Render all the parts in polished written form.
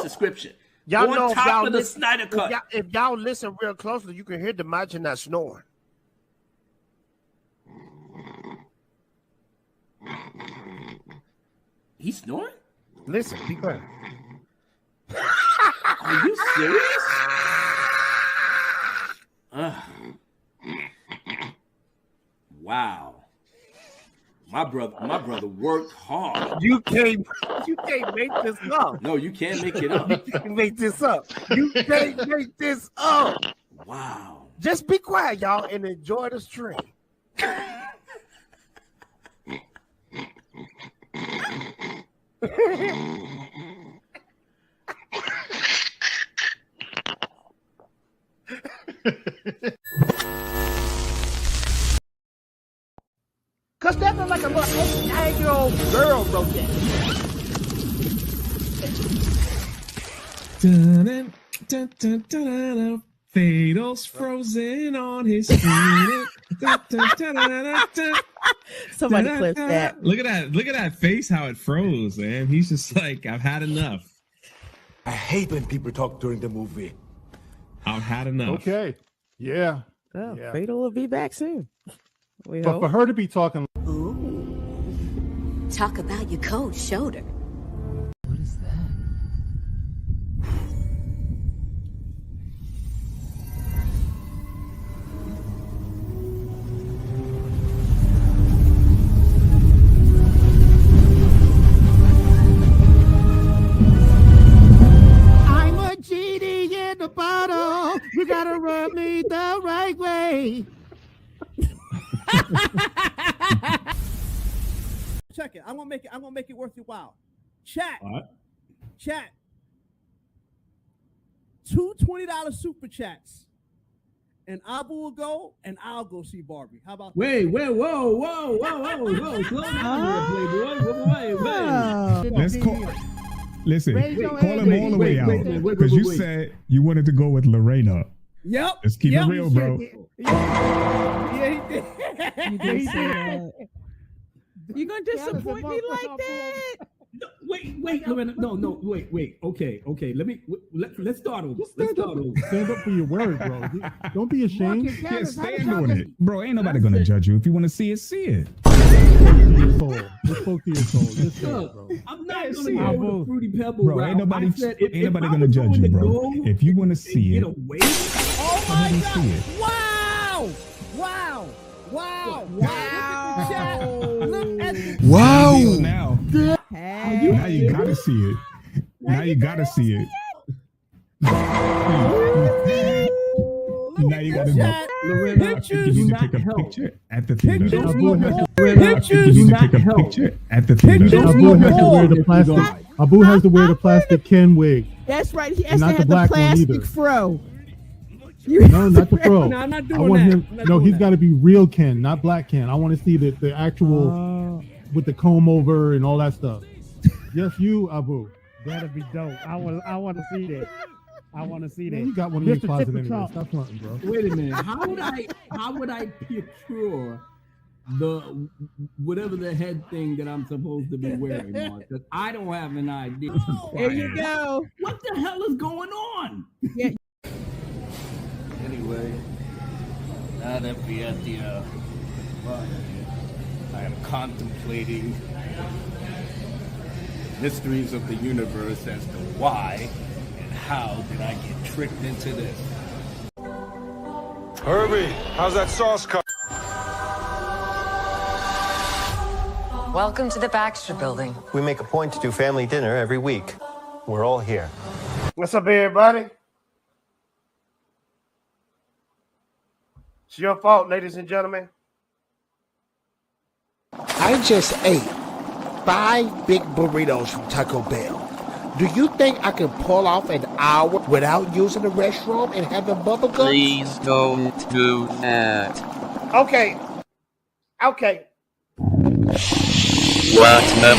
subscription. Y'all on know top of the Snyder Cut. If y'all listen real closely, you can hear the Majin not snoring. He's snoring? Listen, be quiet. Are you serious? Wow. My brother worked hard. You can't make this up. No, you can't make it up. You can't make this up. You can't make this up. Wow. Just be quiet, y'all, and enjoy the stream. Cause that look like a little 8-9-year-old girl wrote that. Fatal's frozen on his screen. Somebody clip that. Look at that face, how it froze, man. He's just like, I've had enough. I hate when people talk during the movie. I've had enough. Okay. Yeah. Oh, Yeah. Fatal will be back soon. We But hope. for her to be talking, Ooh. Talk about your cold shoulder. What is that? I'm a genie in the bottle. You gotta rub me the right way. Check it. I'm gonna make it worth your while. Chat. Chat. 2 $20 super chats. And Abu will go, and I'll go see Barbie. How about that? Wait, whoa. Slow down here, Playboy. Wait. Let's call. Listen, Raise your call hand. him all the way out because you said you wanted to go with Lorena. Yep. Let's keep it real, bro. Yeah, he did. You did say that. You gonna disappoint me like that? No, wait, Lorena. No, wait. Okay. Let's start over. stand up for your word, bro. Don't be ashamed. Yeah, stand on it, bro. Ain't nobody gonna judge you. If you want to see it, see it. Your soul. Just spoke to your soul. Just say it, bro. I'm not see gonna it. go with a fruity pebble Bro, route. ain't nobody I said, if I gonna was judge going you, to bro. go If you want to see get it, away, Oh I my wanna see God! it. Wow! Look at the Wow! Now, Hey. now you gotta see it. Now you gotta see it. Now you gotta chat. Lorena, Pictures. you do need to not take a help. picture at the theater. Pictures. Pictures You do need to not take a help. picture at the theater. Pictures. Abu has to wear the If you plastic. guys. Abu has to wear the plastic Ken wig. That's right. He has Not to the have the black one plastic either. fro. No, not the pro. No, I'm not doing I want that. him. I'm not No, doing he's that. got to be real Ken, not black Ken. I want to see the actual with the comb over and all that stuff. Just you, Abu. That'd be dope. I want to see that. I want to see Man, that. you got one in your Mr. closet Tipper anyway. Trump. Stop fronting, bro. Wait a minute. How would I procure the whatever the head thing that I'm supposed to be wearing, Mark? Because I don't have an idea. There you go. What the hell is going on? Yeah. Anyway, now that we're at the I am contemplating mysteries of the universe as to why and how did I get tricked into this. Herbie, how's that sauce cut? Welcome to the Baxter Building. We make a point to do family dinner every week. We're all here. What's up, everybody? It's your fault, ladies and gentlemen. I just ate 5 big burritos from Taco Bell. Do you think I can pull off an hour without using the restroom and having bubble gum? Please don't do that. Okay. What the?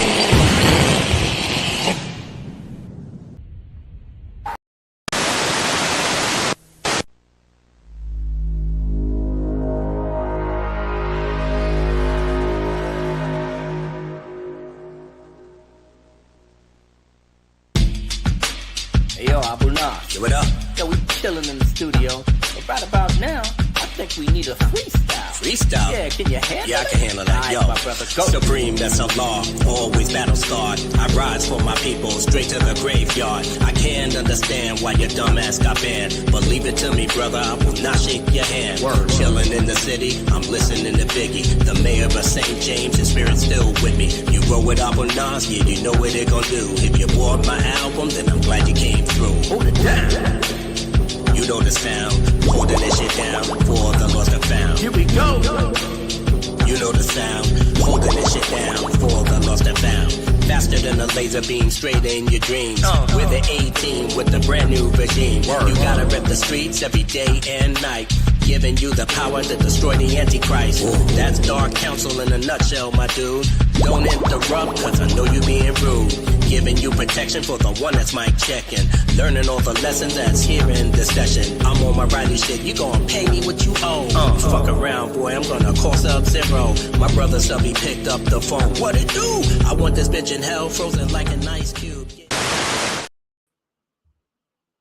Hey, yo, Abu Nas. Yo, what up? Yo, we chilling in the studio. But right about now, I think we need a freestyle. Freestyle? Yeah, can you handle it? Yeah, I can handle that. All Yo, right, my brother, go. supreme, that's a law. Always battle scarred. I rise for my people, straight to the graveyard. I can't understand why your dumb ass got banned. But leave it to me, brother, I will not shake your hand. Word. Chilling in the city, I'm listening to Biggie. The mayor of St. James, his spirit's still with me. You roll with Abu Nas, yeah, you know what they gon' do. If you bought my album, then I'm glad you came through. Hold it down. You know the sound, holding this shit down for the lost and found. Here we go. You know the sound, holding this shit down for the lost and found. Faster than a laser beam, straight in your dreams. We're the A-team with the brand new regime. You gotta rep the streets every day and night, giving you the power to destroy the Antichrist. That's Dark Council in a nutshell, my dude. Don't interrupt, cause I know you being rude. Giving you protection for the one that's mic checking. Learning all the lessons that's here in this session. I'm on my Riley shit, you gon' pay me what you owe. Fuck around, boy, I'm gonna call Sub-Zero. My brother Subby picked up the phone. What it do? I want this bitch in hell, frozen like an ice cube.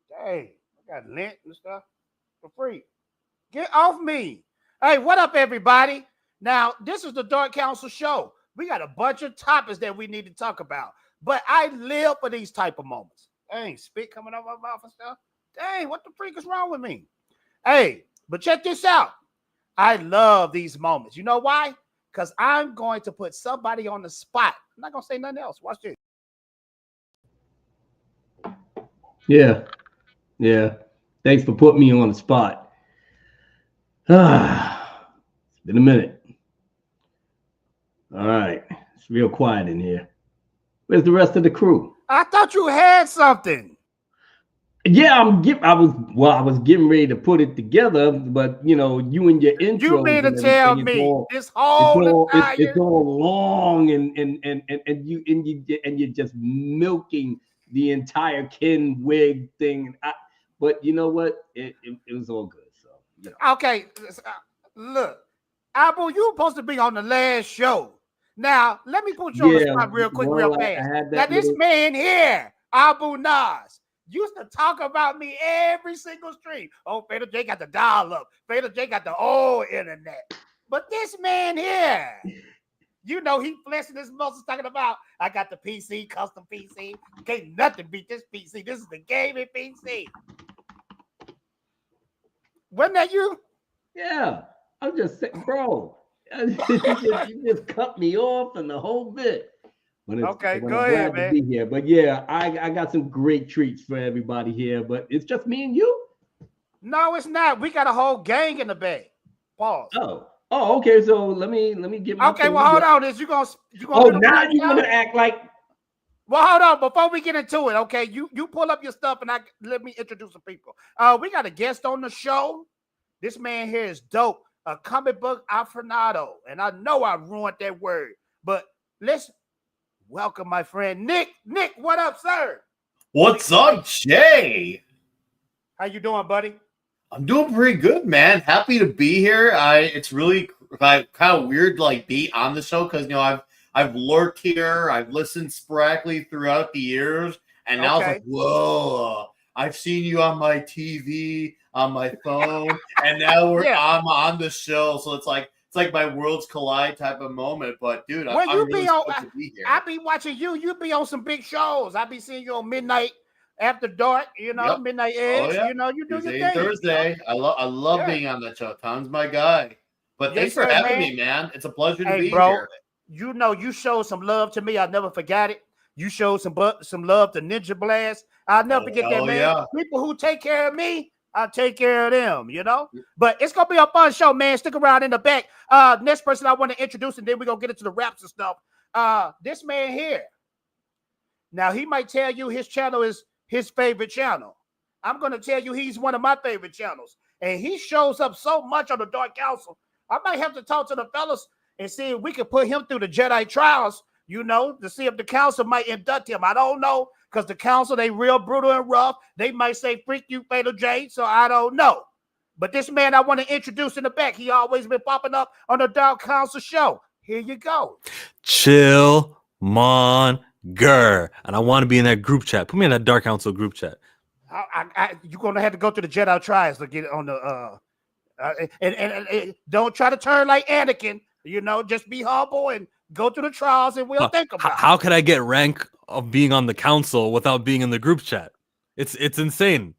Hey, I got lint and stuff for free. Get off me. Hey, what up, everybody? Now, this is the Dark Council show. We got a bunch of topics that we need to talk about. But I live for these type of moments. Dang, spit coming out of my mouth and stuff. Dang, what the freak is wrong with me? Hey, but check this out. I love these moments. You know why? Because I'm going to put somebody on the spot. I'm not going to say nothing else. Watch this. Yeah. Thanks for putting me on the spot. It's been a minute. All right. It's real quiet in here. Where's the rest of the crew? I thought you had something. Yeah, I was getting ready to put it together, but you know, you and your intro. You mean to tell me this whole it's all long and you're just milking the entire Ken wig thing. But you know what? It was all good. So you know. Okay, look, Abu, you were supposed to be on the last show. Now, let me put you on the spot real quick, real fast. Now, this man here, Abu Nas, used to talk about me every single stream. Oh, Fatal J got the dial up. Fatal J got the old internet. But this man here, you know, he flexing his muscles talking about, I got the PC, custom PC. Can't nothing beat this PC. This is the gaming PC. Wasn't that you? Yeah, I'm just saying, bro. you just cut me off and the whole bit. Okay, go ahead, man. Be here. But yeah, I got some great treats for everybody here, but it's just me and you? No, it's not. We got a whole gang in the bag. Pause. Oh, okay. So let me get my okay, well, hold on. Is you gonna now you're gonna act like. Well, hold on. Before we get into it, okay, you pull up your stuff and let me introduce some people. We got a guest on the show. This man here is dope. A comic book aficionado, and I know I ruined that word, but let's welcome my friend Nick. Nick, what up, sir? What's up, Jay? How you doing, buddy? I'm doing pretty good, man. Happy to be here. It's really kind of weird to like be on the show because you know I've lurked here, I've listened sporadically throughout the years, and now it's like, whoa, I've seen you on my TV, on my phone, and now I'm on the show. So it's like my worlds collide type of moment. But dude, I'm really stoked to be here. I be watching you. You be on some big shows. I be seeing you on Midnight After Dark. You know, Midnight Edge. You know, you do your thing. Thursday. You know? I love being on that show. Tom's my guy. But thanks for having me, man. It's a pleasure to be here. You know, you showed some love to me. I'll never forget it. You showed some love to Ninja Blast. I'll never forget that, man. Yeah. People who take care of me, I take care of them, you know? But it's going to be a fun show, man. Stick around in the back. Next person I want to introduce, and then we're going to get into the raps and stuff. This man here. Now, he might tell you his channel is his favorite channel. I'm going to tell you he's one of my favorite channels. And he shows up so much on the Dark Council. I might have to talk to the fellas and see if we can put him through the Jedi trials, you know, to see if the council might induct him. I don't know, because the council, they real brutal and rough. They might say, freak you, Fatal J, so I don't know. But this man I want to introduce in the back, he always been popping up on the Dark Council show. Here you go. Chill, Monger. And I want to be in that group chat. Put me in that Dark Council group chat. You're gonna have to go to the Jedi trials to get on the and don't try to turn like Anakin. You know, just be humble and go through the trials, and we'll think about it. How could I get rank of being on the council without being in the group chat? It's insane.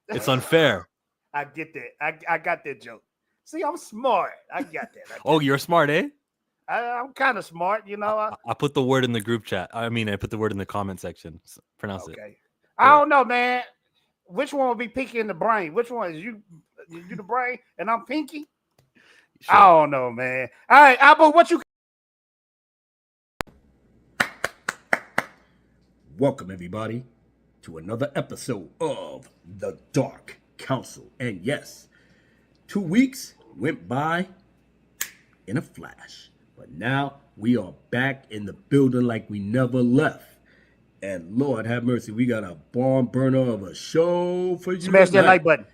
It's unfair. I get that. I got that joke. See, I'm smart. I got that. Oh, you're smart, eh? I'm kind of smart, you know. I put the word in the group chat. I put the word in the comment section. Pronounce it. Okay. I don't know, man. Which one will be Pinky in the brain? Which one is you? You the brain, and I'm Pinky. Sure. I don't know, man. All right, Abu, what you? Welcome, everybody, to another episode of The Dark Council. And yes, 2 weeks went by in a flash, but now we are back in the building like we never left. And Lord have mercy, we got a barn burner of a show for you. Smash that like button.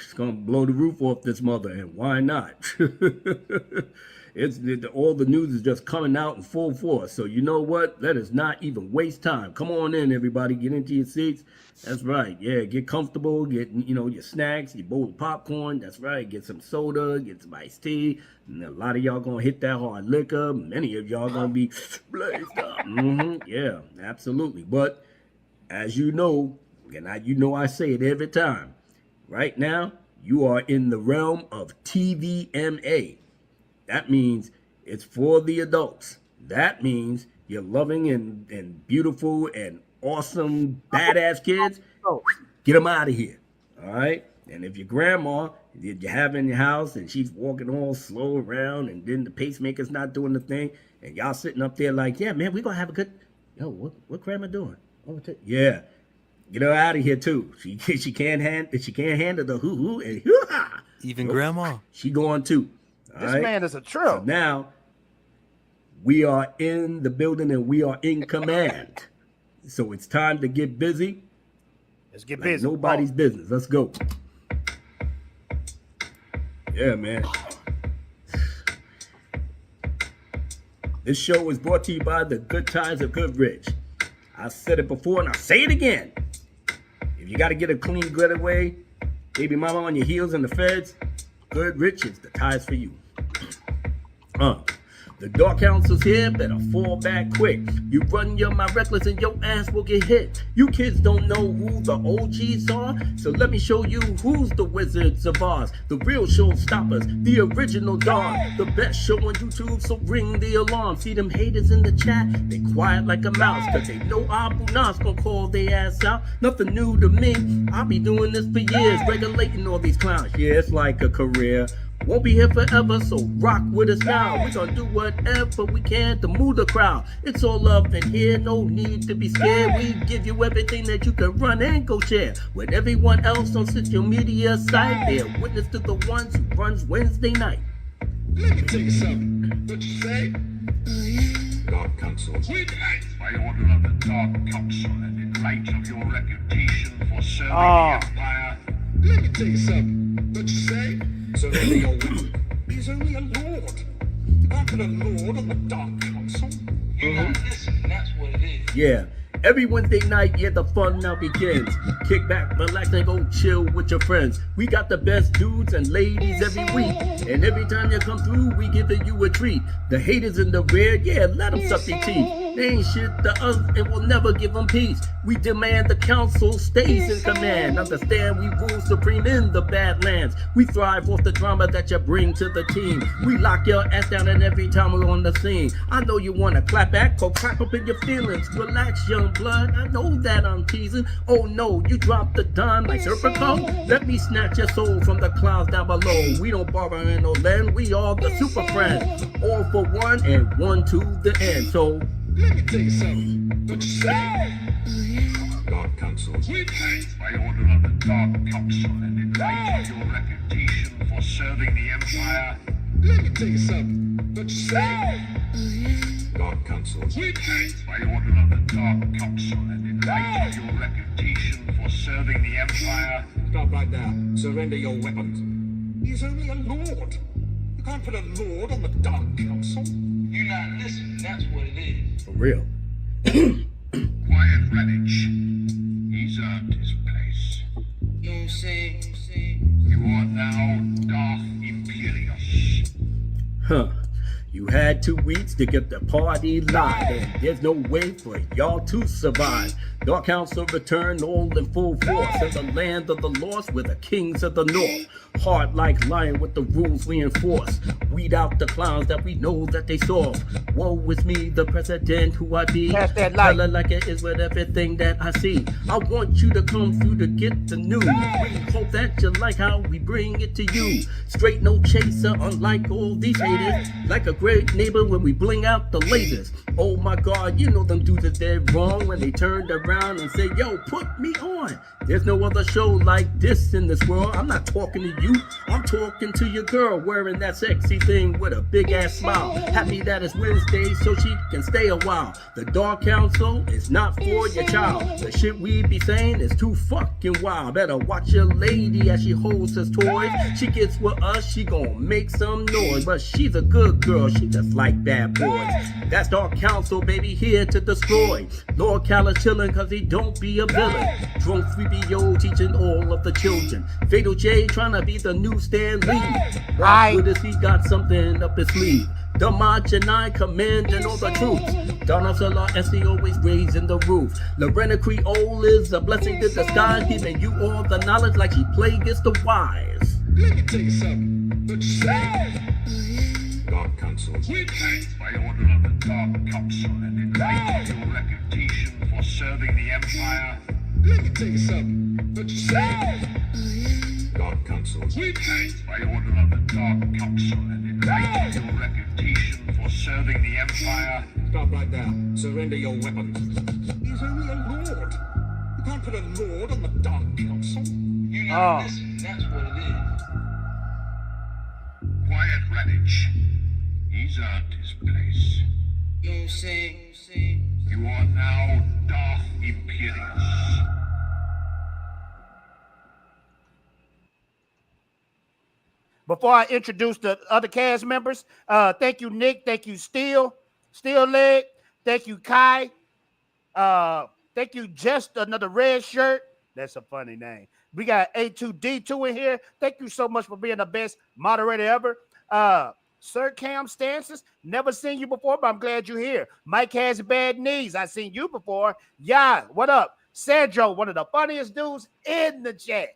It's gonna blow the roof off this mother, and why not? All the news is just coming out in full force. So you know what? Let us not even waste time. Come on in, everybody. Get into your seats. That's right. Yeah, get comfortable. Get your snacks, your bowl of popcorn. That's right. Get some soda. Get some iced tea. And a lot of y'all gonna hit that hard liquor. Many of y'all gonna be blazed up. Yeah, absolutely. But as you know, and I say it every time. Right now, you are in the realm of TVMA. That means it's for the adults. That means you're loving and beautiful and awesome, badass kids. Get them out of here. All right? And if your grandma, you have in your house and she's walking all slow around and then the pacemaker's not doing the thing and y'all sitting up there like, yeah, man, we're going to have a good, what grandma doing? Yeah. Get her out of here too. She can't handle the hoo-hoo and hoo-ha. Even grandma. She going too. This man is a true. So now we are in the building and we are in command. So it's time to get busy. Let's get busy. Nobody's business. Let's go. Yeah, man. This show is brought to you by the Good Times of Good Rich. I said it before and I'll say it again. If you got to get a clean getaway, baby mama on your heels in the feds, Good Rich is the ties for you. The Dark Council's here, better fall back quick. You run your mouth reckless and your ass will get hit. You kids don't know who the OGs are, so let me show you who's the Wizards of Oz. The real showstoppers, the original Dawn. The best show on YouTube, so ring the alarm. See them haters in the chat, they quiet like a mouse, cause they know Abu Nas gon' call they ass out. Nothing new to me, I'll be doing this for years, regulating all these clowns. Yeah, it's like a career. Won't be here forever, so rock with us now. We gonna do whatever we can to move the crowd. It's all up in here, no need to be scared. We give you everything that you can run and go share. With everyone else on social media site, they're witness to the ones who runs Wednesday night. Let me tell you something. What you say? Dark Council. By order of the Dark Council and in light of your reputation for serving the Empire. Let me tell you something. What you say? Surrender your weapon. He's only a lord. After a lord of the Dark Council. You gotta listen, that's what it is. Yeah. Every Wednesday night, yeah, the fun now begins. Kick back, relax, and go chill with your friends. We got the best dudes and ladies every week. And every time you come through, we giving you a treat. The haters in the rear, yeah, let them suck their teeth. They ain't shit to us and we'll never give them peace. We demand the council stays in command. Understand we rule supreme in the Badlands. We thrive off the drama that you bring to the team. We lock your ass down and every time we're on the scene. I know you wanna clap back, go clap up in your feelings. Relax, young blood, I know that I'm teasing. Oh no, you dropped the dime like Serpico. Let me snatch your soul from the clouds down below. We don't borrow in no land, we all the super friends. All for one and one to the end. So let me tell you something. What you say? Dark Council. By order of the Dark Council and in light of your reputation for serving the Empire. Let me tell you something. What you say? Dark Council. By order of the Dark Council and in light of your reputation for serving the Empire. Stop right there. Surrender your weapons. He's only a lord. You can't put a lord on the Dark Council. You're not listening, that's what it is. For real. Quiet Ravage. He's earned his place. had 2 weeks to get the party live, and there's no way for y'all to survive. Dark Council return all in full force in the land of the lost, we're the kings of the north. Hard like lion with the rules we enforce. Weed out the clowns that we know that they soft. Woe is me, the president who I be. Color like it is with everything that I see. I want you to come through to get the news. We hope that you like how we bring it to you. Straight no chaser, unlike all these haters. Like a great neighbor when we bling out the lasers. Oh my God, you know them dudes are dead wrong when they turned around and say, yo, put me on. There's no other show like this in this world. I'm not talking to you, I'm talking to your girl wearing that sexy thing with a big ass smile. Happy that it's Wednesday so she can stay a while. The Dark Council is not for your child. The shit we be saying is too fucking wild. Better watch your lady as she holds us toys. She gets with us, she gon' make some noise. But she's a good girl, she just like bad boys. That's Dark Council, baby, here to destroy. Lord Calla chillin' cause he don't be a villain. Drunk 3PO teaching all of the children. Fatal J trying to be the new Stan Lee. Rock with us, he got something up his sleeve. The Majanai commanding all the troops. Donna Salah SC always raising the roof. Lorena Creole is a blessing to the skies, giving you all the knowledge like she play against the wise. Let me tell you something. The Dark Council. We pay by order of the Dark Council and in light of your reputation for serving the Empire. Let me tell you something. The Dark Council. We pay by order of the Dark Council and in light of your reputation for serving the Empire. Stop right there. Surrender your weapons. He's only a lord. You can't put a lord on the Dark Council. You know, listen, that's what it is. Quiet Raditch. He's earned his place. You know what I'm saying? You are now Darth Imperius. Before I introduce the other cast members, thank you, Nick. Thank you, Steel Leg. Thank you, Kai. Thank you, Just Another Red Shirt. That's a funny name. We got A2D2 in here. Thank you so much for being the best moderator ever. Sir Cam Stances, never seen you before, but I'm glad you're here. Mike has bad knees. I've seen you before. Yeah, what up? Sandro, one of the funniest dudes in the chat.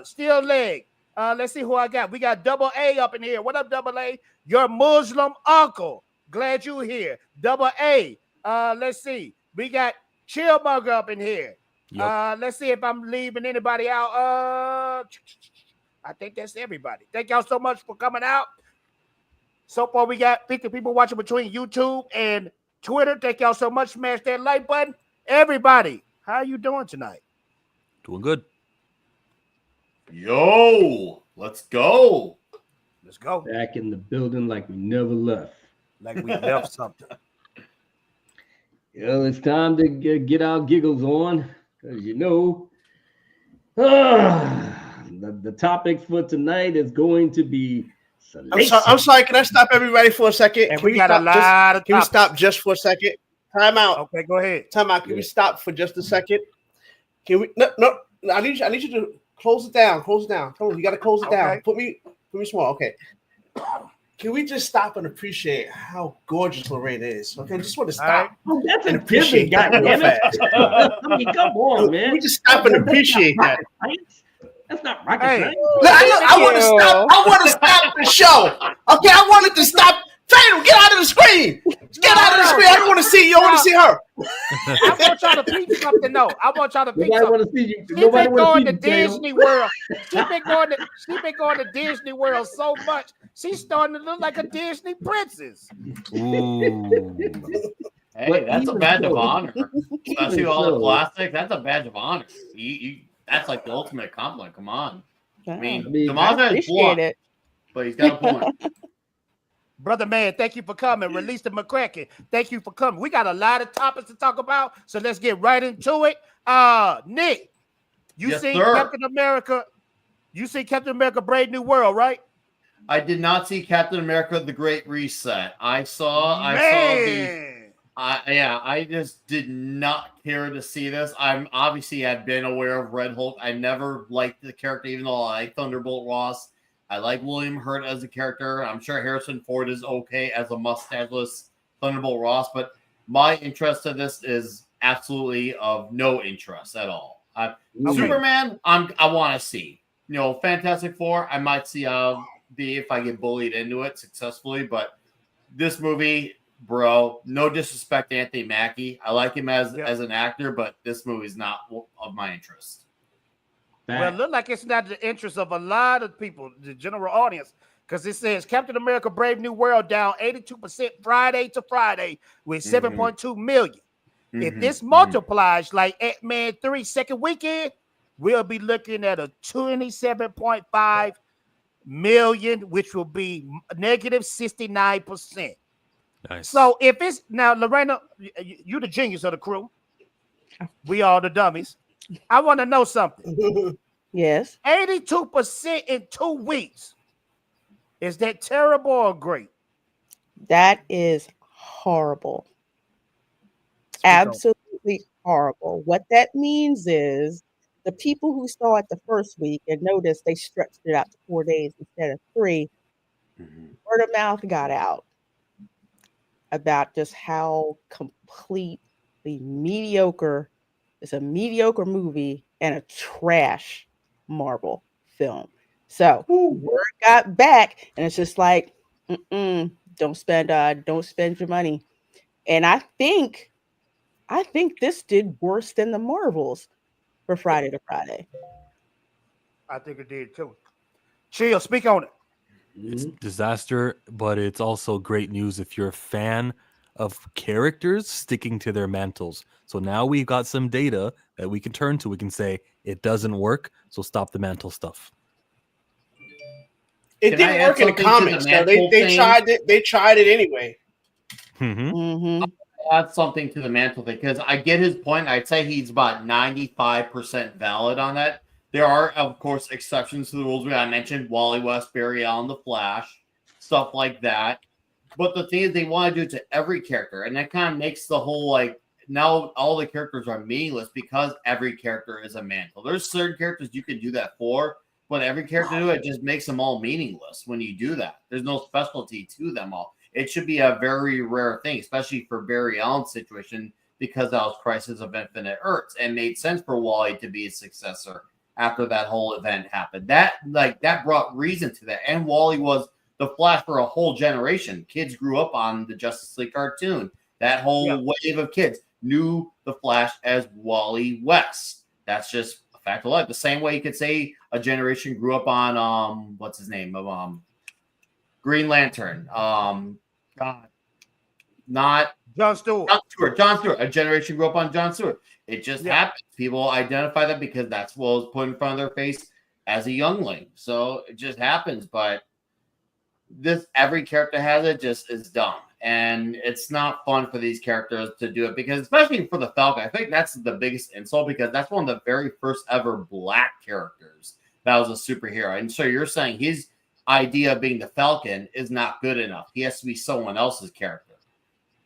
Steel Leg. Let's see who I got. We got Double A up in here. What up, Double A? Your Muslim uncle. Glad you here. Double A. Let's see. We got Chillbugger up in here. Yep. Let's see if I'm leaving anybody out. I think that's everybody. Thank y'all so much for coming out. So far, we got 50 people watching between YouTube and Twitter. Thank y'all so much. Smash that like button. Everybody, how are you doing tonight? Doing good. Yo, let's go. Let's go. Back in the building like we never left. Like we left something. Well, it's time to get our giggles on. Because, you know, the topic for tonight is going to be I'm sorry. Can I stop everybody for a second? And we got a lot of. Can we stop just for a second? Time out. Okay, go ahead. Time out. Can we stop for just a second? Can we? No. I need you to close it down. Close it down. Come on, you got to close it down. Put me small. Okay. Can we just stop and appreciate how gorgeous Lorraine is? Okay, I just want to stop. Right. Oh, that's and appreciate that. I mean, come on, man. We just stop and appreciate that. That's not rocket science. I want to stop. I want to stop the show. Okay, I wanted to stop. Fatal, get out of the screen. Get out of the screen. I don't want to see you. I want to see her. I want y'all to peep something. No, I want y'all to peep something. Want to see you. She's been going to Disney World. She's been going to Disney World so much. She's starting to look like a Disney princess. Ooh. Hey, that's a badge of honor. Especially all the plastic. That's a badge of honor. That's like the ultimate compliment. Come on. I mean, DeMazza is blunt, but he's got a point. Brother man, thank you for coming. Release the McCracken. Thank you for coming. We got a lot of topics to talk about, so let's get right into it. Nick, you see Captain America. You see Captain America Brave New World, right? I did not see Captain America: The Great Reset. I just did not care to see this. I've been aware of Red Hulk. I never liked the character, even though I like Thunderbolt Ross. I like William Hurt as a character. I'm sure Harrison Ford is okay as a mustacheless Thunderbolt Ross, but my interest in this is absolutely of no interest at all. Superman, I want to see. Fantastic Four, I might see if I get bullied into it successfully, but this movie, bro, no disrespect to Anthony Mackie. I like him as an actor, but this movie's not of my interest. Well, it looks like it's not the interest of a lot of people, the general audience, because it says Captain America Brave New World down 82% Friday to Friday with 7.2 million. If this multiplies like Ant-Man 3 second weekend, we'll be looking at a 27.5 million, which will be negative 69%. Nice. So if it's now, Lorena, you the genius of the crew. We all the dummies. I want to know something. Yes. 82% in 2 weeks. Is that terrible or great? That is horrible. Absolutely horrible. What that means is the people who saw it the first week and noticed they stretched it out to 4 days instead of 3, word of mouth got out about just how completely mediocre. It's a mediocre movie and a trash Marvel film. So word got back, and it's just like, don't spend your money. And I think this did worse than the Marvels for Friday to Friday. I think it did too. Chill, speak on it. It's disaster, but it's also great news if you're a fan of characters sticking to their mantles. So now we've got some data that we can turn to. We can say it doesn't work, so stop the mantle stuff. It didn't work in the comics. They tried it. They tried it anyway. Add something to the mantle thing because I get his point. I'd say he's about 95% valid on that. There are, of course, exceptions to the rules. I mentioned Wally West, Barry Allen, The Flash, stuff like that. But the thing is, they want to do it to every character, and that kind of makes the whole now all the characters are meaningless because every character is a mantle. There's certain characters you can do that for, but every character do it just makes them all meaningless when you do that. There's no specialty to them all. It should be a very rare thing, especially for Barry Allen's situation, because that was Crisis of Infinite Earths, and made sense for Wally to be a successor after that whole event happened. That brought reason to that, and Wally was the Flash for a whole generation. Kids grew up on the Justice League cartoon. That whole wave of kids knew the Flash as Wally West. That's just a fact of life. The same way you could say a generation grew up on what's his name of Green Lantern. Not John Stewart. John Stewart. A generation grew up on John Stewart. It just happens. People identify that because that's what was put in front of their face as a youngling. So it just happens. But every character has it, just is dumb. And it's not fun for these characters to do it because, especially for the Falcon, I think that's the biggest insult because that's one of the very first ever black characters that was a superhero. And so you're saying his idea of being the Falcon is not good enough. He has to be someone else's character.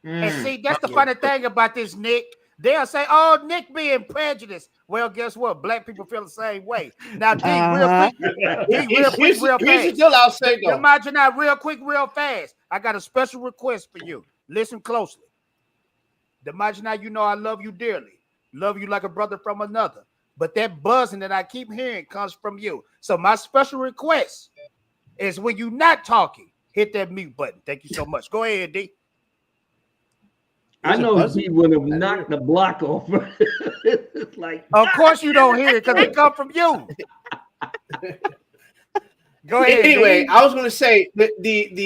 And see, that's the funny thing about this, Nick. They'll say, "Oh, Nick being prejudiced." Well, guess what? Black people feel the same way. Now, D, real quick, real fast. Imagine that real quick, real fast. I got a special request for you. Listen closely. Imagine, you know I love you dearly. Love you like a brother from another. But that buzzing that I keep hearing comes from you. So my special request is when you're not talking, hit that mute button. Thank you so much. Go ahead, D. I know he would have knocked the block off. Of course you don't hear it because it come from you. Go ahead. Anyway, D. I was going to say the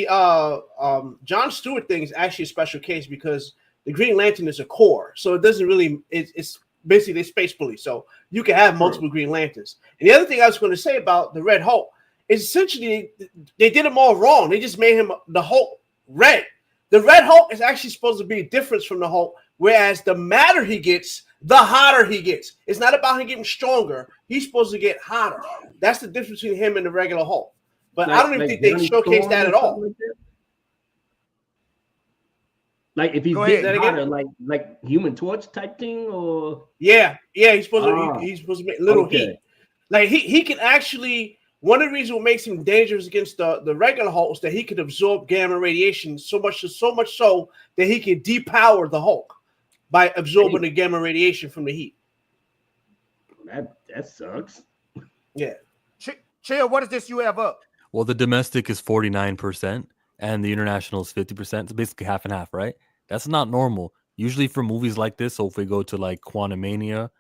John Stewart thing is actually a special case because the Green Lantern is a core, so it doesn't really. It's basically space police, so you can have multiple Green Lanterns. And the other thing I was going to say about the Red Hulk is essentially they did him all wrong. They just made him the Hulk red. The Red Hulk is actually supposed to be a difference from the Hulk, whereas the madder he gets, the hotter he gets. It's not about him getting stronger. He's supposed to get hotter. That's the difference between him and the regular Hulk. But I don't even think they showcased that at all. Like if he's getting hotter, like Human Torch type thing, or yeah, he's supposed to make little heat. Like he can actually One of the reasons what makes him dangerous against the regular Hulk is that he could absorb gamma radiation so much so that he can depower the Hulk by absorbing the gamma radiation from the heat. That sucks. Yeah. Chill, what is this you have up? Well, the domestic is 49% and the international is 50%. It's basically half and half, right? That's not normal. Usually for movies like this, so if we go to like Quantumania,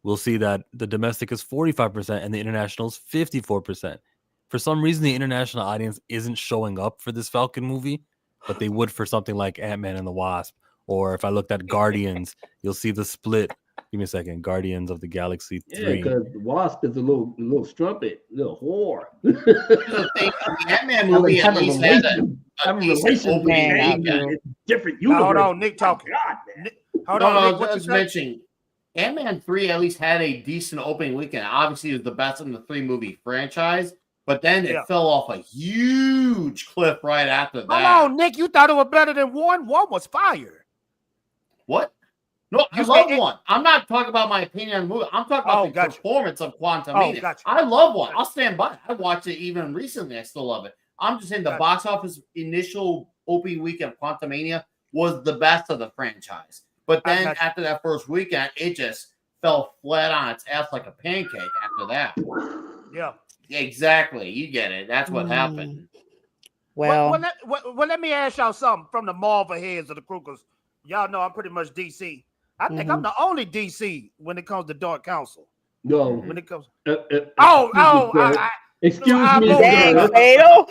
we'll see that the domestic is 45% and the international is 54%. For some reason, the international audience isn't showing up for this Falcon movie, but they would for something like Ant-Man and the Wasp. Or if I looked at Guardians, you'll see the split. Give me a second. Guardians of the Galaxy 3. Yeah, because the Wasp is a little strumpet, little whore. Ant-Man movie at least had a relationship. It's different universe. Hold on, Nick talking. Hold on, Nick, I was mentioning Ant-Man 3 at least had a decent opening weekend. Obviously, it was the best in the 3-movie franchise, but then it fell off a huge cliff right after that. Hold on, Nick, you thought it was better than 1? 1 was fire. What? No, I love 1. I'm not talking about my opinion on the movie. I'm talking about the performance of Quantumania. Gotcha. I love 1. I'll stand by it. I watched it even recently. I still love it. I'm just saying the box office initial opening weekend of Quantumania was the best of the franchise. But then after that first weekend, it just fell flat on its ass like a pancake after that. Yeah. Exactly. You get it. That's what happened. Well, let me ask y'all something from the Marvel heads of the crew, because y'all know I'm pretty much DC. I think I'm the only DC when it comes to Dark Council. No. When it comes. Excuse me. Dang, Fatal.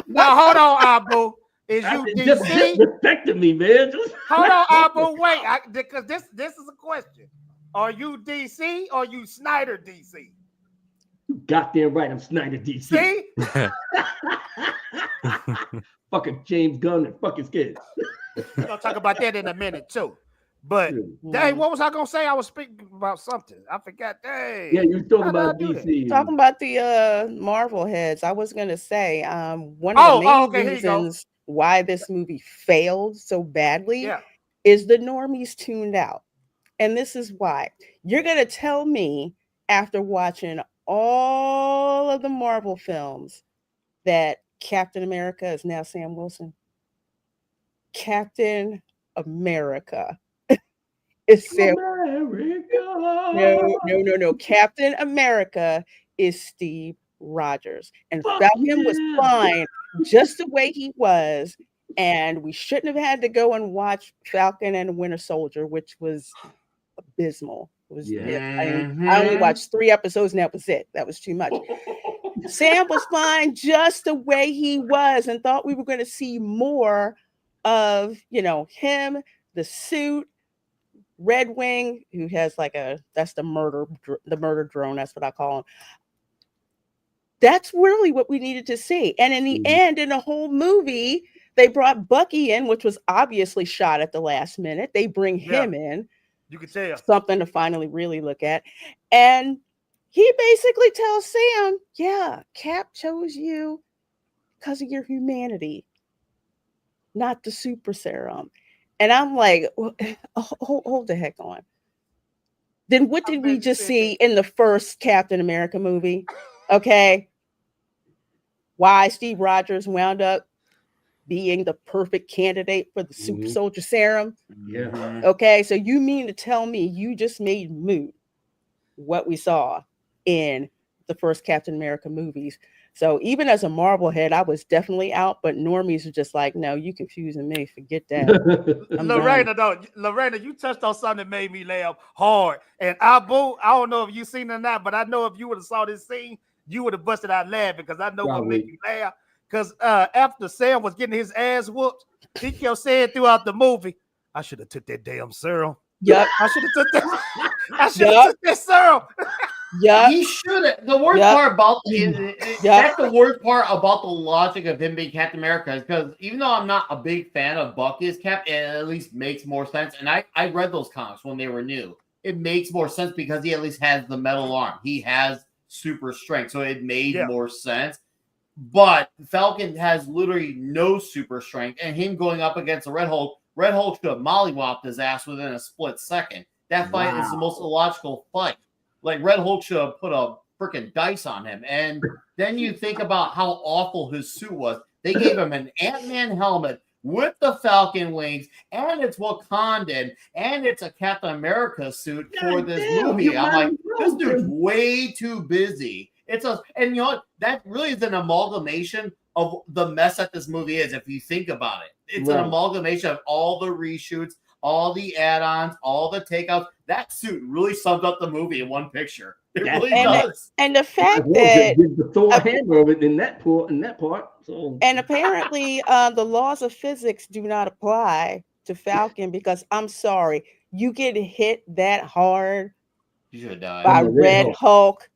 Now hold on, Abu. Is you DC? Just disrespecting me, man. Hold on, Abu. Wait, because this is a question. Are you DC or you Snyder DC? You goddamn right, I'm Snyder DC. See? Fucking James Gunn and fuck his kids. We're gonna talk about that in a minute too. But dang, what was I gonna say? I was speaking about something. I forgot. Dang. Yeah, you were talking about DC. Talking about the Marvel heads. I was gonna say one of the main reasons why this movie failed so badly is the normies tuned out. And this is why. You're gonna tell me after watching all of the Marvel films that Captain America is now Sam Wilson? Captain America is Sam. No. Captain America is Steve Rogers, and Falcon was fine just the way he was, and we shouldn't have had to go and watch Falcon and Winter Soldier, which was abysmal. It was. I only watched 3 episodes, and that was it. That was too much. Sam was fine just the way he was, and thought we were going to see more of, him, the suit, Red Wing, who has that's the murder drone. That's what I call him. That's really what we needed to see. And in the end, in the whole movie, they brought Bucky in, which was obviously shot at the last minute. They bring him in. You could tell. Something to finally really look at. And he basically tells Sam, Cap chose you because of your humanity, not the super serum. And I'm like, hold the heck on. Then what did we just see in the first Captain America movie? Okay. Why Steve Rogers wound up being the perfect candidate for the super soldier serum. Yeah. Okay. So you mean to tell me you just made moot what we saw in the first Captain America movies? So even as a Marvel head, I was definitely out, but normies are just like, no, you confusing me. Forget that. Lorena, you touched on something that made me laugh hard. And Abu, I don't know if you seen it or not, but I know if you would have saw this scene, you would have busted out laughing, because I know what made you laugh. Because after Sam was getting his ass whooped, he kept saying throughout the movie, I should have took that damn serum. Yep. I should have took that. I should have took that serum. Yeah, he should have. The worst part about that's the worst part about the logic of him being Captain America, is because even though I'm not a big fan of Bucky as Cap, it at least makes more sense. And I read those comics when they were new. It makes more sense because he at least has the metal arm. He has super strength, so it made more sense. But Falcon has literally no super strength, and him going up against a Red Hulk should have mollywopped his ass within a split second. That fight is the most illogical fight. Like, Red Hulk should have put a freaking dice on him. And then you think about how awful his suit was. They gave him an Ant-Man helmet with the Falcon wings, and it's Wakandan, and it's a Captain America suit for this movie. I'm like, this dude's way too busy. And you know what? That really is an amalgamation of the mess that this movie is, if you think about it. It's an amalgamation of all the reshoots, all the add-ons, all the takeouts. That suit really sums up the movie in one picture. It really does. And the fact that the Thor hammer of it in that part. So. And apparently, the laws of physics do not apply to Falcon because I'm sorry, you get hit that hard. You should have died by Red Hulk.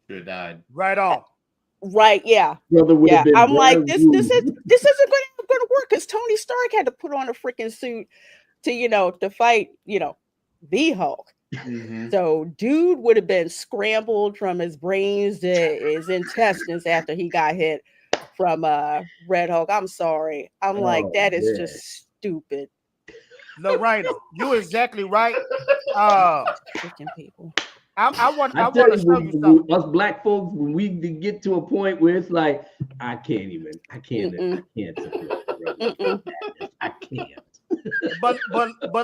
Should have died right on. Right, yeah. Yeah, I'm like, this isn't going to work because Tony Stark had to put on a freaking suit to fight the Hulk. Mm-hmm. So dude would have been scrambled from his brains to his intestines after he got hit from Red Hulk. I'm sorry. I'm like, that is just stupid. Lorena, you're exactly right. Freaking people. I want to show you something. Us black folks, when we get to a point where it's like, I can't. I can't. But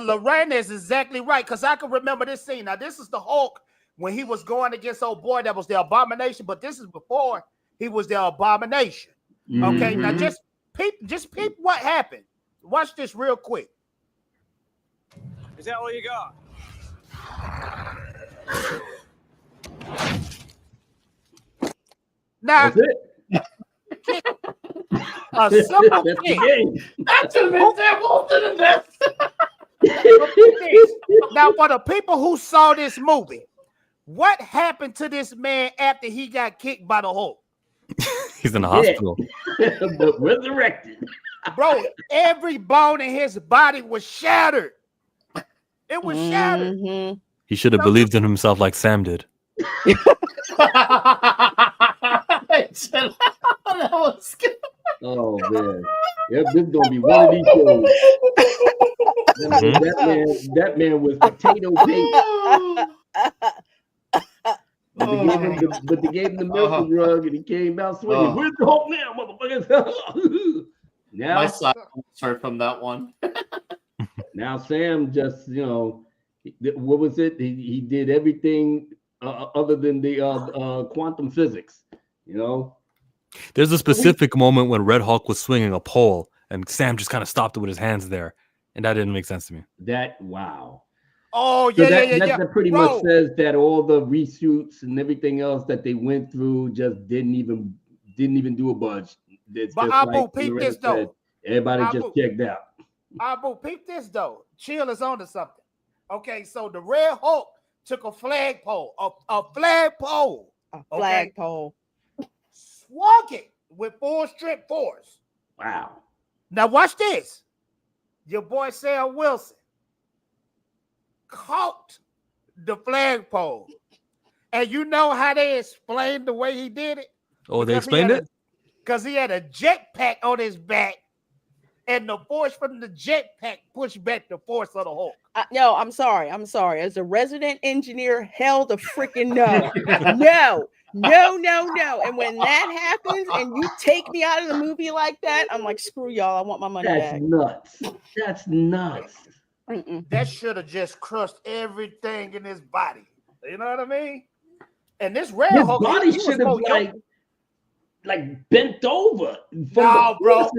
Lorena is exactly right, because I can remember this scene. Now, this is the Hulk when he was going against old boy that was the Abomination, but this is before he was the Abomination. Okay, now just peep what happened. Watch this real quick. Is that all you got? Now, a simple thing. That's an example to the best. Now, for the people who saw this movie, what happened to this man after he got kicked by the Hulk? He's in the hospital. But resurrected. Bro, every bone in his body was shattered. It was shattered. He should have believed in himself like Sam did. That was good. Oh man, yep, this is gonna be one of these shows. That man was potato bait. But they gave him the milk rug, and he came out swinging. Where's the Hulk now, motherfuckers? Now, my side heard from that one. Now Sam just, what was it? He did everything other than the quantum physics. There's a specific moment when Red Hulk was swinging a pole, and Sam just kind of stopped it with his hands there, and that didn't make sense to me. Wow. Oh So yeah. That pretty much says that all the reshoots and everything else that they went through just didn't even do a budge. It's but I will peep this though. Everybody just checked out. I will peep this though. Chill is onto something. Okay, so the Red Hulk took a flagpole, a flagpole, swung it with full strength force. Wow. Now watch this. Your boy Sam Wilson caught the flagpole. And you know how they explained the way he did it? Oh, they explained it? Because he had a jetpack on his back, and the force from the jetpack pushed back the force of the Hulk. No, I'm sorry. As a resident engineer, hell the freaking no. No. And when that happens and you take me out of the movie like that, I'm like, screw y'all. I want my money back. That's nuts. That should have just crushed everything in his body. You know what I mean? And this Red Hulk, body should have like bent over. No, bro.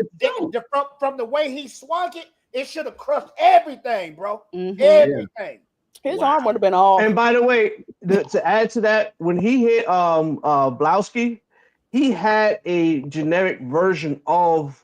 From the way he swung it, it should have crushed everything, bro. Everything. His arm would have been all. And by the way, to add to that, when he hit Blowski, he had a generic version of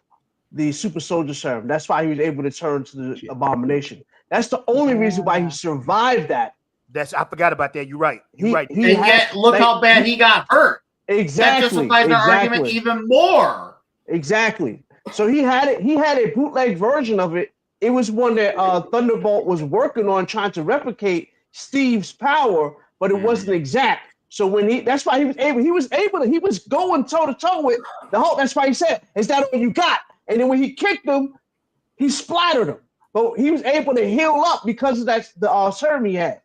the super soldier serum. That's why he was able to turn to the Abomination. That's the only reason why he survived that. I forgot about that. You're right. Look how bad he got hurt. Exactly. That justifies the argument even more. Exactly. So he had it. He had a bootleg version of it. It was one that Thunderbolt was working on, trying to replicate Steve's power, but it wasn't exact. So that's why he was going toe to toe with the Hulk. That's why he said, "Is that all you got?" And then when he kicked him, he splattered him. But he was able to heal up because of the serum he had.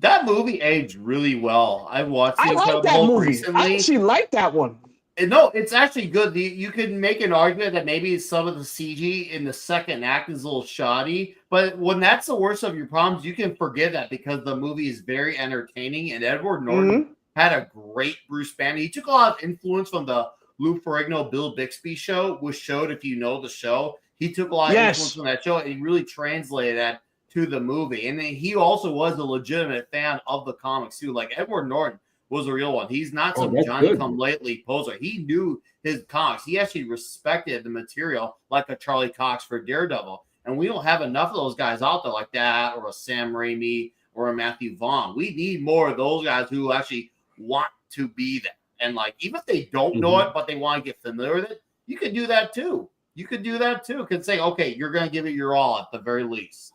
That movie aged really well. I watched it recently. I actually like that one. No, it's actually good. You could make an argument that maybe some of the CG in the second act is a little shoddy, but when that's the worst of your problems, you can forget that because the movie is very entertaining. And Edward Norton had a great Bruce Banner. He took a lot of influence from the Lou Ferrigno, Bill Bixby show, which showed, if you know the show, he took a lot of influence from that show and he really translated that to the movie. And then he also was a legitimate fan of the comics too. Like Edward Norton was a real one. He's not some Johnny-come-lately poser. He knew his comics. He actually respected the material like a Charlie Cox for Daredevil. And we don't have enough of those guys out there like that, or a Sam Raimi or a Matthew Vaughn. We need more of those guys who actually want to be there. And like, even if they don't know it, but they want to get familiar with it, you could do that too. You could do that too. Could say, okay, you're going to give it your all at the very least.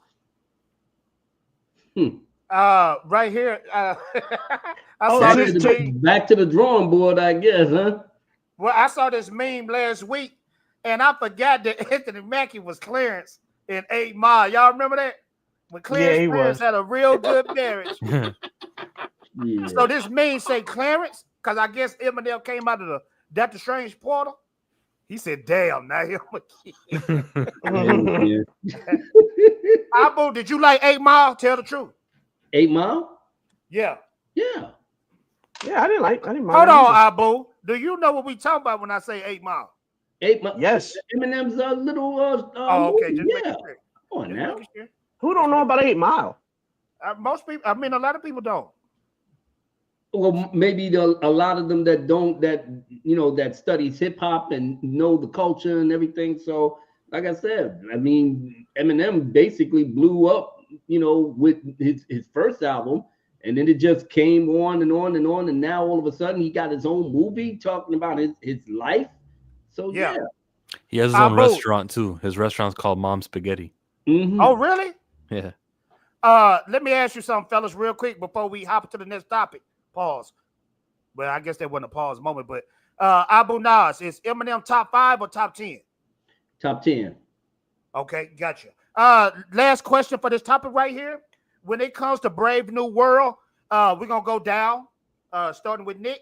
Right here. Back to the drawing board, I guess, huh? Well, I saw this meme last week, and I forgot that Anthony Mackie was Clarence in 8 Mile. Y'all remember that? When Clarence had a real good marriage. So this meme say Clarence, because I guess Eminem came out of the Doctor Strange portal. He said, damn, now I'm a kid. Abu, did you like 8 Mile? Tell the truth. 8 Mile? Yeah. Yeah, I didn't mind. Hold on, Abu. Do you know what we talking about when I say 8 Mile? 8 Mile. Yes. Eminem's little. Okay. Movie. Yeah. Come on now. Who don't know about 8 Mile? Most people. I mean, a lot of people don't. Well, maybe a lot of them that don't, that studies hip hop and know the culture and everything. So, like I said, I mean, Eminem basically blew up, with his first album, and then it just came on and on and on, and now all of a sudden he got his own movie talking about his life. So yeah. He has his own restaurant too. His restaurant's called Mom Spaghetti. Oh, really? Yeah. Let me ask you something, fellas, real quick before we hop to the next topic. Pause. Well, I guess that wasn't a pause moment, but Abu Nas, is Eminem top 5 or top 10? Top 10. Okay, gotcha. Last question for this topic right here. When it comes to Brave New World, we're gonna go down. Starting with Nick.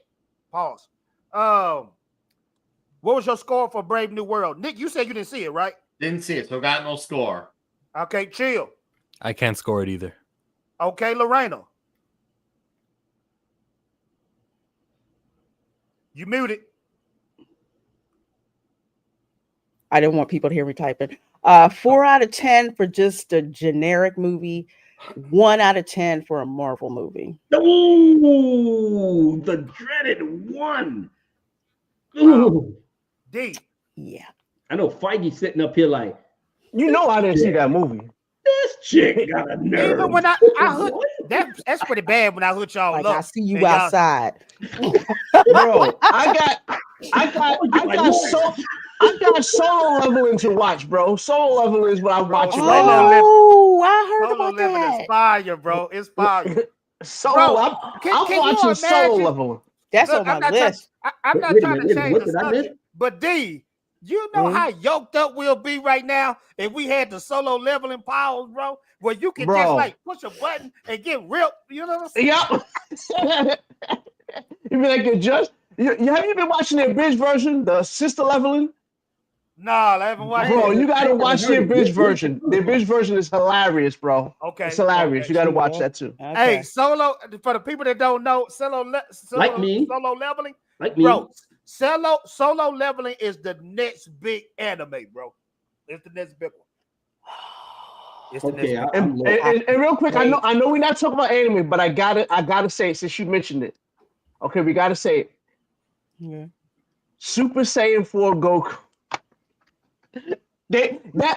Pause. What was your score for Brave New World? Nick, you said you didn't see it, right? Didn't see it, so got no score. Okay, chill. I can't score it either. Okay, Lorena. You muted. I didn't want people to hear me typing. 4 out of 10 for just a generic movie. 1 out of 10 for a Marvel movie. Ooh, the dreaded 1. Ooh. D. Yeah. I know Feige sitting up here like, I didn't see that movie. This chick got a nerve. Even when I hood, that's pretty bad when I hood y'all like up. I see you outside. Bro, I got Solo Leveling to watch, bro. Solo Leveling is what I'm watching right now. Oh, I heard Solo about Leveling that. is fire, bro. It's fire. I'm watching Solo Leveling. That's on my list. I'm not trying to change the subject, but D, you know how yoked up we'll be right now if we had the Solo Leveling powers, bro, where you can just like push a button and get ripped. You know what I'm saying? Yep. You mean like have you been watching the abridged version, the sister leveling? No, I haven't watched it. Bro, you gotta watch the abridged version. The abridged version is hilarious, bro. Okay. It's hilarious. You gotta watch that too. Okay. Hey, Solo, for the people that don't know, Solo Leveling, like me. Bro, Solo Leveling is the next big anime, bro. It's the next big one. It's the next big one. And real quick, I know we're not talking about anime, but I gotta say, since you mentioned it, okay, we gotta say it. Yeah. Super Saiyan 4 Goku.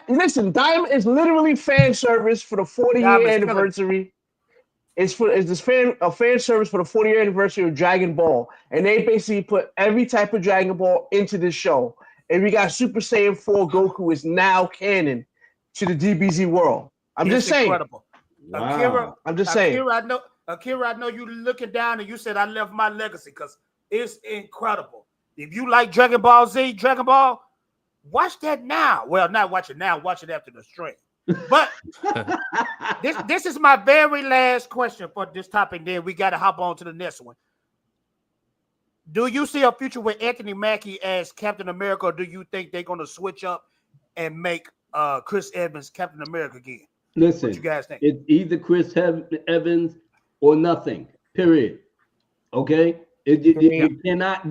Listen, Diamond is literally fan service for the 40-year anniversary. It's a fan service for the 40-year anniversary of Dragon Ball, and they basically put every type of Dragon Ball into this show. And we got Super Saiyan 4 Goku is now canon to the DBZ world. I'm just saying. Incredible. Wow. Akira, I'm just saying. Akira, I know you looking down and you said I left my legacy because it's incredible. If you like Dragon Ball Z, Dragon Ball, watch that now. Well, not watch it now. Watch it after the stream. But this is my very last question for this topic. Then we got to hop on to the next one. Do you see a future with Anthony Mackie as Captain America, or do you think they're going to switch up and make Chris Evans Captain America again? Listen, what you guys think? It's either Chris Evans or nothing. Period. Okay. You cannot.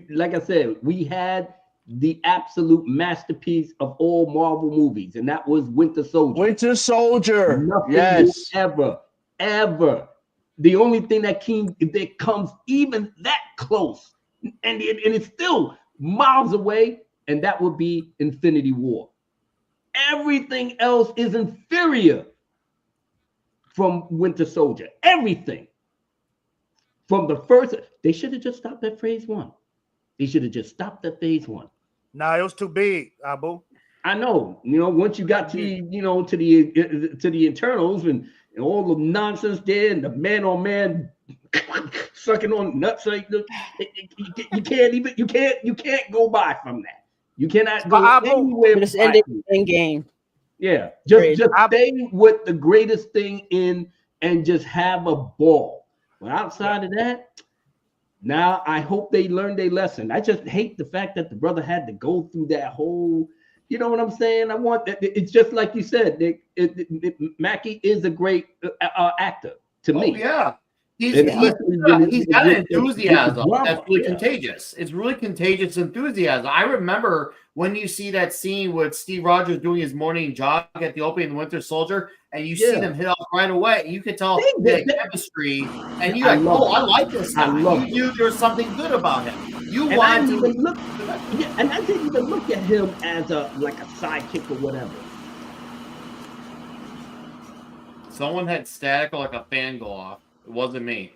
Like I said, we had the absolute masterpiece of all Marvel movies, and that was Winter Soldier. Winter Soldier. Nothing ever. The only thing that comes even that close, and it's still miles away, and that would be Infinity War. Everything else is inferior from Winter Soldier. Everything. From the first, they should have just stopped at phase 1. They should have just stopped at phase 1. Nah, it was too big, Abu. I know. Once you got to the internals and all the nonsense there, and the man-on-man sucking on nuts, like you can't go by from that. You cannot go anywhere. Just ended in game. Yeah, just stay with the greatest thing in and just have a ball. But outside of that, now I hope they learned their lesson. I just hate the fact that the brother had to go through that whole. You know what I'm saying? I want that. It's just like you said. Mackie is a great actor to me. Oh yeah. He's got an enthusiasm that's really contagious. It's really contagious enthusiasm. I remember when you see that scene with Steve Rogers doing his morning jog at the opening of the Winter Soldier, and you see them hit off right away. You can tell the chemistry, and you're like, I like this guy. You knew there was something good about him. And I didn't even look at him as a sidekick or whatever. Someone had static or like a fan go off. It wasn't me.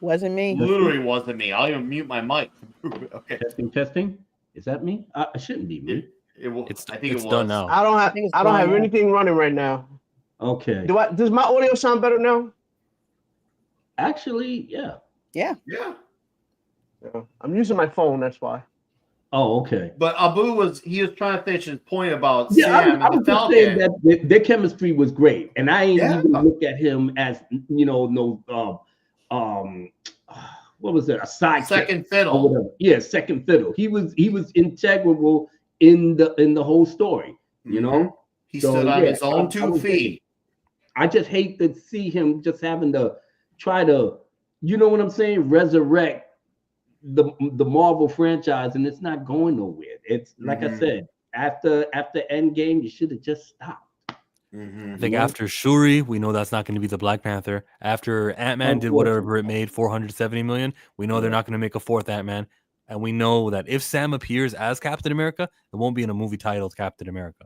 Wasn't me. Literally wasn't me. I'll even mute my mic. Okay. Testing. Is that me? It shouldn't be me. I think it's done now. I don't have anything running right now. Okay. Does my audio sound better now? Actually, yeah. Yeah. I'm using my phone. That's why. Oh, okay. But Abu was trying to finish his point about Sam I was just saying that their chemistry was great, and I ain't even look at him as what was it, a sidekick, second fiddle or whatever. Yeah, second fiddle. He was integral in the whole story. You know, he stood on his own 2 feet. I just hate to see him just having to try to, you know what I'm saying, resurrect the Marvel franchise, and it's not going nowhere. It's like I said, after Endgame, you should have just stopped. I think after Shuri, we know that's not going to be the Black Panther. After Ant-Man did whatever it made, 470 million, we know they're not going to make a fourth Ant-Man. And we know that if Sam appears as Captain America, it won't be in a movie titled Captain America.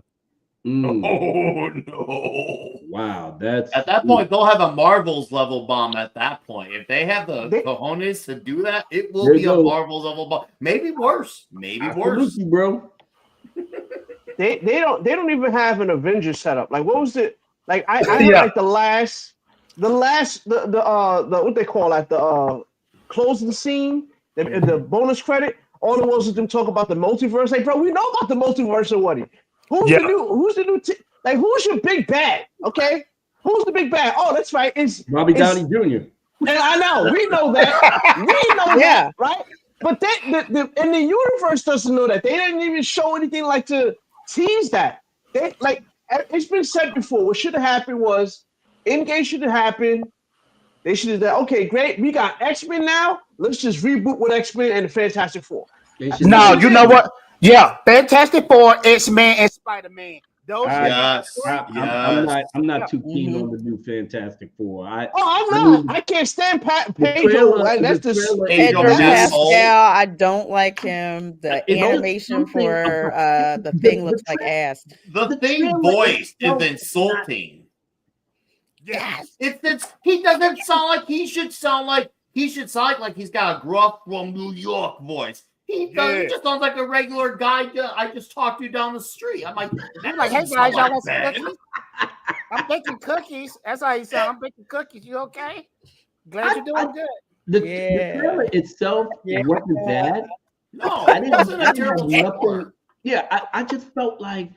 Oh no! Wow, that's at that point they'll have a Marvels level bomb. At that point, if they have the cojones to do that, it will be a Marvels level bomb. Maybe worse. Worse, bro. They don't even have an Avengers setup. Like, what was it? Like I like the last what they call that, the closing scene, the bonus credit. All it was them talk about the multiverse. Like, bro, we know about the multiverse already. Who's the new who's your big bad? Okay, who's the big bad? Oh, that's right. It's Robbie Downey Jr. And I know we know that. That, right? But the universe doesn't know that. They didn't even show anything like to tease that. They it's been said before. What should have happened was Endgame should have happened. They should have said, okay, great. We got X-Men now. Let's just reboot with X-Men and the Fantastic Four. No, you know what? Yeah, Fantastic Four, X-Men, and Spider-Man. I'm not too keen on the new Fantastic Four. I'm not. I can't stand Pedro. That's just Pedro Pascal. I don't like him. The animation for the Thing looks like ass. The Thing voice is insulting. Yes, he doesn't sound like he should sound like. He should sound like he's got a gruff from New York voice. He just sounds like a regular guy I just talked to down the street. I'm like, hey guys, y'all want some cookies? I'm baking cookies. That's how you sound. I'm baking cookies. You okay? Glad you're doing good. The trailer itself wasn't bad. No, I didn't have nothing. Yeah, I just felt like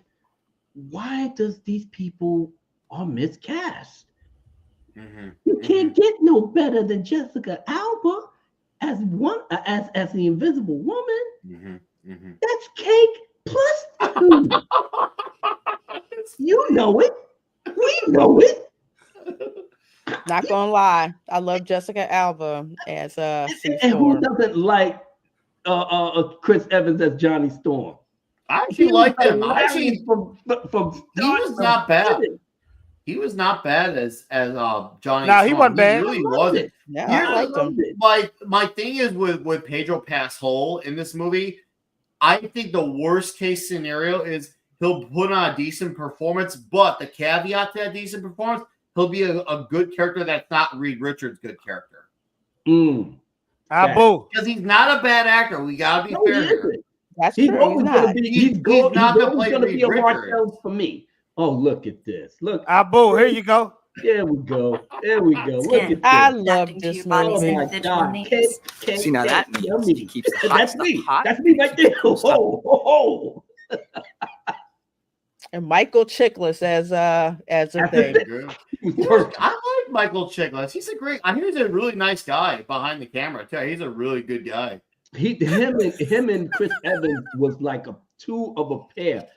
why does these people are miscast? Mm-hmm. You can't get no better than Jessica Alba as the Invisible Woman. Mm-hmm. Mm-hmm. That's cake plus 2. You know it. We know it. Not gonna lie, I love Jessica Alba as Sue And who Storm. doesn't like Chris Evans as Johnny Storm? I actually like him. He was not bad. He was not bad as Johnny. No, he wasn't bad. He really wasn't. Yeah, I liked him. My thing is with Pedro Pascal in this movie, I think the worst case scenario is he'll put on a decent performance, but the caveat to that decent performance, he'll be a good character that's not Reed Richards' good character. Because he's not a bad actor. We gotta be fair here. That's he's true. always going to be. He's not always play going to Reed be a Richards. Marcel for me. Oh, look at this! Look, Abu, here you go. There we go. There we go. Look at this. I love this movie. Oh my God! See, now that means he keeps the hot That's stuff me. hot. That's me right there. Oh. And Michael Chiklis as a thing. I like Michael Chiklis. He's a really nice guy behind the camera too. He's a really good guy. Him and Chris Evans was like a two of a pair.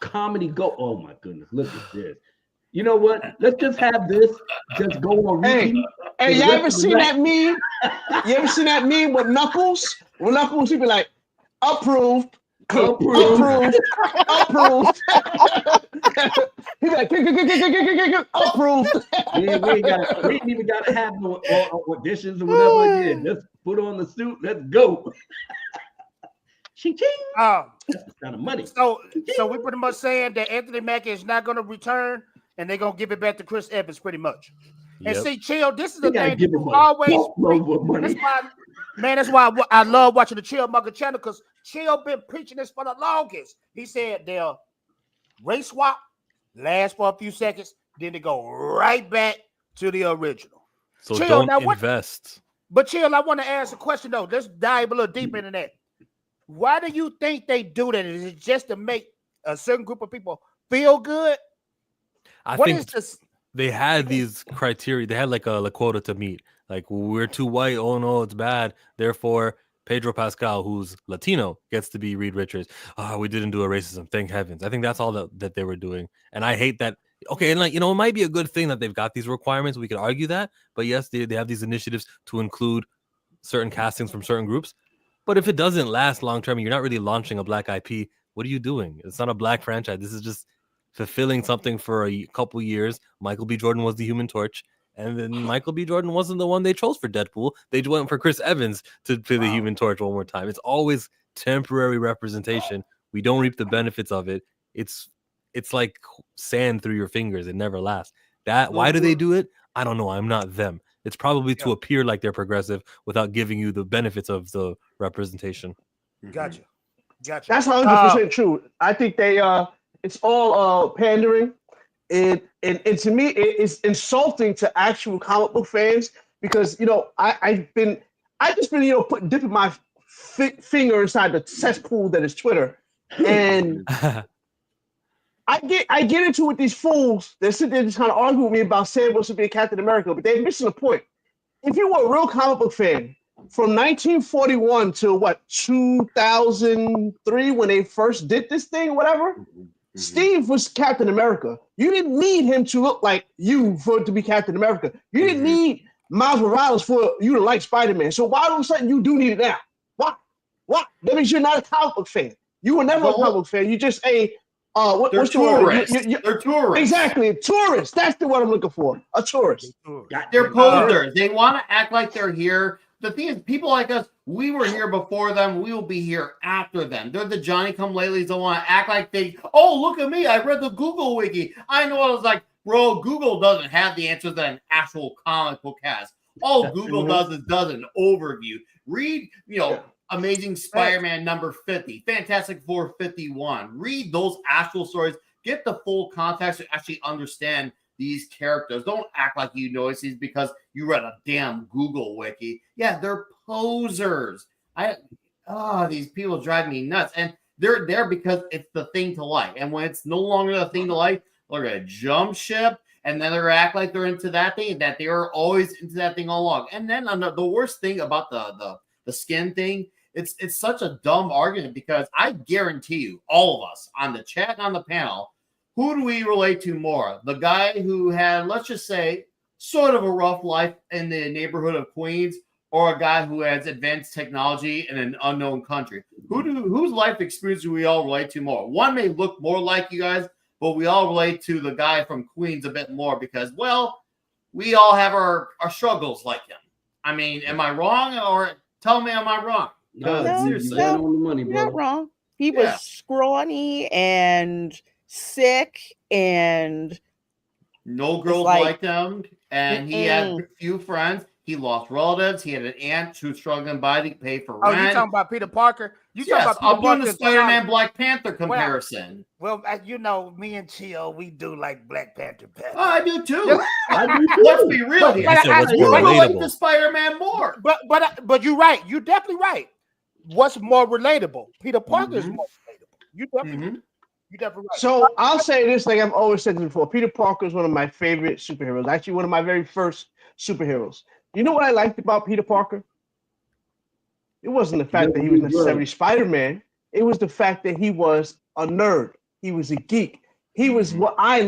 Comedy go. Oh my goodness! Look at this. You know what? Let's just have this. Just go on. Hey, y'all ever seen that meme? You ever seen that meme with Knuckles? With Knuckles, he be like, approved. Approved. He's like, approved. We ain't even got to have no auditions or whatever. Yeah, just put on the suit. Let's go. Ching ching. That's the kind of money. So we pretty much saying that Anthony Mackie is not going to return, and they're going to give it back to Chris Evans, pretty much. And see, Chill, this is the thing you always. That's why I love watching the Chill Mugger channel, because Chill been preaching this for the longest. He said they'll race swap, last for a few seconds, then they go right back to the original. So Chill, don't invest. But Chill, I want to ask a question though. Let's dive a little deeper into that. Why do you think they do that? Is it just to make a certain group of people feel good? I think they had these criteria. They had like a quota to meet. Like, we're too white. Oh no, it's bad. Therefore, Pedro Pascal, who's Latino, gets to be Reed Richards. We didn't do a racism. Thank heavens. I think that's all that they were doing. And I hate that. Okay, and like, it might be a good thing that they've got these requirements. We could argue that. But yes, they have these initiatives to include certain castings from certain groups. But if it doesn't last long term, you're not really launching a black IP. What are you doing? It's not a black franchise. This is just fulfilling something for a couple years. Michael B. Jordan was the Human Torch, and then Michael B. Jordan wasn't the one they chose for Deadpool. They went for Chris Evans to be the Human Torch one more time. It's always temporary representation. We don't reap the benefits of it. It's like sand through your fingers. It never lasts. Why do they do it? I don't know. I'm not them. It's probably to appear like they're progressive without giving you the benefits of the representation. Gotcha. That's 100% true. I think they it's all pandering, and to me it's insulting to actual comic book fans, because I've just been dipping my finger inside the cesspool that is Twitter, and I get into it with these fools that sit there just kind of argue with me about Sam Wilson being Captain America, but they're missing the point. If you were a real comic book fan from 1941 to 2003, when they first did this thing or whatever, Steve was Captain America. You didn't need him to look like you for it to be Captain America. You didn't need Miles Morales for you to like Spider-Man. So why all of a sudden you do need it now? Why? That means you're not a comic book fan. You were never a comic book fan. You're just a they're tourists. They're tourists. Exactly, a tourist. That's the word I'm looking for. A tourist. They're posers. They want to act like they're here. The thing is, people like us, we were here before them. We will be here after them. They're the Johnny-come-latelys that want to act like look at me. I read the Google wiki. I know what I was like, bro, Google doesn't have the answers that an actual comic book has. All Google does an overview. Read, Amazing Spider-Man number 50, Fantastic Four 51. Read those actual stories. Get the full context to actually understand these characters. Don't act like you know these because you read a damn Google wiki. Yeah, they're posers. These people drive me nuts. And They're there because it's the thing to like. And when it's no longer the thing to like, they're going to jump ship, and then they're going to act like they're into that thing, that they are always into that thing all along. And then the worst thing about the skin thing, it's such a dumb argument, because I guarantee you, all of us on the chat and on the panel, who do we relate to more? The guy who had, let's just say, sort of a rough life in the neighborhood of Queens, or a guy who has advanced technology in an unknown country? Whose life experience do we all relate to more? One may look more like you guys, but we all relate to the guy from Queens a bit more because, well, we all have our struggles like him. I mean, am I wrong? Or tell me, am I wrong? Seriously. You're not wrong. He was scrawny and sick, and no girls liked him, and he had few friends. He lost relatives. He had an aunt who was struggling to pay for rent. Oh, you talking about Peter Parker? I'm doing the Spider-Man Black Panther comparison. Well, you know, me and Chill, we do like Black Panther better. Oh, I do too. Let's be real here. You like the Spider-Man more. But you're right. You're definitely right. What's more relatable? Peter Parker is more relatable. You definitely. You're definitely right. So I'll say this, like I've always said this before. Peter Parker is one of my favorite superheroes. Actually, one of my very first superheroes. You know what I liked about Peter Parker? It wasn't the fact that he was necessarily Spider-Man. It was the fact that he was a nerd. He was a geek. He was what I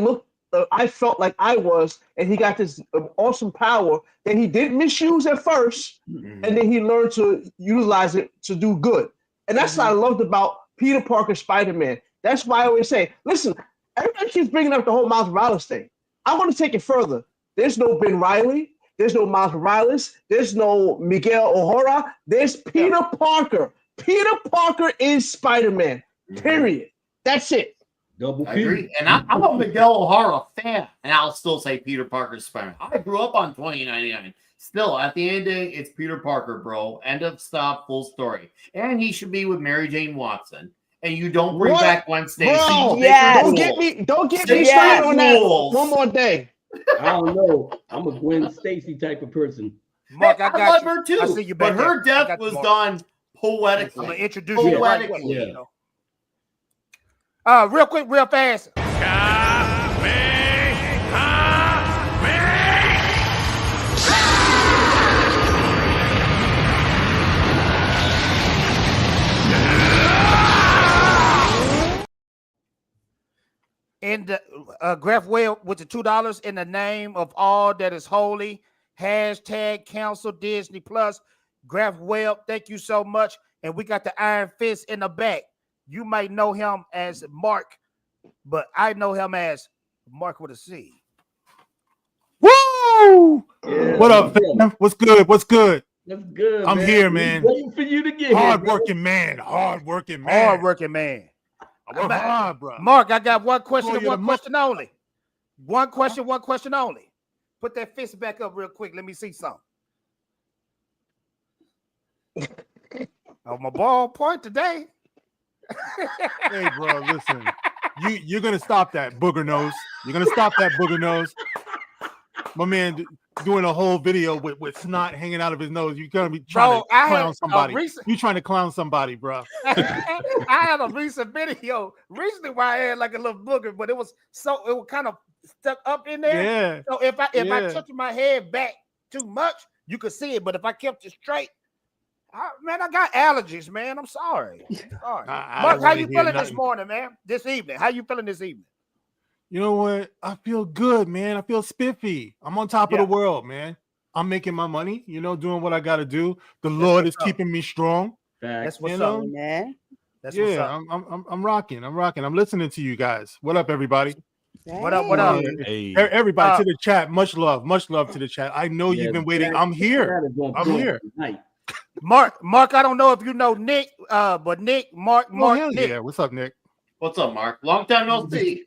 felt like I was, and he got this awesome power that he didn't misuse at first, and then he learned to utilize it to do good. And that's what I loved about Peter Parker Spider-Man. That's why I always say, listen, everybody keeps bringing up the whole Miles Morales thing. I want to take it further. There's no Ben Reilly. There's no Miles Morales. There's no Miguel O'Hara. There's Peter Parker. Peter Parker is Spider-Man. Period. That's it. I agree. And I'm a Miguel O'Hara fan, and I'll still say Peter Parker's Spider-Man. I grew up on 2099. Still, at the end of the day, it's Peter Parker, bro. End of stop, full story. And he should be with Mary Jane Watson. And you don't bring back Gwen Stacy. Bro, don't get me started on that one more day. I don't know. I'm a Gwen Stacy type of person. Mark, I love her too. But her death was done poetically. I'm gonna introduce you poetically. Real quick, real fast. And Graph Whale with the $2 in the name of all that is holy. Hashtag Council Disney Plus. Graph Whale, thank you so much. And we got the Iron Fist in the back. You might know him as Mark, but I know him as Mark with a C. Woo! Yeah, what up, fam? What's good? What's good? That's good. I'm here, man. Waiting for you to get hardworking man. Hardworking man. Bro. Mark, I got one question and one question only. One question only. Put that fist back up real quick. Let me see something. Oh, my ball point today. Hey, bro, listen. You're gonna stop that booger nose. You're gonna stop that booger nose. My man doing a whole video with snot hanging out of his nose. You're gonna be trying to clown somebody. You trying to clown somebody, bro. I had a recent video recently where I had like a little booger, but it was kind of stuck up in there. Yeah. So if I tilted my head back too much, you could see it. But if I kept it straight, man, I got allergies, man. I'm sorry. Mark, how you feeling this morning, man? This evening? How you feeling this evening? You know what? I feel good, man. I feel spiffy. I'm on top of the world, man. I'm making my money, doing what I got to do. The Lord is keeping me strong. That's what's up, man. That's what's up. I'm rocking. I'm listening to you guys. What up, everybody? What up? Hey. Everybody to the chat. Much love to the chat. I know you've been waiting. I'm here. Mark, I don't know if you know Nick, but Mark. Nick. Yeah, what's up, Nick? What's up, Mark? Long time no see.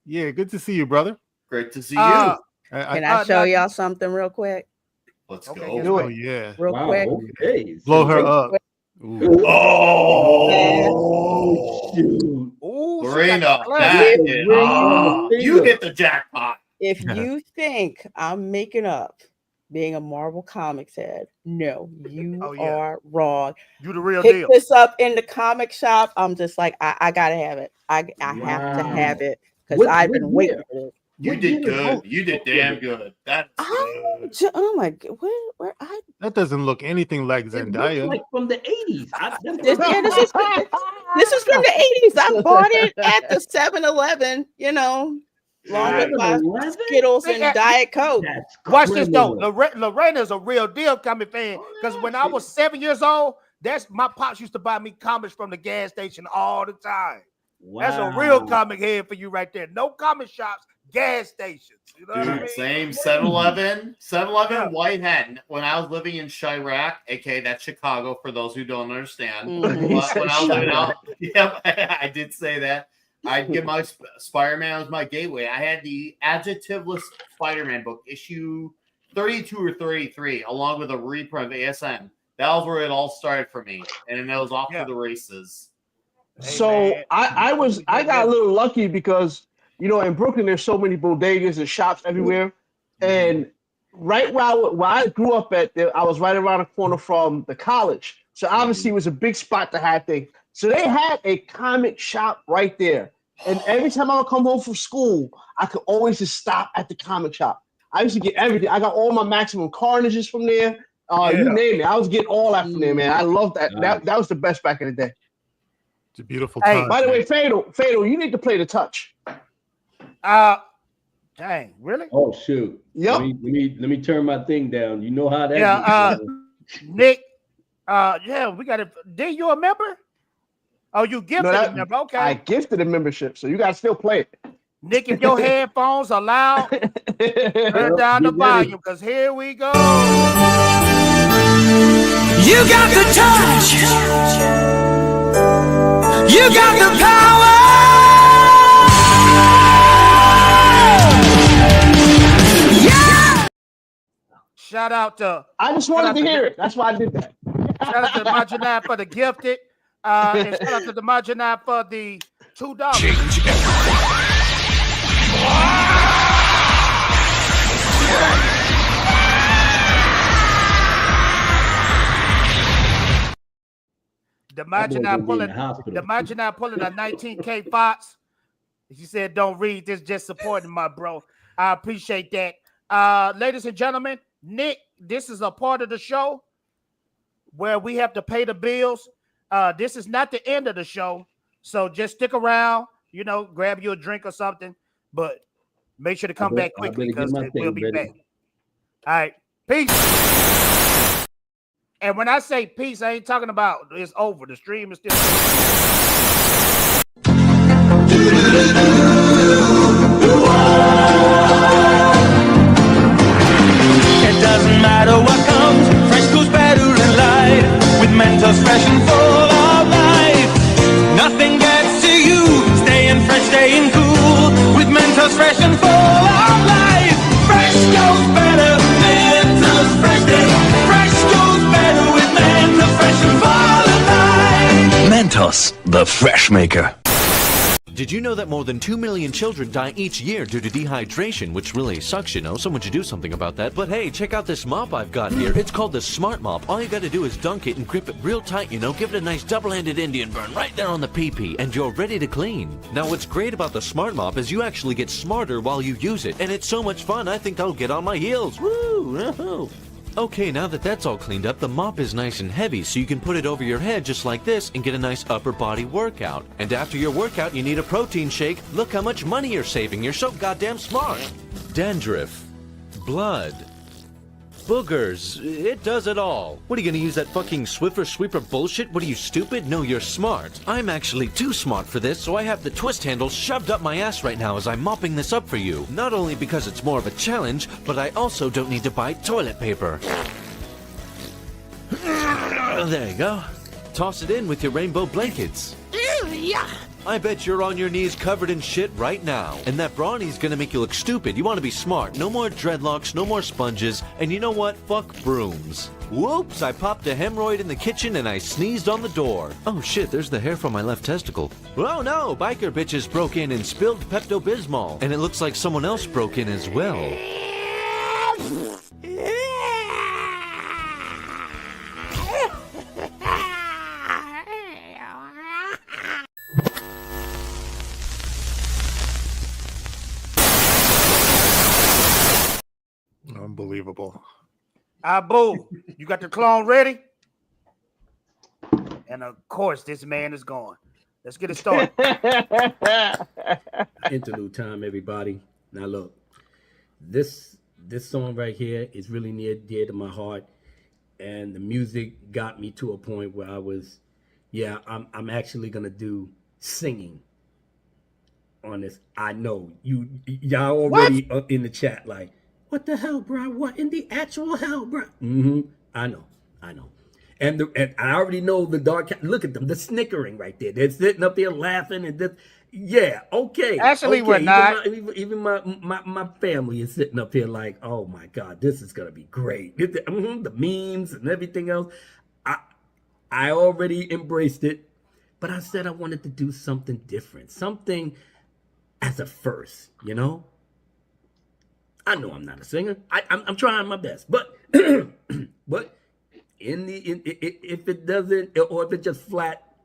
Yeah, good to see you, brother. Great to see you. Can I show y'all something real quick? Let's go. Oh, yeah. Real quick. Okay. Blow her up. Oh, shoot. Lorena, you hit the jackpot. If you think I'm making up being a Marvel Comics head, no, you are wrong. You the real Pick deal. this up in the comic shop. I'm just like, I gotta have it. I have to have it because I've been waiting for this. You did good. You did damn good. That's oh my god, where I That doesn't look anything like Zendaya. Like from the 80s. this is from the 80s. I bought it at the 7-Eleven, you know, along with my Skittles and Diet Coke. Watch this though. Lorena's a real deal comic fan because when I was 7 years old, that's my pops used to buy me comics from the gas station all the time. Wow. That's a real comic head for you right there. No comic shops, gas stations. You know what I mean? Same 7-Eleven, White Hat. When I was living in Chirac, aka that's Chicago, for those who don't understand. When I was living out, I did say that. I'd get my Spider-Man was my gateway. I had the adjectiveless Spider-Man book, issue 32 or 33, along with a reprint of ASM. That was where it all started for me, and then it was off to the races. So I got a little lucky because, you know, in Brooklyn there's so many bodegas and shops everywhere, and right where I grew up at, I was right around the corner from the college. So obviously it was a big spot to have things. So they had a comic shop right there, and every time I would come home from school, I could always just stop at the comic shop. I used to get everything. I got all my Maximum Carnages from there. You name it. I was getting all that from there, man. I love that. That was the best back in the day. It's a beautiful time. Hey, by the way, Fatal, you need to play the touch. Dang, really? Oh shoot. Yep. Let me turn my thing down. You know how that Nick. We got it. Did you a member? Oh, you gifted a member. Okay. I gifted a membership, so you gotta still play it. Nick, if your headphones are loud, turn down the volume, because here we go. You got the touch. You got the power. Yeah. Shout out to. I just wanted to hear it. That's why I did that. Shout out to the Marginal for the gifted. And shout out to the Marginal for the $2. The Marginal pulling a 19K Fox. She said, "Don't read this, just supporting my bro." I appreciate that. Ladies and gentlemen, Nick, this is a part of the show where we have to pay the bills. This is not the end of the show, so just stick around. You know, grab you a drink or something, but make sure to come back quickly because we'll be back. All right, peace. And when I say peace, I ain't talking about it's over. The stream is still. It doesn't matter what comes, fresh goes better in life. With Mentos fresh and full of life, nothing gets to you. Staying fresh, staying cool. With Mentos fresh and full of life, fresh goes better. Mentos fresh day, fresh goes better with Mentos fresh and full of life. Mentos, the fresh maker. Did you know that more than 2 million children die each year due to dehydration, which really sucks, you know? Someone should do something about that. But hey, check out this mop I've got here. It's called the Smart Mop. All you gotta do is dunk it and grip it real tight, you know? Give it a nice double-handed Indian burn right there on the pee-pee, and you're ready to clean. Now, what's great about the Smart Mop is you actually get smarter while you use it, and it's so much fun, I think I'll get on my heels. Woo! Okay, now that that's all cleaned up, the mop is nice and heavy, so you can put it over your head just like this and get a nice upper body workout. And after your workout, you need a protein shake. Look how much money you're saving. You're so goddamn smart. Dandruff, blood, boogers, it does it all. What, are you gonna use that fucking Swiffer Sweeper bullshit? What, are you stupid? No, you're smart. I'm actually too smart for this, so I have the twist handle shoved up my ass right now as I'm mopping this up for you. Not only because it's more of a challenge, but I also don't need to buy toilet paper. There you go. Toss it in with your rainbow blankets. I bet you're on your knees covered in shit right now. And that brawny's gonna make you look stupid. You wanna be smart. No more dreadlocks, no more sponges, and you know what? Fuck brooms. Whoops, I popped a hemorrhoid in the kitchen and I sneezed on the door. Oh shit, there's the hair from my left testicle. Oh no, biker bitches broke in and spilled Pepto-Bismol. And it looks like someone else broke in as well. Abu, you got the clone ready? And of course, this man is gone. Let's get it started. Interlude time, everybody. Now look, this song right here is really near dear to my heart, and the music got me to a point where I was, I'm actually gonna do singing on this. I know y'all already in the chat like, what the hell, bro? What in the actual hell, bro? I know. And I already know the dark. Look at them, the snickering right there. They're sitting up there laughing and this. Yeah, okay. Actually, we're not. Even my family is sitting up here like, oh my God, this is gonna be great. The memes and everything else. I already embraced it, but I said I wanted to do something different, something as a first. You know, I know I'm not a singer. I'm trying my best, but if it doesn't, or if it just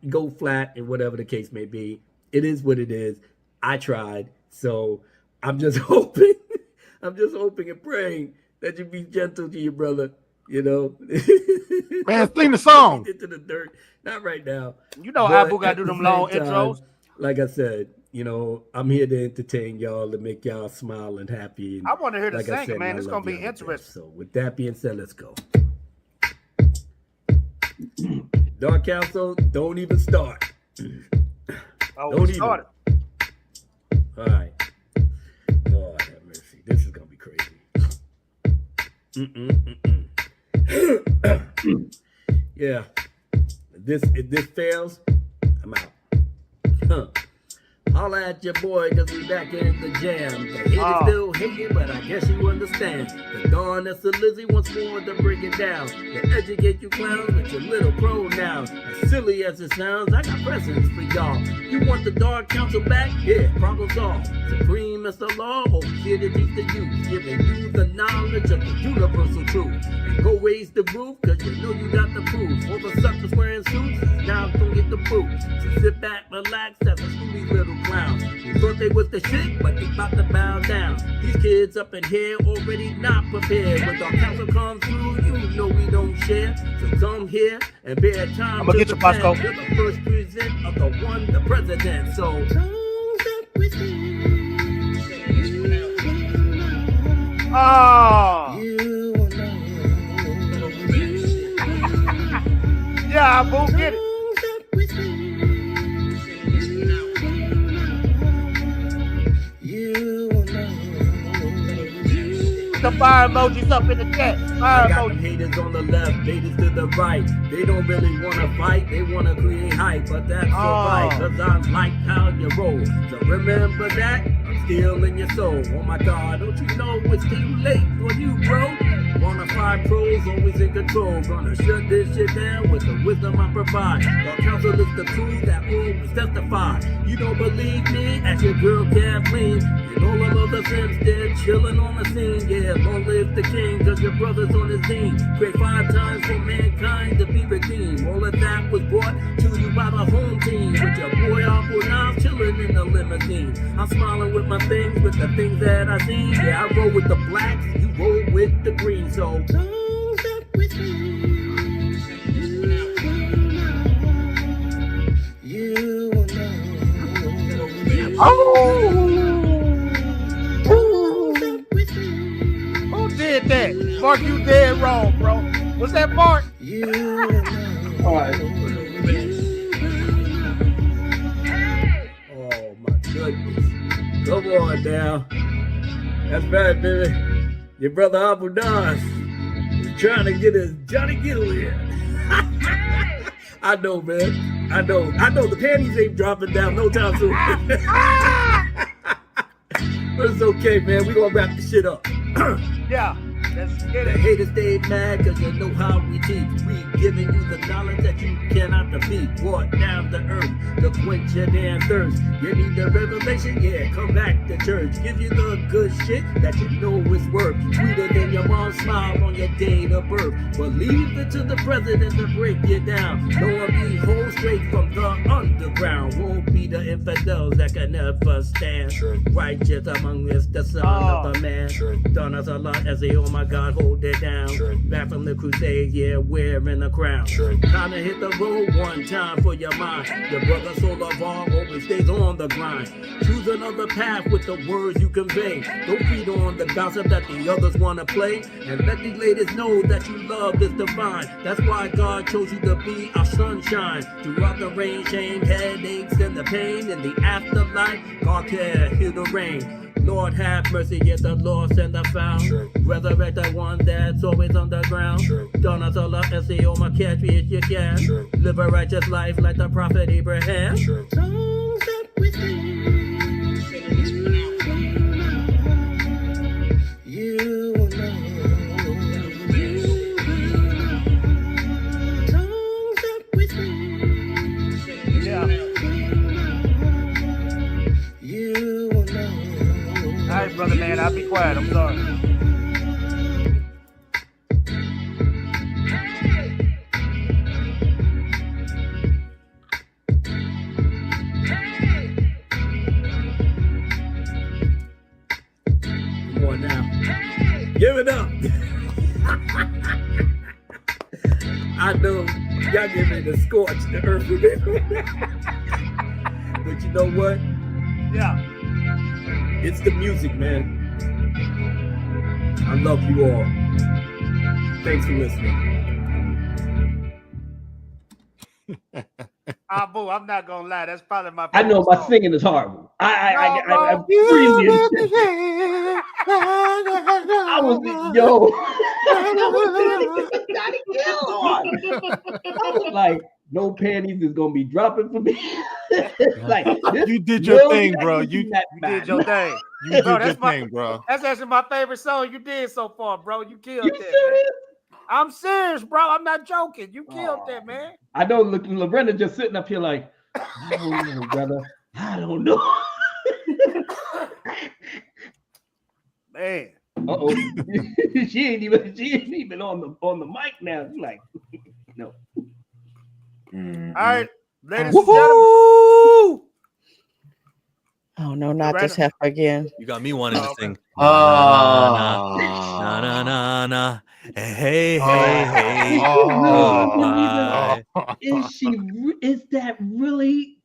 go flat, and whatever the case may be, it is what it is. I tried, so I'm just hoping and praying that you be gentle to your brother. You know, man, sing the song. Into the dirt, not right now. You know, Abu got to do them long intros. Like I said, you know, I'm here to entertain y'all, to make y'all smile and happy. And I want to hear the like singing, man. It's gonna be interesting. So, with that being said, let's go. Dark Council, don't even start. Don't even. All right. Lord have mercy. This is gonna be crazy. Yeah. If this fails, I'm out. Holla at your boy, cause we back in the jam. The haters still hating, but I guess you understand. The Dawn that's a Lizzie wants more to break it down. To educate you clowns with your little pronouns. As silly as it sounds, I got presents for y'all. You want the Dark Council back? Yeah, problem solved. Supreme is the law, or here to teach the youth. Giving you the knowledge of the universal truth. And go raise the roof, cause you know you got the proof. All the suckers wearing suits, now don't get the proof. So sit back, relax, as a stupid little clown. You thought they was the shit, but they about to bow down. These kids up in here already not prepared. When our council comes through, you know we don't share. So come here and bear time. I'm gonna get your Pasco. You're the first present of the one, the president. So yeah, Abu, get it. The fire emojis up in the chat. Fire I got emojis. haters on the left, haters to the right. They don't really want to fight, they want to create hype. But that's alright, cause I like how you roll. So remember that, I'm still in your soul. Oh my God, don't you know it's too late for you, bro? Wanna fight pros, always in control. Gonna shut this shit down with the wisdom I provide. The council is the truth that always testify. You don't believe me? Ask your girl Kathleen. And all of other Sims dead, chilling on the scene. Yeah, long live the king, cause your brother's on his team. Pray 5 times for mankind to be redeemed. All of that was brought to you by the home team. With your boy Uncle Nas chilling in the limousine. I'm smiling with my things, with the things that I see. Yeah, I roll with the blacks, you roll with the green. So tongues up with me. You will know. Oh! Who did that? Mark, you dead wrong, bro. What's that, Mark? You will know. All right. Oh my goodness. Come on now. That's right, baby. Your brother Abu Nas is trying to get his Johnny Gill in. I know, man. I know. The panties ain't dropping down no time soon. But it's okay, man. We're going to wrap this shit up. Yeah. Let's get The it. haters stay mad cause you know how we teach. We giving you the knowledge that you cannot defeat. Brought down the earth to quench your damn thirst. You need the revelation? Yeah, come back to church. Give you the good shit that you know is worth. Sweeter than your mom's smile on your date of birth. But leave it to the president to break you down. No one be whole straight from the underground. Won't be the infidels that can never stand. Righteous among us, the son of the man. Done us a lot as they on my my God, hold it down. Back from the crusade, yeah, wearing a crown. Time to hit the road one time for your mind. Your brother Soul of all always stays on the grind. Choose another path with the words you convey. Don't feed on the gossip that the others want to play. And let these ladies know that you love is divine. That's why God chose you to be our sunshine. Throughout the rain, shame, headaches, and the pain. In the afterlife, God can heal the rain. Lord have mercy, get the lost and the found. Resurrect the one that's always underground. Don't us all up SEO, my catch me if you can. Live a righteous life like the prophet Abraham. Songs up with you Songs up with you All right, brother, man, I'll be quiet. I'm sorry. Come on now. Give it up. I know y'all get ready to scorch the earth with it. But you know what? Yeah. It's the music, man. I love you all. Thanks for listening. Boo, I'm not gonna lie. That's probably my I favorite know my song. singing is horrible. I really I was like, no panties is gonna be dropping for me. Like you did your thing, bro. You did your thing. You Bro, did your that's my- thing, bro. That's actually my favorite song you did so far, bro. You killed You that. serious? Man. I'm serious, bro. I'm not joking. You killed that, man. I know Lorena just sitting up here like, I don't know, brother. I don't know. Man. Uh-oh. she ain't even on the mic now. She's like, no. All right, ladies and Woo-hoo! gentlemen. Oh no, not this heifer again. You got me wanting to sing. Ah. Na na na na. Hey, Is that really?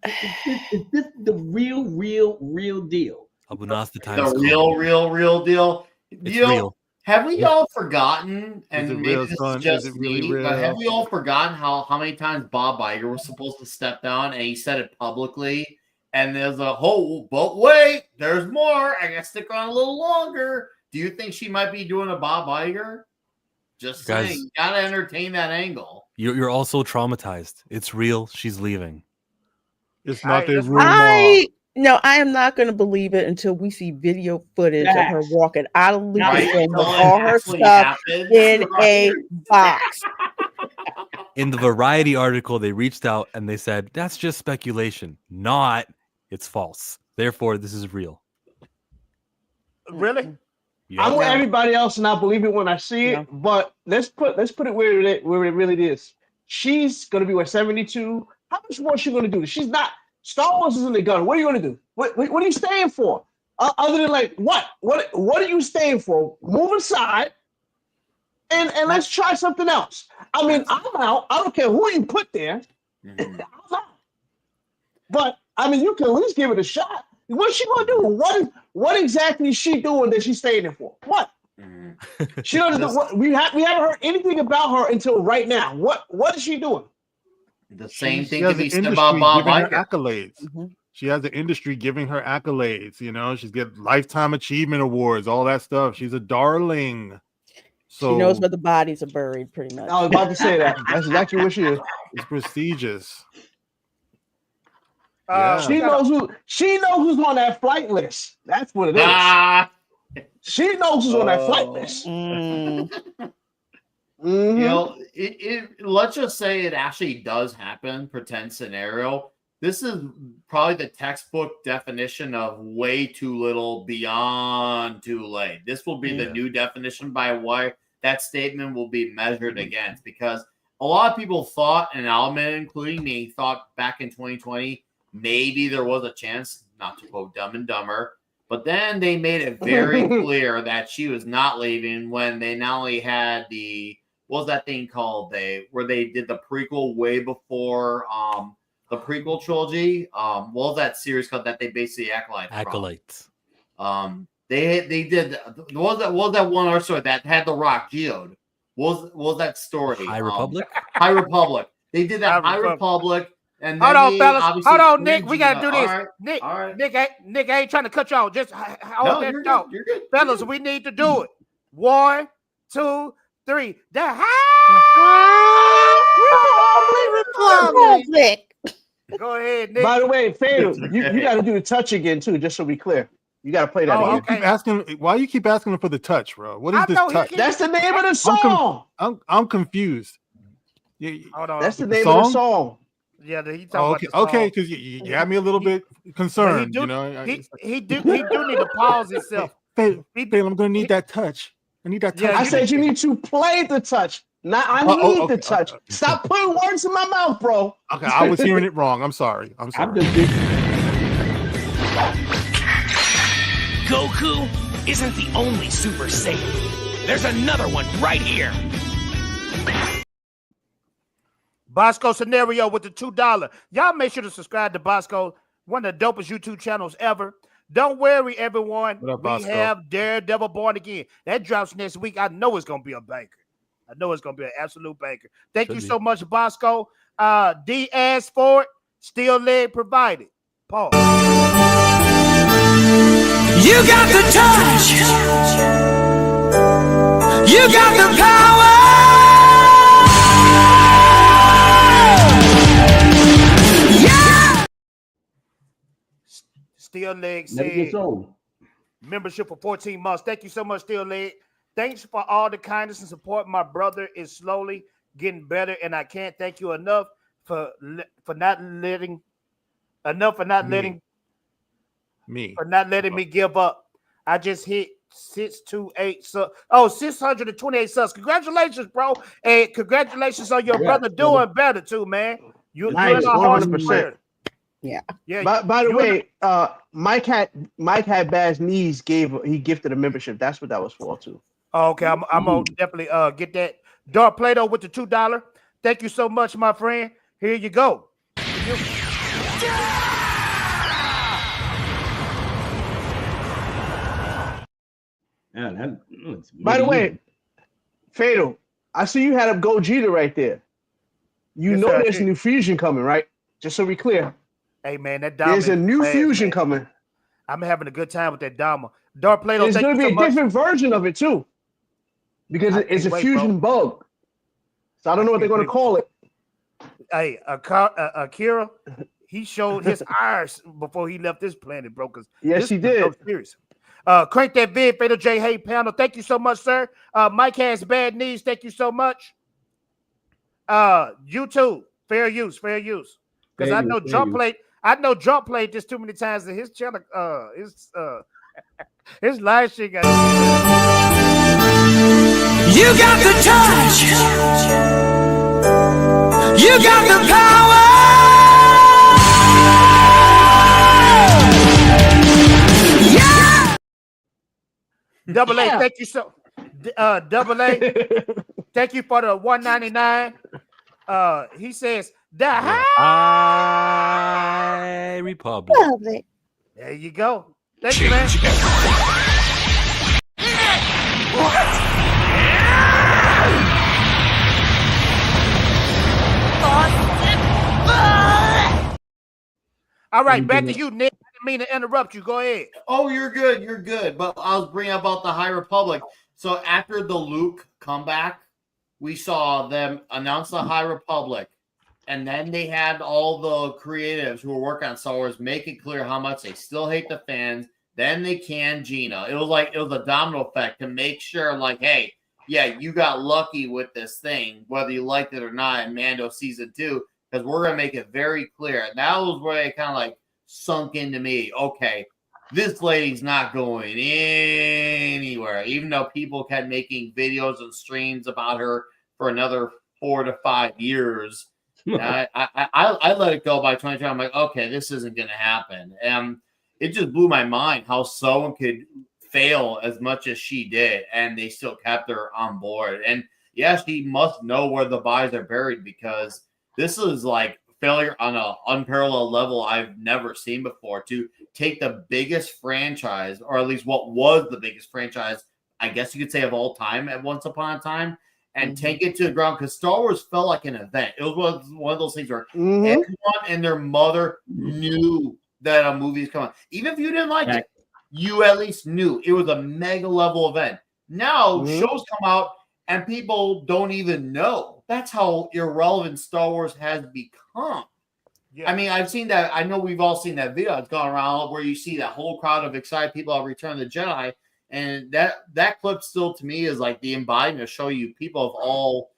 Is this the real deal? Abu Nas, the time The is real deal. It's real. Have we all forgotten? And it maybe real, this son? is just Is it really me, real? but have we all forgotten how many times Bob Iger was supposed to step down and he said it publicly? And there's a whole, but wait, there's more. I gotta stick on a little longer. Do you think she might be doing a Bob Iger? Just Guys, saying, gotta entertain that angle. You're also traumatized. It's real. She's leaving. It's not a rumor. I am not going to believe it until we see video footage of her walking out of Lucasfilm with all her stuff in a box. In the Variety article, they reached out and they said, that's just speculation. Not, it's false. Therefore, this is real. Really? I want everybody else to not believe it when I see it, but let's put it where it really is. She's gonna be 72. How much more is she gonna do? She's not. Star Wars is in the gun. What are you gonna do? What are you staying for? Other than like what? What are you staying for? Move aside, and let's try something else. I mean, I'm out. I don't care who you put there. I'm out. But I mean, you can at least give it a shot. What's she gonna do? What exactly is she doing that she's staying there for? What? She doesn't. We haven't heard anything about her until right now. What is she doing? The same She thing has can be the said about industry Bob giving her Iger. accolades. She has the industry giving her accolades. You know, she's getting lifetime achievement awards, all that stuff. She's a darling. So She knows where the bodies are buried, pretty much. I was about to say that. That's exactly what she is. It's prestigious. She knows who's on that flight list. That's what it is. She knows who's on that flight list. You know, let's just say it actually does happen. Pretend scenario. This is probably the textbook definition of way too little, beyond too late. This will be the new definition by what that statement will be measured against. Because a lot of people thought, and I'll admit, including me, thought back in 2020, maybe there was a chance, not to quote Dumb and Dumber, But then they made it very clear that she was not leaving when they not only had what was that thing called? Where they did the prequel way before the prequel trilogy. What was that series called that they basically Acolytes. They did what was that one other story that had the Rock Geode? What was that story? High Republic? High Republic. They did that High Republic. And hold on, fellas. Hold on, Nick. We gotta do this. All right. Nick, I ain't trying to cut you off. Just hold that thought. You're good. Fellas, we need to do it. 1, 2, 3. The Republic. Go ahead, Nick. By the way, Fatal, you got to do the touch again too, just so we clear. You got to play that again. Keep asking, why you keep asking him for the touch, bro? What is this touch? That's the name of the song. I'm confused. Hold on. That's the name of the song. Yeah, he talking about the song. Because you had me a little bit concerned. He do need to pause himself. Fatal, I'm gonna need that touch. I need that touch. I said you need to play the touch. Not I need the touch. Stop putting words in my mouth, bro. Okay, I was hearing it wrong. I'm sorry. Goku isn't the only Super Saiyan. There's another one right here. Bosco Scenario with the $2. Y'all make sure to subscribe to Bosco, one of the dopest YouTube channels ever. Don't worry, everyone. What up, we Bosco? have Daredevil Born Again. That drops next week. I know it's going to be a banker. I know it's going to be an absolute banker. Thank you so much, Bosco. D asked for it. Steel leg provided. Pause. You got the touch. You got the power. Yeah. Steel leg said membership for 14 months. Thank you so much, Steel leg. Thanks for all the kindness and support. My brother is slowly getting better, and I can't thank you enough for not letting me give up. I just hit 628 628 subs. Congratulations, bro. And congratulations on your brother doing better too, man. You're nice, doing 100%. Yeah. By the way, Mike had bad knees. He gifted a membership. That's what that was for too. Okay, I'm gonna definitely get that. Dark Plato with the $2. Thank you so much, my friend. Here you go. By the way, Fatal, I see you had a Gogeta right there. You know there's a new fusion coming, right? Just so we clear. Hey man, that Dama. There's a new fusion coming. I'm having a good time with that Dama. Dark Plato, there's going to be a different version of it too, because it's a fusion bug. So I don't know what they're going to call it. Hey, Akira, he showed his eyes before he left this planet, bro. Yes, he did. So serious. Crank that vid, Fatal J. Hey panel. Thank you so much, sir. Mike has bad knees. Thank you so much. YouTube, fair use. Because I know Jump played this too many times in his channel. His live shit got. You got the touch. You got the power. Yeah. Double A, thank you so. Double A, thank you for the $1.99. He says the High Republic. There you go. Thank you, man. All right, back to you, Nick. I didn't mean to interrupt you. Go ahead. Oh, you're good. But I was bringing up about the High Republic. So after the Luke comeback, we saw them announce the High Republic. And then they had all the creatives who were working on Star Wars make it clear how much they still hate the fans. Then they canned Gina. It was a domino effect to make sure, like, hey, yeah, you got lucky with this thing, whether you liked it or not in Mando Season 2, because we're going to make it very clear. And that was where it kind of like sunk into me. Okay, this lady's not going anywhere, even though people kept making videos and streams about her for another 4 to 5 years. I let it go by 2020. I'm like, okay, this isn't going to happen. it just blew my mind how someone could fail as much as she did, and they still kept her on board. And yes, she must know where the bodies are buried, because this is like failure on an unparalleled level I've never seen before, to take the biggest franchise, or at least what was the biggest franchise, I guess you could say, of all time at once upon a time, and take it to the ground, because Star Wars felt like an event. It was one of those things where everyone and their mother knew that a movie's coming. Even if you didn't like it, you at least knew it was a mega level event. Now shows come out and people don't even know. That's how irrelevant Star Wars has become. Yeah. I mean, I've seen that. I know we've all seen that video. It's gone around where you see that whole crowd of excited people on Return of the Jedi. And that clip still to me is like the embodiment to show you people of all,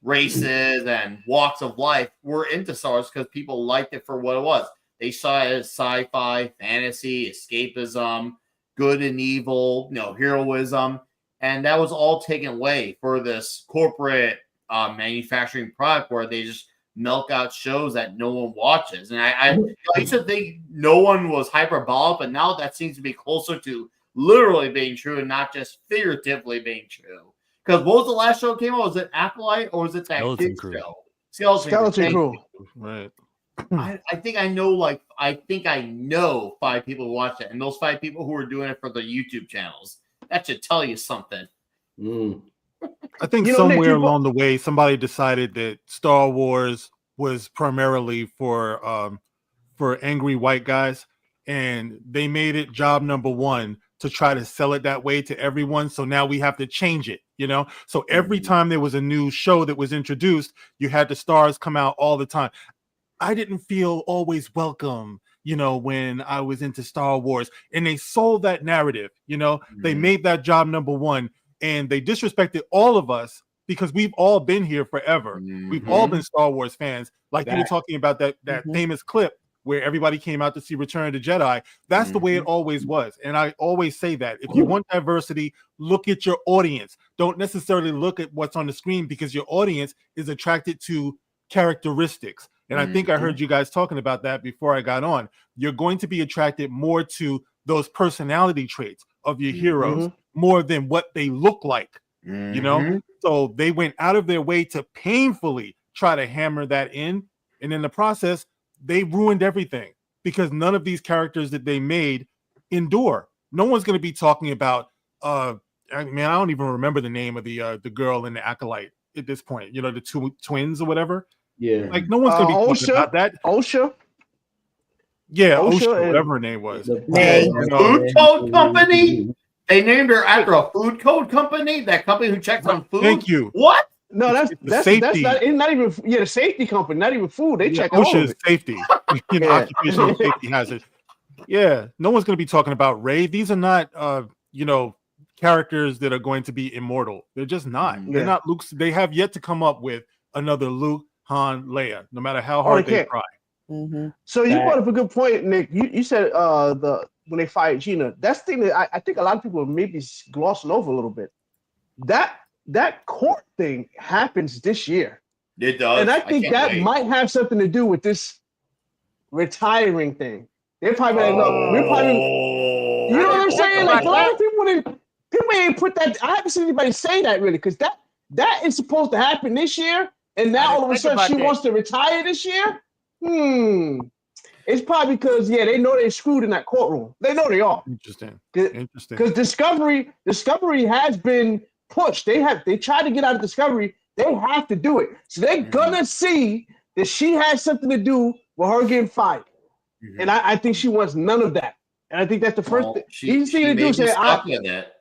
races and walks of life were into Star Wars because people liked it for what it was. They saw it as sci-fi, fantasy, escapism, good and evil, heroism. And that was all taken away for this corporate manufacturing product where they just milk out shows that no one watches. And I used to think no one was hyperbolic, but now that seems to be closer to literally being true and not just figuratively being true. Because what was the last show that came out? Was it Acolyte or was it that Skeleton kids Crew? show? Skeleton Crew. Right. I think I know 5 people who watched it, and those 5 people who were doing it for the YouTube channels. That should tell you something. I think somewhere along the way, somebody decided that Star Wars was primarily for angry white guys, and they made it job number 1 to try to sell it that way to everyone. So now we have to change it, So every time there was a new show that was introduced, you had the stars come out all the time. I didn't feel always welcome, when I was into Star Wars, and they sold that narrative, they made that job number 1, and they disrespected all of us because we've all been here forever. We've all been Star Wars fans. Like you were talking about that famous clip where everybody came out to see Return of the Jedi. That's the way it always was. And I always say that if you want diversity, look at your audience. Don't necessarily look at what's on the screen, because your audience is attracted to characteristics. And I think I heard you guys talking about that before I got on. You're going to be attracted more to those personality traits of your heroes more than what they look like, So they went out of their way to painfully try to hammer that in. And in the process, they ruined everything, because none of these characters that they made endure. No one's going to be talking about, I don't even remember the name of the girl in the Acolyte at this point, the 2 twins or whatever. Yeah, like no one's gonna be talking about that. OSHA. Yeah, OSHA, whatever her name was. Food Code Company. They named her after a food code company. That company who checks on food. Thank you. What? No, that's safety. That's not even the safety company. Not even food. They check OSHA is safety. Occupational safety hazard. Yeah, no one's gonna be talking about Rey. These are not characters that are going to be immortal. They're just not. They're not Luke's. They have yet to come up with another Luke, Han, Leia, no matter how hard they try. So you brought up a good point, Nick. You said when they fired Gina, that's the thing that I think a lot of people are maybe glossing over a little bit. That court thing happens this year. It does, and I think that might have something to do with this retiring thing. They're probably like, look, we're probably, you know what I'm saying? Like a lot of people ain't put that. I haven't seen anybody say that really, because that is supposed to happen this year. And now all of a sudden she wants to retire this year? It's probably because, they know they're screwed in that courtroom. They know they are. Interesting. Because Discovery has been pushed. They tried to get out of Discovery. They have to do it. So they're gonna see that she has something to do with her getting fired. And I think she wants none of that. And I think that's the first thing. She may be stuck with it.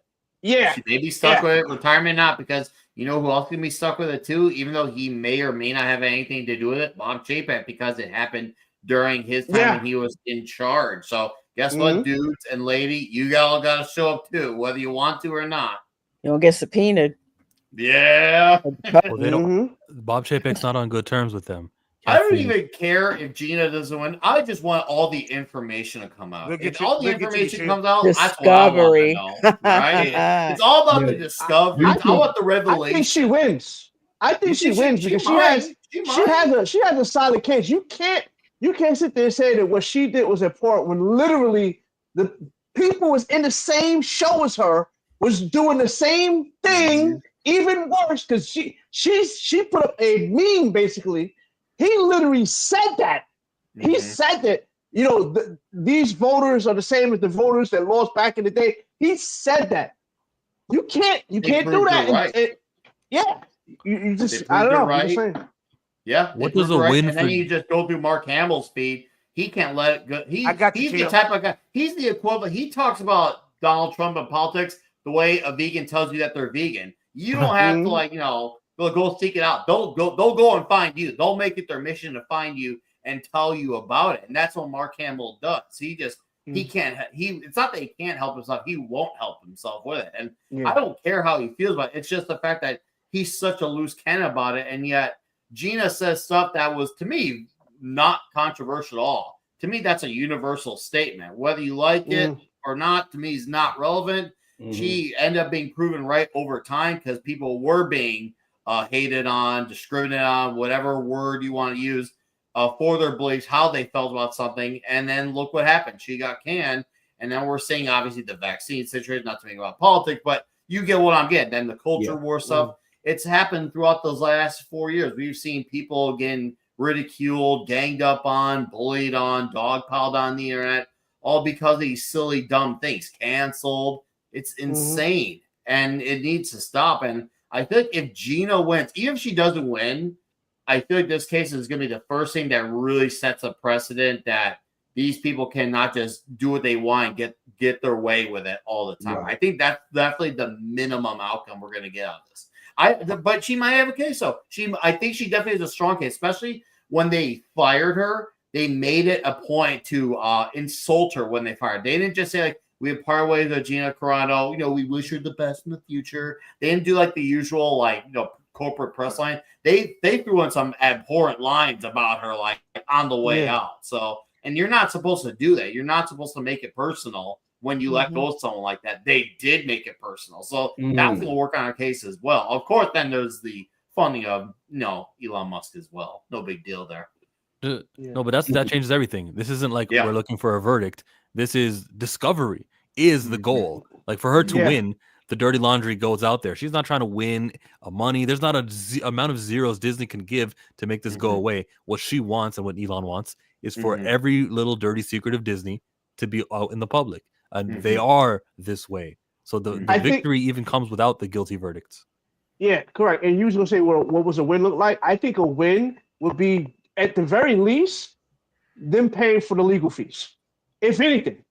Yeah. She may be stuck with it, retirement not, because you know who else can be stuck with it too, even though he may or may not have anything to do with it? Bob Chapek, because it happened during his time when he was in charge. So guess what, dudes and lady? You all got to show up too, whether you want to or not. You don't get subpoenaed. Yeah. Well, they don't. Bob Chapek's not on good terms with them. I don't even care if Gina doesn't win. I just want all the information to come out. If all the information comes out, that's what I want to know. Right? It's all about the discovery. I want the revelation. I think she wins. I think she wins because she has a solid case. You can't You can't sit there and say that what she did was important when literally the people was in the same show as her, was doing the same thing, even worse, because she put up a meme basically. He literally said that. He said that, you know, these voters are the same as the voters that lost back in the day. He said that. You can't do that. Right. Yeah. You just, I don't know. Right. I'm just saying. Yeah. What does a win and for? then you just go through Mark Hamill's feed. He can't let it go. He's the Jim. type of guy. He's the equivalent. He talks about Donald Trump and politics the way a vegan tells you that they're vegan. You don't have to, like, you know, go seek it out. They'll go and find you. They'll make it their mission to find you and tell you about it. And that's what Mark Hamill does. He just he can't. It's not that he can't help himself. He won't help himself with it. And I don't care how he feels about it. It's just the fact that he's such a loose cannon about it. And yet Gina says stuff that was, to me, not controversial at all. To me, that's a universal statement. Whether you like it or not, to me, is not relevant. She ended up being proven right over time because people were being hated on, discriminated on, whatever word you want to use, for their beliefs, how they felt about something. And then look what happened. She got canned. And then we're seeing, obviously, the vaccine situation, not to make about politics, but you get what I'm getting. Then the culture war stuff. It's happened throughout those last 4 years. We've seen people getting ridiculed, ganged up on, bullied on, dogpiled on the internet, all because of these silly, dumb things. Canceled. It's insane. And it needs to stop. And I think if Gina wins, even if she doesn't win, I feel like this case is going to be the first thing that really sets a precedent that these people cannot just do what they want and get their way with it all the time. I think that's definitely the minimum outcome we're going to get out of this. But she might have a case, though. I think she definitely has a strong case, especially when they fired her. They made it a point to insult her when they fired. They didn't just say, like, we have parted ways with Gina Carano. You know, we wish her the best in the future. They didn't do like the usual, like, you know, corporate press line. They threw in some abhorrent lines about her, like, on the way out. So, and you're not supposed to do that. You're not supposed to make it personal when you let go of someone like that. They did make it personal. So that's going to work on our case as well. Of course, then there's the funding of, you know, Elon Musk as well. No big deal there. No, but that changes everything. This isn't like we're looking for a verdict. This is discovery is the goal. Like, for her to win, the dirty laundry goes out there. She's not trying to win money. There's not a amount of zeros Disney can give to make this go away. What she wants and what Elon wants is for every little dirty secret of Disney to be out in the public. And they are this way. So the victory even comes without the guilty verdicts. Yeah, correct. And you was going to say, well, what was a win look like? I think a win would be, at the very least, them paying for the legal fees. If anything,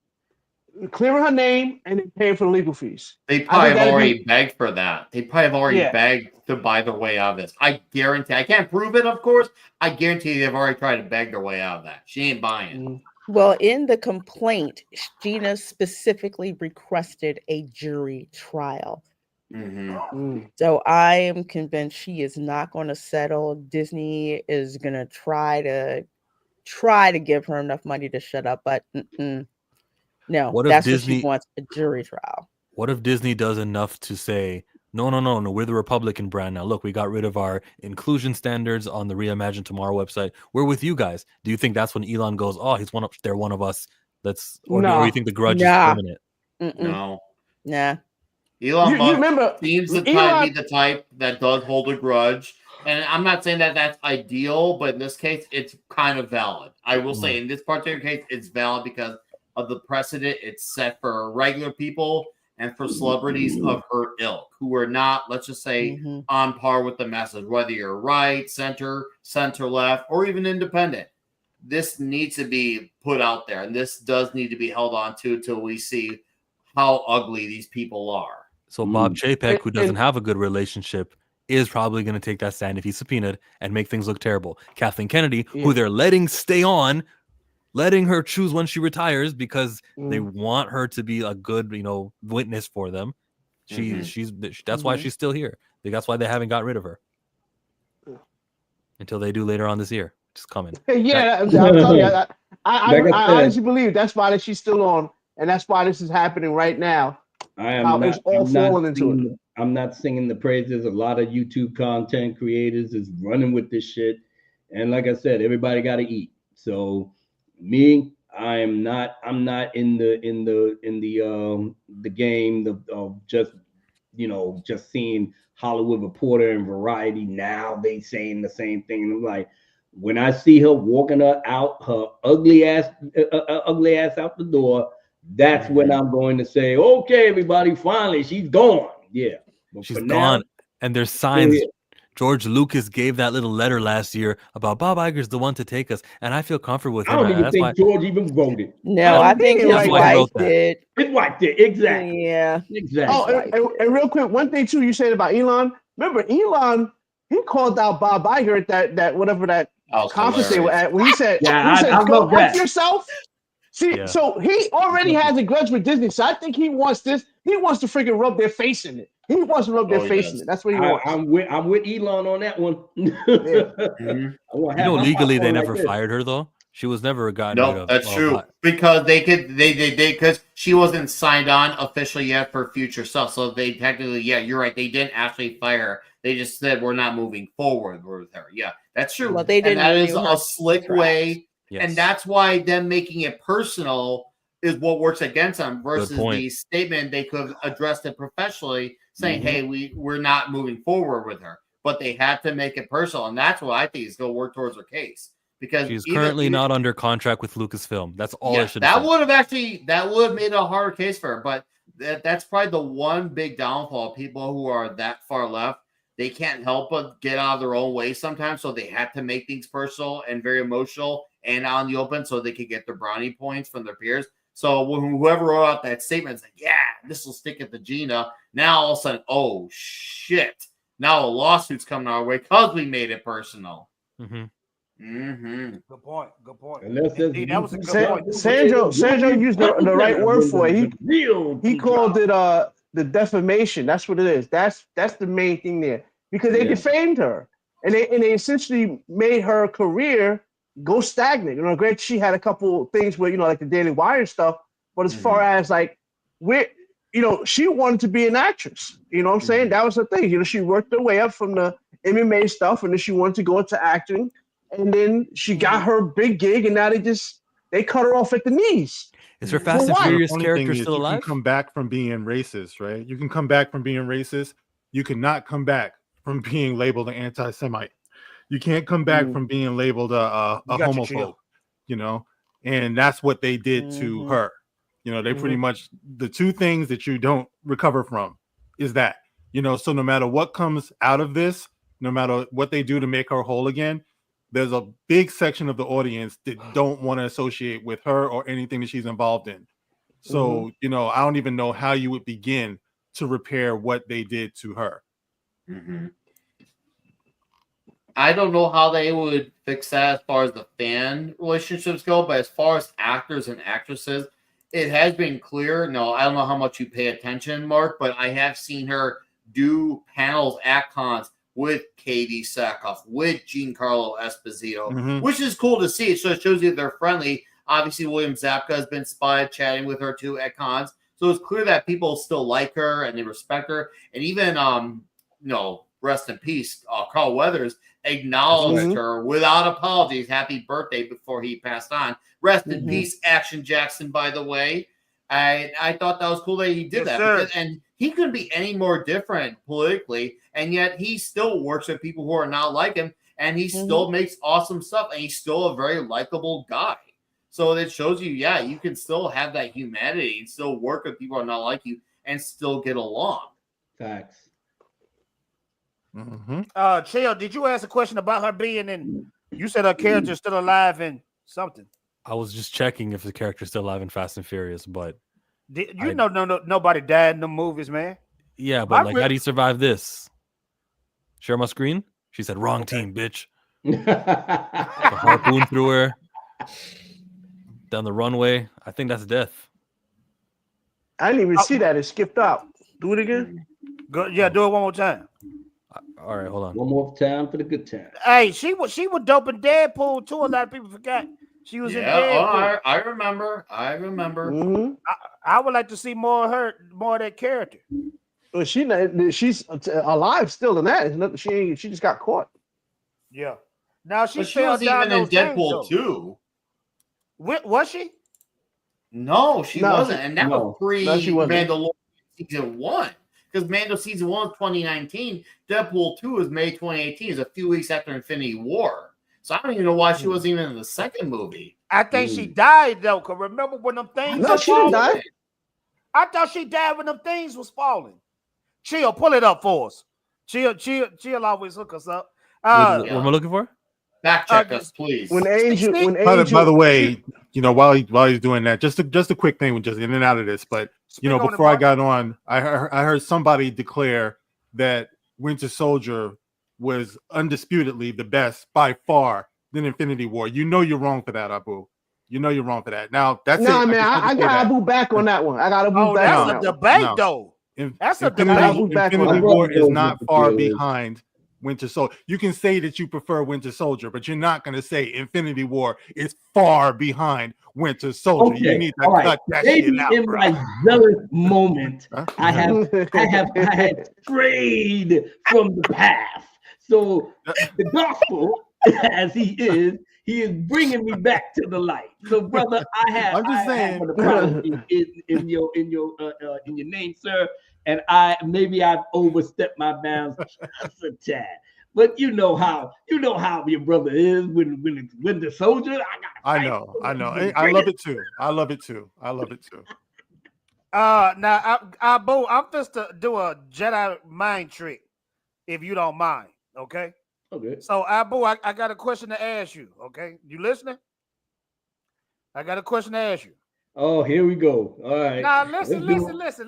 clearing her name and then paying for the legal fees. They probably have already begged for that. They probably have already begged to buy their way out of this. I guarantee. I can't prove it, of course. I guarantee they've already tried to beg their way out of that. She ain't buying. Well, in the complaint, Gina specifically requested a jury trial. So I am convinced she is not going to settle. Disney is going to try to give her enough money to shut up, but no, what if that's Disney what she wants, a jury trial. What if Disney does enough to say, no, we're the Republican brand now. Look, we got rid of our inclusion standards on the Reimagine Tomorrow website. We're with you guys. Do you think that's when Elon goes, oh, they're one of us? Or do you think the grudge is permanent? No. Nah. Elon Musk seems to be the type that does hold a grudge. And I'm not saying that that's ideal, but in this case, it's kind of valid. I will say in this particular case, it's valid because of the precedent it's set for regular people and for celebrities of her ilk who are not, let's just say, on par with the message, whether you're right, center left, or even independent. This needs to be put out there, and this does need to be held on to until we see how ugly these people are. So Bob Chapek, who doesn't have a good relationship, is probably going to take that stand if he's subpoenaed and make things look terrible. Kathleen Kennedy, who they're letting stay on, letting her choose when she retires because they want her to be a good, witness for them. That's why she's still here. That's why they haven't got rid of her until they do later on this year. Just coming. Yeah, I'm telling you, I honestly believe that's why that she's still on, and that's why this is happening right now. I'm not singing the praises. A lot of YouTube content creators is running with this shit, and like I said, everybody got to eat. So me, I'm not in the game of just just seeing Hollywood Reporter and Variety. Now they saying the same thing. And I'm like, when I see her walking her ugly ass out the door, that's when I'm going to say, okay, everybody, finally she's gone. Yeah, but she's gone. And there's signs. George Lucas gave that little letter last year about Bob Iger's the one to take us, and I feel comfortable with him. I don't even think George even wrote it. No, I think his wife did. His wife did, exactly. Yeah, exactly. Oh, and real quick, one thing too, you said about Elon. Remember, Elon, he called out Bob Iger at that whatever that conference they were at when he said, I "Go love yourself." See, so he already has a grudge with Disney. So I think he wants this. He wants to freaking rub their face in it. He wants to rub their face in it. That's what he wants. I'm with Elon on that one. Legally they never fired her though. She was never gotten rid of. That's true. Because because she wasn't signed on officially yet for future stuff. So they technically, you're right. They didn't actually fire her. They just said we're not moving forward with her. Yeah, that's true. Well, they didn't. And that is a slick way. Yes. And that's why them making it personal is what works against them versus the statement they could have addressed it professionally, saying, hey, we're not moving forward with her. But they had to make it personal. And that's what I think is going to work towards her case. Because she's currently not under contract with Lucasfilm. That's all I should have said. That would have made a harder case for her. But that's probably the one big downfall of people who are that far left. They can't help but get out of their own way sometimes. So they have to make things personal and very emotional and out in the open so they could get their brownie points from their peers. So whoever wrote out that statement is like, yeah, this will stick at the Gina. Now all of a sudden, oh shit. Now a lawsuit's coming our way because we made it personal. Good point. Indeed, that was a good point. Sandro used the right word for it. He called it the defamation. That's what it is. That's the main thing there. Because they defamed her. And they essentially made her career go stagnant. Granted, she had a couple things where, like the Daily Wire stuff, but as far as she wanted to be an actress. You know what I'm saying? That was the thing. She worked her way up from the MMA stuff, and then she wanted to go into acting, and then she got her big gig, and now they cut her off at the knees. Is her Fast and Furious character still alive? You can come back from being racist, right? You can come back from being racist. You cannot come back from being labeled an anti-Semite. You can't come back from being labeled a homophobe, and that's what they did to her. They pretty much, the two things that you don't recover from is that, so no matter what comes out of this, no matter what they do to make her whole again, there's a big section of the audience that don't want to associate with her or anything that she's involved in. So, I don't even know how you would begin to repair what they did to her. I don't know how they would fix that as far as the fan relationships go, but as far as actors and actresses, it has been clear. No, I don't know how much you pay attention, Mark, but I have seen her do panels at cons with Katie Sackhoff, with Giancarlo Esposito, which is cool to see. So it shows you they're friendly. Obviously, William Zabka has been spotted chatting with her too at cons. So it's clear that people still like her and they respect her. And even, rest in peace, Carl Weathers acknowledged her without apologies. Happy birthday before he passed on. Rest in peace, Action Jackson, by the way. I thought that was cool that he did that. And he couldn't be any more different politically, and yet he still works with people who are not like him, and he still makes awesome stuff, and he's still a very likable guy. So it shows you, you can still have that humanity and still work with people who are not like you and still get along. Facts. Chill, did you ask a question about her being in? You said her character is still alive in something. I was just checking if the character's still alive in Fast and Furious, but nobody died in the movies, man. Yeah, but how do you survive this? Share my screen? She said, "Wrong team, bitch." The harpoon through her down the runway. I think that's death. I didn't even see that. It skipped out. Do it again. Do it one more time. All right, hold on. One more time for the good time. Hey, she was dope in Deadpool too. A lot of people forgot she was in Deadpool. I remember. I would like to see more of her, more of that character. Well, she's alive still in that. She just got caught. Yeah. Now she was even in Deadpool too. Was she? No, she No, wasn't, and that was No, she wasn't. pre-Mandalorian season 1. Because Mando season 1 was 2019, Deadpool 2 is May 2018. It's a few weeks after Infinity War. So I don't even know why she wasn't even in the second movie. I think she died though. Cause remember when them things? No, she didn't die. I thought she died when them things was falling. Chill, pull it up for us. Chill always hook us up. What am I looking for? Back check us, please. When Angel, By the way, while he's doing that, just a quick thing, just in and out of this. But before I got on, I heard somebody declare that Winter Soldier was undisputedly the best by far than Infinity War. You know you're wrong for that, Abu. You know you're wrong for that. Now that's it. Man, I got Abu back on that one. I got Abu back. That's a debate, though. That's a debate. Infinity War is not far behind Winter Soldier. You can say that you prefer Winter Soldier, but you're not going to say Infinity War is far behind Winter Soldier. Okay. You need to cut that shit out. In my zealous moment, I had strayed from the path. So the gospel, as he is bringing me back to the light. So, brother, I'm just saying the problem in your name, sir. And I've overstepped my bounds just a tad. But you know how your brother is when the soldier. I know. I love it too. Now, Abu, I'm just to do a Jedi mind trick, if you don't mind. Okay. Okay. So, Abu, I got a question to ask you. Okay, you listening? I got a question to ask you. Oh, here we go. All right. Now, listen. I knew this.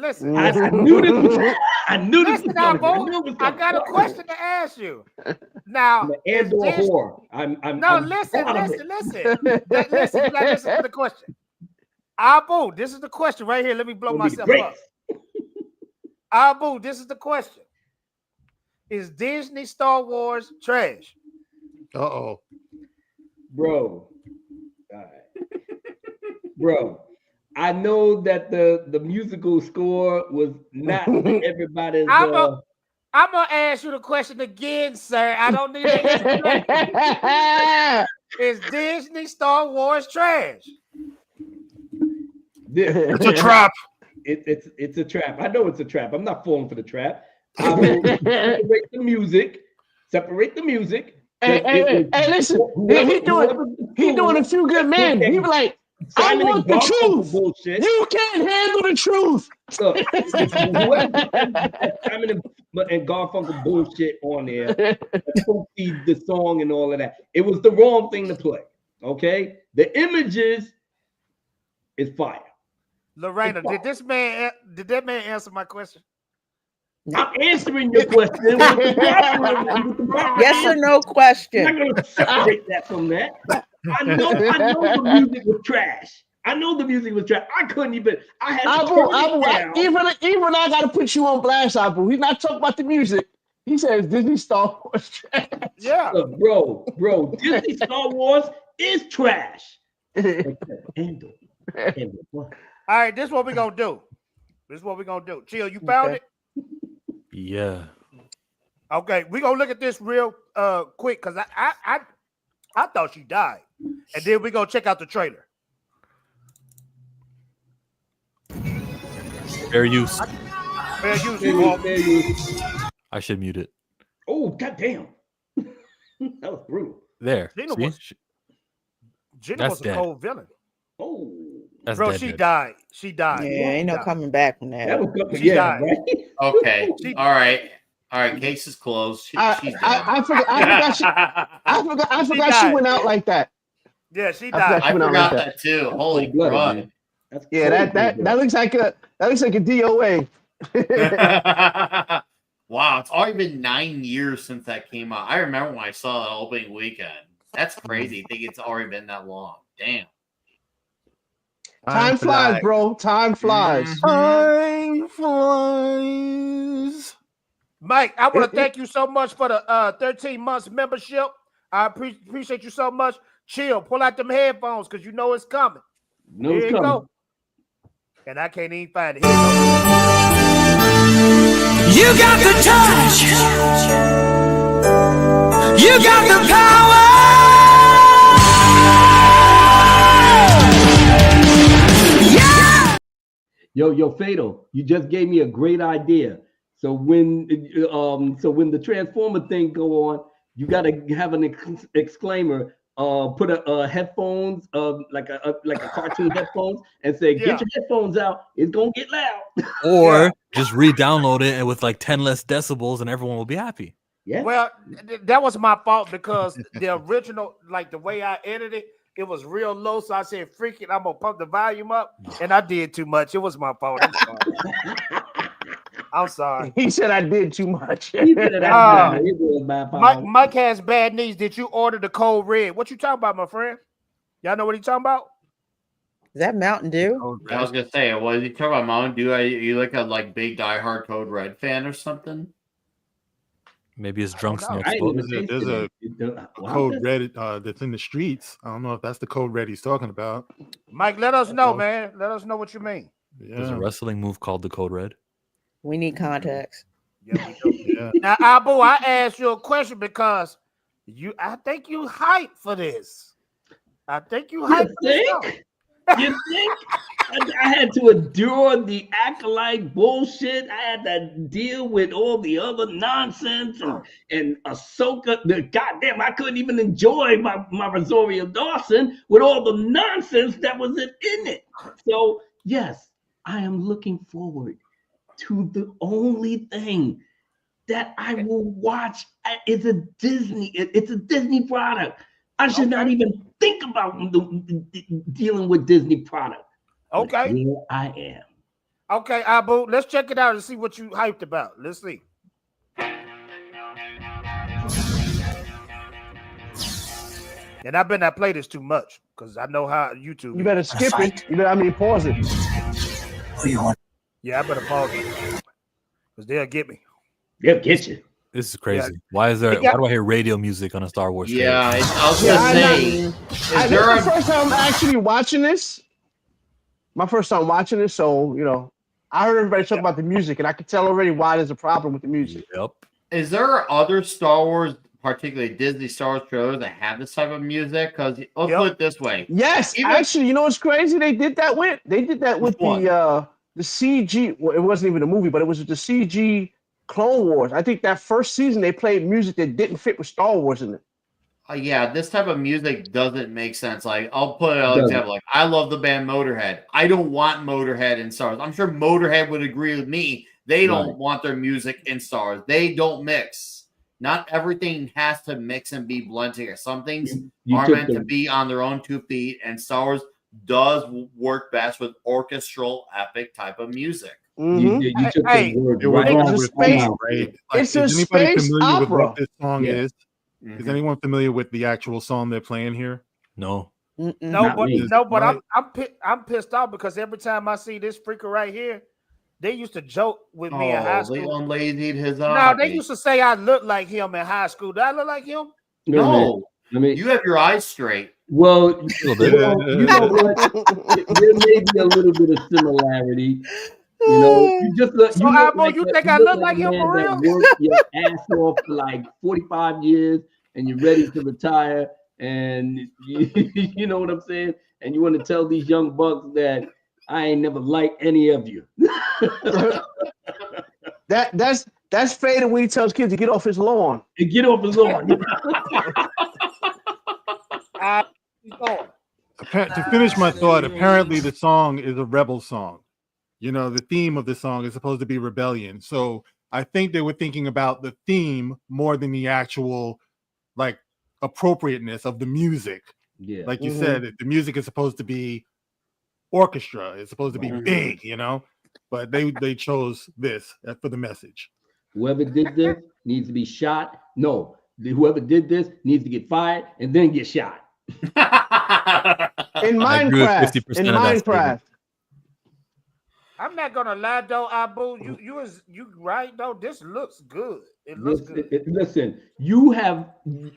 I knew this. Listen, Abu, I got a question to ask you. Now, Andor whore. Listen. Listen to the question. Abu, this is the question right here. Let me blow myself up. Abu, this is the question. Is Disney Star Wars trash? Uh-oh. Bro. All right. Bro, I know that the musical score was not everybody's. I'm gonna ask you the question again, sir. I don't need an Is Disney Star Wars trash? It's a trap. It's a trap. I know it's a trap. I'm not falling for the trap. I will separate the music. Hey, listen. He doing a few good men. He be like, I want the truth. Bullshit. You can't handle the truth. Look, Simon and Garfunkel bullshit on there. The song and all of that. It was the wrong thing to play. Okay, the images is fire. Lorena, did that man answer my question? I'm answering your question. Yes or no question. I'm not going to separate that from that. I know the music was trash. I couldn't even. I had to even I got to put you on blast, Abu. He's not talking about the music. He says Disney Star Wars trash. Yeah, look, bro. Disney Star Wars is trash. Andor. All right, this is what we're gonna do. Chill, you found it? Yeah. Okay, we're gonna look at this real quick because I thought she died. And then we're gonna check out the trailer. Fair use. Fair use. I should mute it. Oh, goddamn. That was brutal. There. Gina was a cold villain. Oh. That's bro, dead. She died. Yeah, ain't no coming back from that. That was good. She died. Right? Okay. All right. Case is closed. She's dead. I forgot she went out like that. Yeah, she died. I forgot that too. Holy crud. Yeah, that looks like a DOA. Wow, it's already been 9 years since that came out. I remember when I saw that opening weekend. That's crazy. I think it's already been that long. Damn. Time flies, bro. Time flies. Time flies. Mike, I want to thank you so much for the 13 months membership. I appreciate you so much. Chill, pull out them headphones because you know it's coming. Here you go. And I can't even find it. You got the touch. You got the power. Yo, Fatal, you just gave me a great idea. So when the Transformer thing go on, you gotta have an exclaimer. Put a headphones, like a cartoon headphones, and say, "Get your headphones out. It's gonna get loud." Or just re-download it and with like 10 less decibels, and everyone will be happy. Yeah. Well, that was my fault because the original, like the way I edited it was real low. So I said, "Freak it, I'm gonna pump the volume up," and I did too much. It was my fault. I'm sorry. I'm sorry. He said I did too much. Mike has bad knees. Did you order the Code Red? What you talking about, my friend? Y'all know what he talking about? Is that Mountain Dew? I was gonna say, was he talking about Mountain Dew? Are you like a big diehard Code Red fan or something? Maybe his drunk snacks. There's a Code Red that's in the streets. I don't know if that's the Code Red he's talking about. Mike, let us know, man. Let us know what you mean. There's a wrestling move called the Code Red. We need context. Now, Abu, I asked you a question because I think you hyped for this. I think you hyped for this. You think? I had to endure the Acolyte bullshit. I had to deal with all the other nonsense and Ahsoka. Goddamn, I couldn't even enjoy my Rosario Dawson with all the nonsense that was in it. So, yes, I am looking forward to the only thing that I will watch is a Disney. It's a Disney product. I should not even think about dealing with Disney product. Okay. But here I am. Okay, Abu, let's check it out and see what you hyped about. Let's see. And I better not play this too much because I know how YouTube. You better skip it. Pause it. Yeah, I better pause it because they'll get me. They'll get you. This is crazy. Why do I hear radio music on a Star Wars trailer? Yeah, I was gonna say. This is my first time actually watching this. My first time watching this, so I heard everybody talk about the music, and I could tell already why there's a problem with the music. Yep. Is there other Star Wars, particularly Disney Star Wars trailers, that have this type of music? Because let's put it this way. Yes, actually, you know what's crazy? They did that with the CG. Well, it wasn't even a movie, but it was the CG Clone Wars. I think that first season they played music that didn't fit with Star Wars in it. Yeah, this type of music doesn't make sense. Like, I'll put an example. Like, I love the band Motorhead. I don't want Motorhead in Star Wars. I'm sure Motorhead would agree with me. They don't want their music in Star Wars. They don't mix. Not everything has to mix and be blended together. Some things are meant to be on their own 2 feet, and Star Wars does work best with orchestral, epic type of music. You took the word right. It's a is anybody space familiar opera. with what this song is? Is anyone familiar with the actual song they're playing here? No. But I'm pissed off because every time I see this freaker right here, they used to joke with me in high school. They unlazied his No, they used to say I look like him in high school. Do I look like him? No. You have your eyes straight. Well, you know what? There may be a little bit of similarity. You just look. So, you think I look like him for real? Worked your ass off for like 45 years, and you're ready to retire, and you know what I'm saying. And you want to tell these young bucks that I ain't never liked any of you. That's Fader when he tells kids to get off his lawn. Get off his lawn. To finish my thought, apparently the song is a rebel song. The theme of the song is supposed to be rebellion. So I think they were thinking about the theme more than the actual appropriateness of the music. Yeah. Like you said, the music is supposed to be orchestra. It's supposed to be big, but they chose this for the message. Whoever did this needs to be shot. No, whoever did this needs to get fired and then get shot. In Minecraft. I'm not gonna lie though, Abu. You right though. This looks good. It looks good. Listen, you have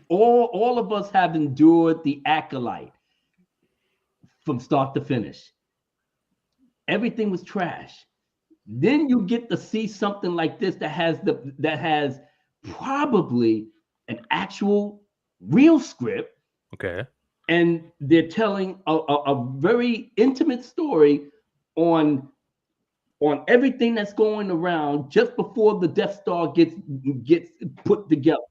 all of us have endured the Acolyte from start to finish. Everything was trash. Then you get to see something like this that has probably an actual real script. Okay. And they're telling a very intimate story on on everything that's going around just before the Death Star gets put together,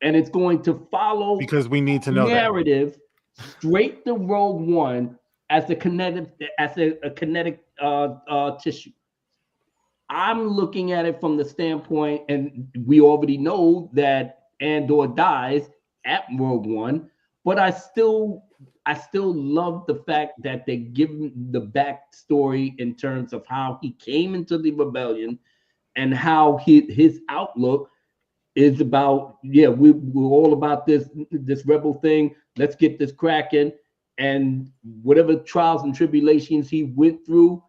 and it's going to follow because we need to know narrative straight to Rogue One as a kinetic tissue. I'm looking at it from the standpoint, and we already know that Andor dies at Rogue One, but I still love the fact that they give him the backstory in terms of how he came into the rebellion and how his outlook is about, we're all about this rebel thing. Let's get this cracking. And whatever trials and tribulations he went through,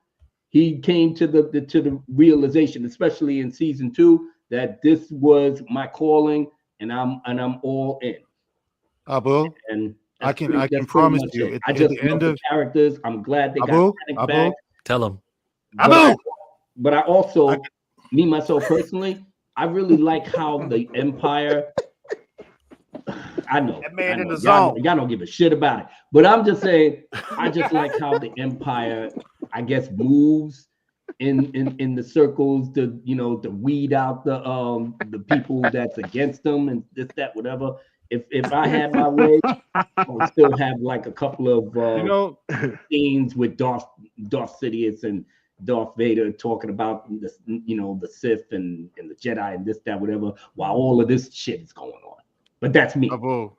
he came to the realization, especially in season 2, that this was my calling, and I'm all in. Abu, and I can promise you. I just love the characters. I'm glad they got Panic back. Tell him. But I also, me myself personally, I really like how the Empire. I know that man in the y'all zone. Don't give a shit about it, but I'm just saying. I just like how the Empire, I guess, moves in the circles to to weed out the people that's against them and this, that, whatever. If I had my way, I would still have like a couple of scenes with Darth Sidious and Darth Vader talking about this, the Sith and the Jedi and this, that, whatever, while all of this shit is going on. But that's me. Abu,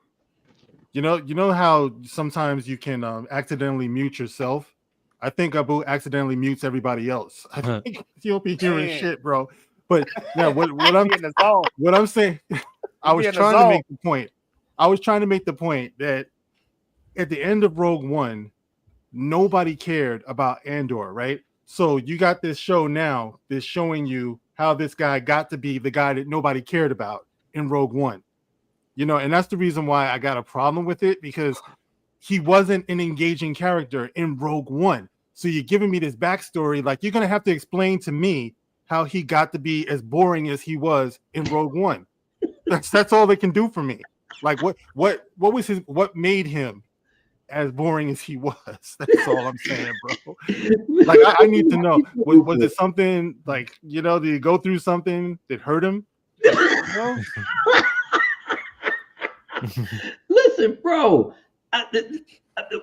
you know how sometimes you can accidentally mute yourself. I think Abu accidentally mutes everybody else. I think you'll be hearing shit, bro. But yeah, what I'm saying, I was trying to make the point. I was trying to make the point that at the end of Rogue One, nobody cared about Andor, right? So you got this show now that's showing you how this guy got to be the guy that nobody cared about in Rogue One. And that's the reason why I got a problem with it, because he wasn't an engaging character in Rogue One. So you're giving me this backstory, like you're going to have to explain to me how he got to be as boring as he was in Rogue One. That's all they can do for me. Like what made him as boring as he was? That's all I'm saying, bro. Like I need to know. Was it something like, did he go through something that hurt him? Listen, bro.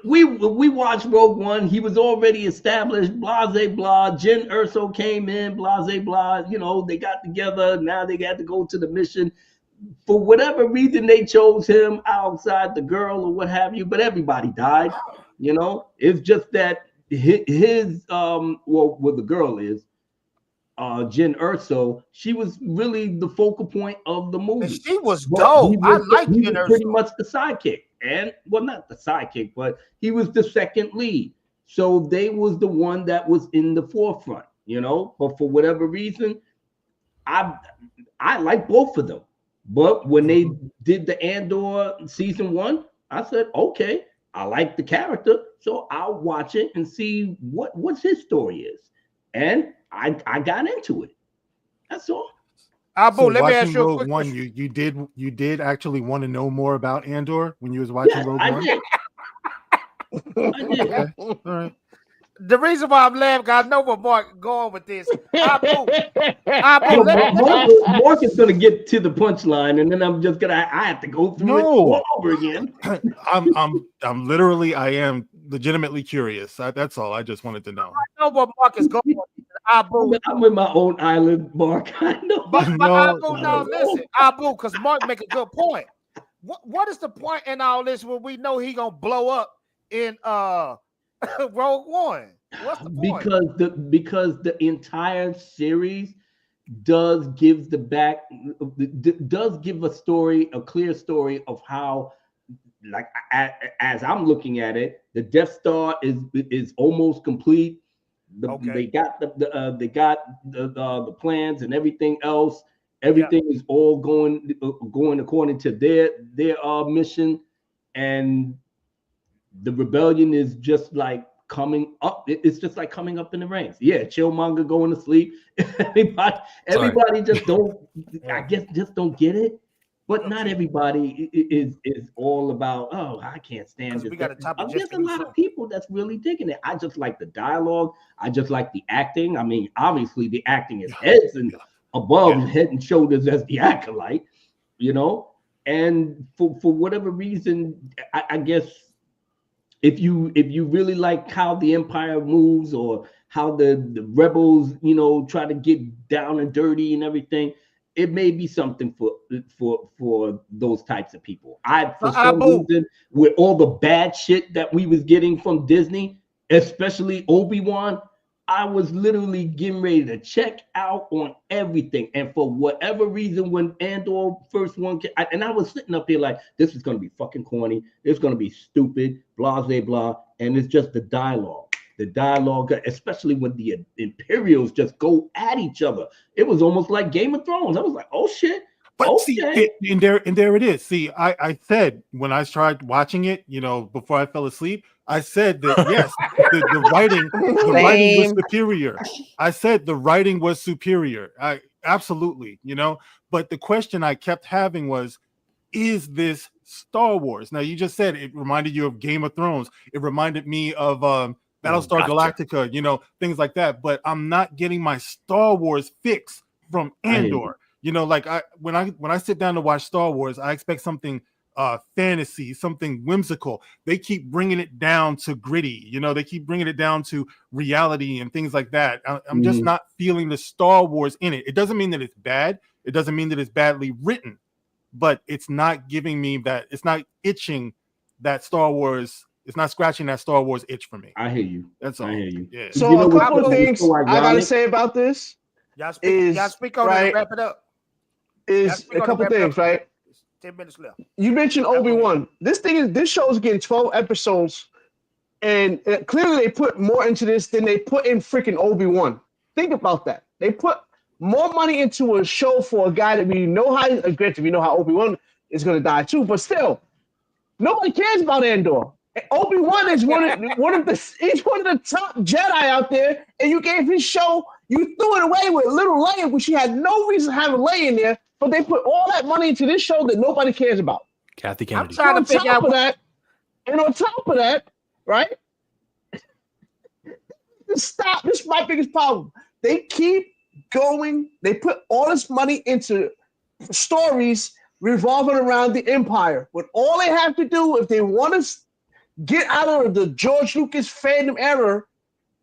We watched Rogue One. He was already established. Blase blah. Jyn Erso came in. Blase blah. They got together. Now they got to go to the mission. For whatever reason, they chose him outside the girl or what have you. But everybody died. It's just that his the girl is Jyn Erso. She was really the focal point of the movie. And she was dope. I like Jyn Erso. Pretty much the sidekick. And not the sidekick, but he was the second lead. So they was the one that was in the forefront, But for whatever reason, I like both of them. But when they did the Andor season 1, I said, okay, I like the character, so I'll watch it and see what his story is. And I got into it. That's all. So let me ask you Rogue One, you did actually want to know more about Andor when you was watching Rogue One? Did. I did. Okay. All right. The reason why I'm laughing, I know where Mark going with this. Mark is gonna get to the punchline, and then I have to go through it all over again. I'm literally, I am legitimately curious. That's all. I just wanted to know. I know where Mark is going with this. I'm in my own island, Mark. I know. But Abu, now listen, Abu, because Mark make a good point. What is the point in all this when we know he gonna blow up in Rogue One? What's the point? Because the entire series does give a clear story of how, like, as I'm looking at it, the Death Star is almost complete. They got the plans and everything else. Everything is all going according to their mission, and the rebellion is just like coming up. It's just like coming up in the ranks. Yeah, Chillmonger going to sleep. Everybody just don't. I guess just don't get it. But not everybody is all about, oh, I can't stand this. We got a topic There's a lot of people that's really digging it. I just like the dialogue. I just like the acting. I mean, obviously the acting is heads and above, head and shoulders as the acolyte, you know. And for whatever reason, I guess if you really like how the Empire moves or how the rebels, you know, try to get down and dirty and everything, it may be something for those types of people. For some reason, with all the bad shit that we was getting from Disney, especially Obi-Wan, I was literally getting ready to check out on everything. And for whatever reason, when Andor first one came, and I was sitting up here like, this is going to be fucking corny. It's going to be stupid, blah, blah, blah. And it's just the dialogue. The dialogue, especially when the Imperials just go at each other. It was almost like Game of Thrones. I was like, oh shit. But okay. see, and there it is. See, I said when I started watching it, you know, before I fell asleep, I said that yes, the writing was superior. I said the writing was superior. Absolutely, you know. But the question I kept having was, is this Star Wars? Now you just said it reminded you of Game of Thrones. It reminded me of Battlestar Galactica, you know, things like that. But I'm not getting my Star Wars fix from Andor. You know, like when I sit down to watch Star Wars, I expect something fantasy, something whimsical. They keep bringing it down to gritty. You know, they keep bringing it down to reality and things like that. I'm just not feeling the Star Wars in it. It doesn't mean that it's bad. It doesn't mean that it's badly written, but it's not giving me that. It's not itching that Star Wars. It's not scratching that Star Wars itch for me. I hear you. That's all. I hear you. Yeah. So a couple of things I gotta say about this. Y'all speak on it and wrap it up. Is a couple things, right? 10 minutes left. You mentioned Obi-Wan. This show is getting 12 episodes, and clearly they put more into this than they put in freaking Obi-Wan. Think about that. They put more money into a show for a guy that we know how. Granted, we know how Obi-Wan is going to die too, but still, nobody cares about Andor. Obi-Wan is one of the top Jedi out there, and you gave his show. You threw it away with little Leia, which she had no reason to have a Leia in there, but they put all that money into this show that nobody cares about. Kathy Kennedy. I'm trying to figure out that. And on top of that, right? Stop. This is my biggest problem. They keep going. They put all this money into stories revolving around the Empire. When all they have to do, if they want to get out of the George Lucas fandom era,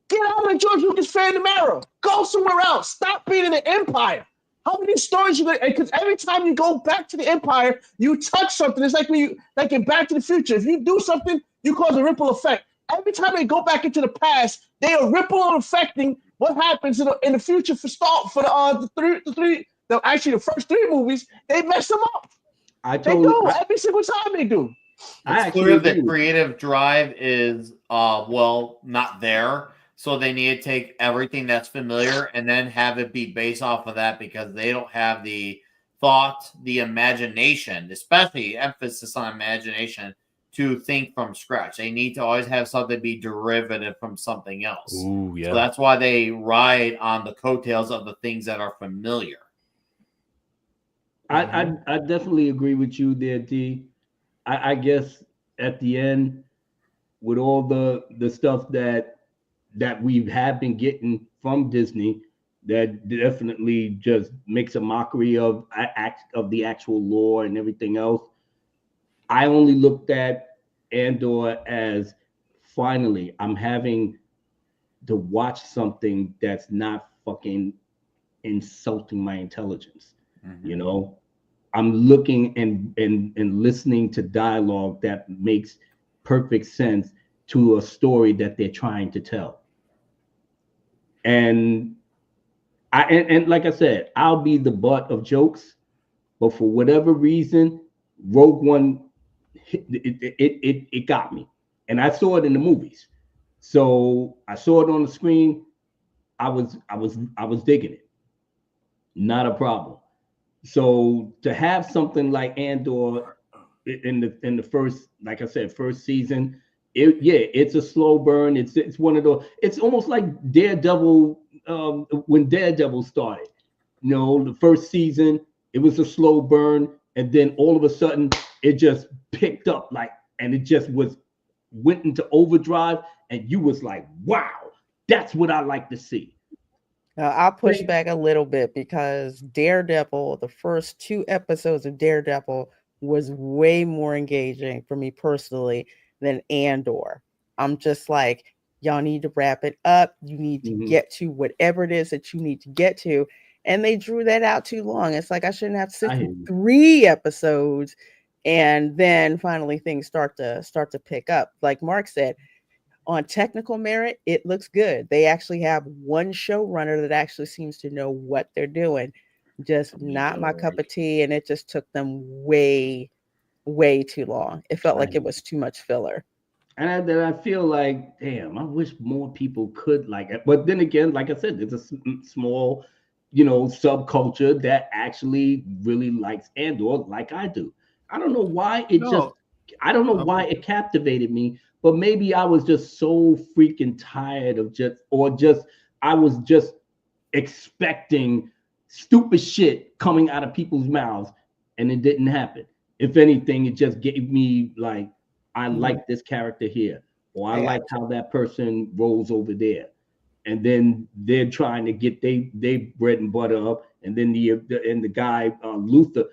get out of the George Lucas fandom era. Go somewhere else. Stop being in the Empire. How many stories you get? Because every time you go back to the Empire, you touch something. It's like like in Back to the Future. If you do something, you cause a ripple effect. Every time they go back into the past, they are ripple affecting what happens in the future the first three movies. They mess them up. Every single time they do. It's clear that creative drive is not there. So they need to take everything that's familiar and then have it be based off of that, because they don't have the thought, the imagination, especially emphasis on imagination, to think from scratch. They need to always have something be derivative from something else. Ooh, yeah. So that's why they ride on the coattails of the things that are familiar. I definitely agree with you there, D. I guess at the end, with all the stuff that we have been getting from Disney, that definitely just makes a mockery of the actual lore and everything else. I only looked at Andor as, finally, I'm having to watch something that's not fucking insulting my intelligence. Mm-hmm. You know, I'm looking and listening to dialogue that makes perfect sense to a story that they're trying to tell. And like I said, I'll be the butt of jokes, but for whatever reason, Rogue One, it got me, and I saw it in the movies. So I saw it on the screen. I was digging it. Not a problem. So to have something like Andor in the first, like I said, first season, it's a slow burn. It's one of those. It's almost like Daredevil. When Daredevil started, you know, the first season, it was a slow burn. and then all of a sudden it just picked up and it just went into overdrive, and you was like, wow, that's what I like to see. I'll push back a little bit because Daredevil, the first 2 episodes of Daredevil was way more engaging for me personally than Andor. I'm just like, y'all need to wrap it up. You need to get to whatever it is that you need to get to. And they drew that out too long. It's like I shouldn't have to sit through 3 episodes and then finally things start to pick up. Like Mark said, on technical merit, it looks good. They actually have one showrunner that actually seems to know what they're doing. Just not my cup of tea, and it just took them way, way too long. It felt like it was too much filler. And I feel like, damn, I wish more people could like it. But then again, like I said, it's a small, subculture that actually really likes Andor like I do. I don't know why why it captivated me. But maybe I was just so freaking tired of I was just expecting stupid shit coming out of people's mouths, and it didn't happen. If anything, it just gave me like, I like this character here, or I like how that person rolls over there. And then they're trying to get they bread and butter up, and then the guy Luther.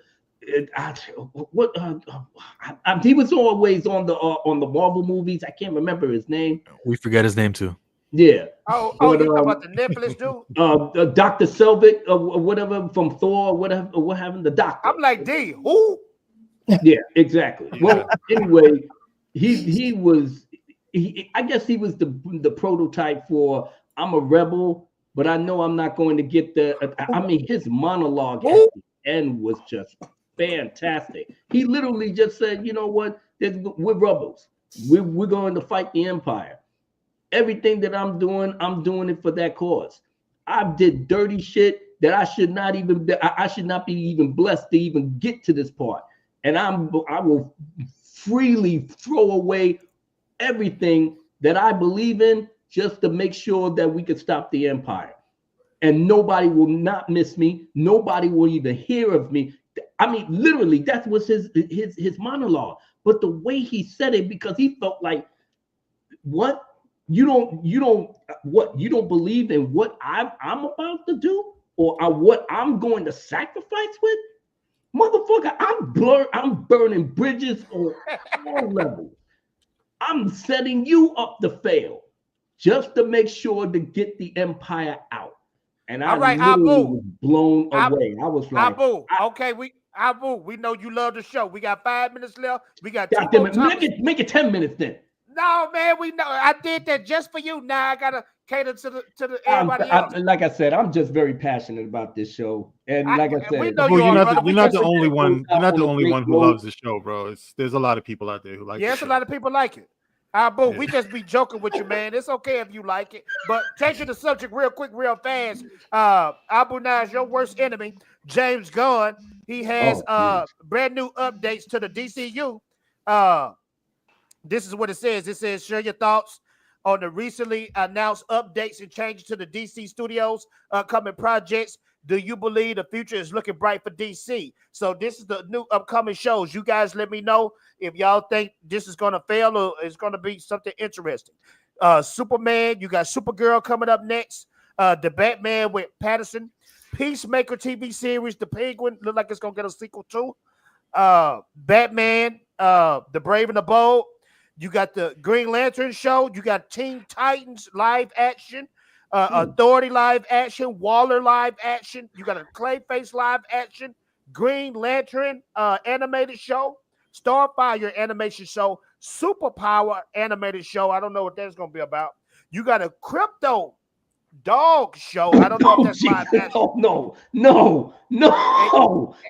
He was always on the Marvel movies. I can't remember his name. We forget his name too. Yeah. You talking about the Netflix dude? Dr. Selvig or whatever from Thor, whatever, what happened? The doctor. I'm like, D, who? Yeah, exactly. Well, anyway, he was I guess he was the prototype for I'm a rebel, but I know I'm not going to get his monologue at the end was just fantastic. He literally just said, you know what? We're rebels. We're going to fight the Empire. Everything that I'm doing it for that cause. I did dirty shit that I should not be even blessed to even get to this part. And I will freely throw away everything that I believe in just to make sure that we could stop the Empire. And nobody will not miss me. Nobody will even hear of me. I mean, literally, that was his monologue. But the way he said it, because he felt like, what? You don't believe in what I'm about to do, or what I'm going to sacrifice with? Motherfucker, I'm burning bridges on all levels. I'm setting you up to fail just to make sure to get the Empire out. And I was blown away. I was like, Abu, okay, Abu, we know you love the show. We got 5 minutes left. We got make it 10 minutes then. No, man, we know. I did that just for you. Now I gotta cater to the everybody else. Like I said, I'm just very passionate about this show, and like I said, you're not the only one. You're not the only one who loves the show, bro. There's a lot of people out there who like. Yes, a lot of people like it. Boo, we just be joking with you, man. It's okay if you like it, but changing the subject real quick, real fast. Abu Nas, your worst enemy, James Gunn. He has brand new updates to the DCU. This is what it says. It says, share your thoughts on the recently announced updates and changes to the DC Studios upcoming projects. Do you believe the future is looking bright for DC? So this is the new upcoming shows. You guys let me know if y'all think this is going to fail or it's going to be something interesting. Superman, you got Supergirl coming up next. The Batman with Pattinson. Peacemaker TV series, The Penguin, look like it's going to get a sequel too. Batman, The Brave and the Bold. You got the Green Lantern show. You got Teen Titans live action, Authority live action, Waller live action. You got a Clayface live action, Green Lantern animated show, Starfire animation show, Superpower animated show. I don't know what that's going to be about. You got a Crypto dog show. I don't know if that's live action. Oh, no.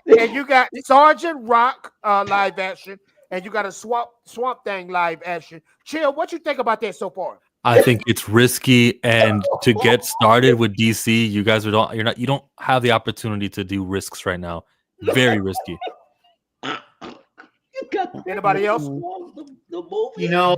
And you got Sergeant Rock live action. And you got a Swamp Thing live action. Chill, what you think about that so far? I think it's risky, and to get started with DC, you guys you don't have the opportunity to do risks right now. Very risky. Anybody else? You know,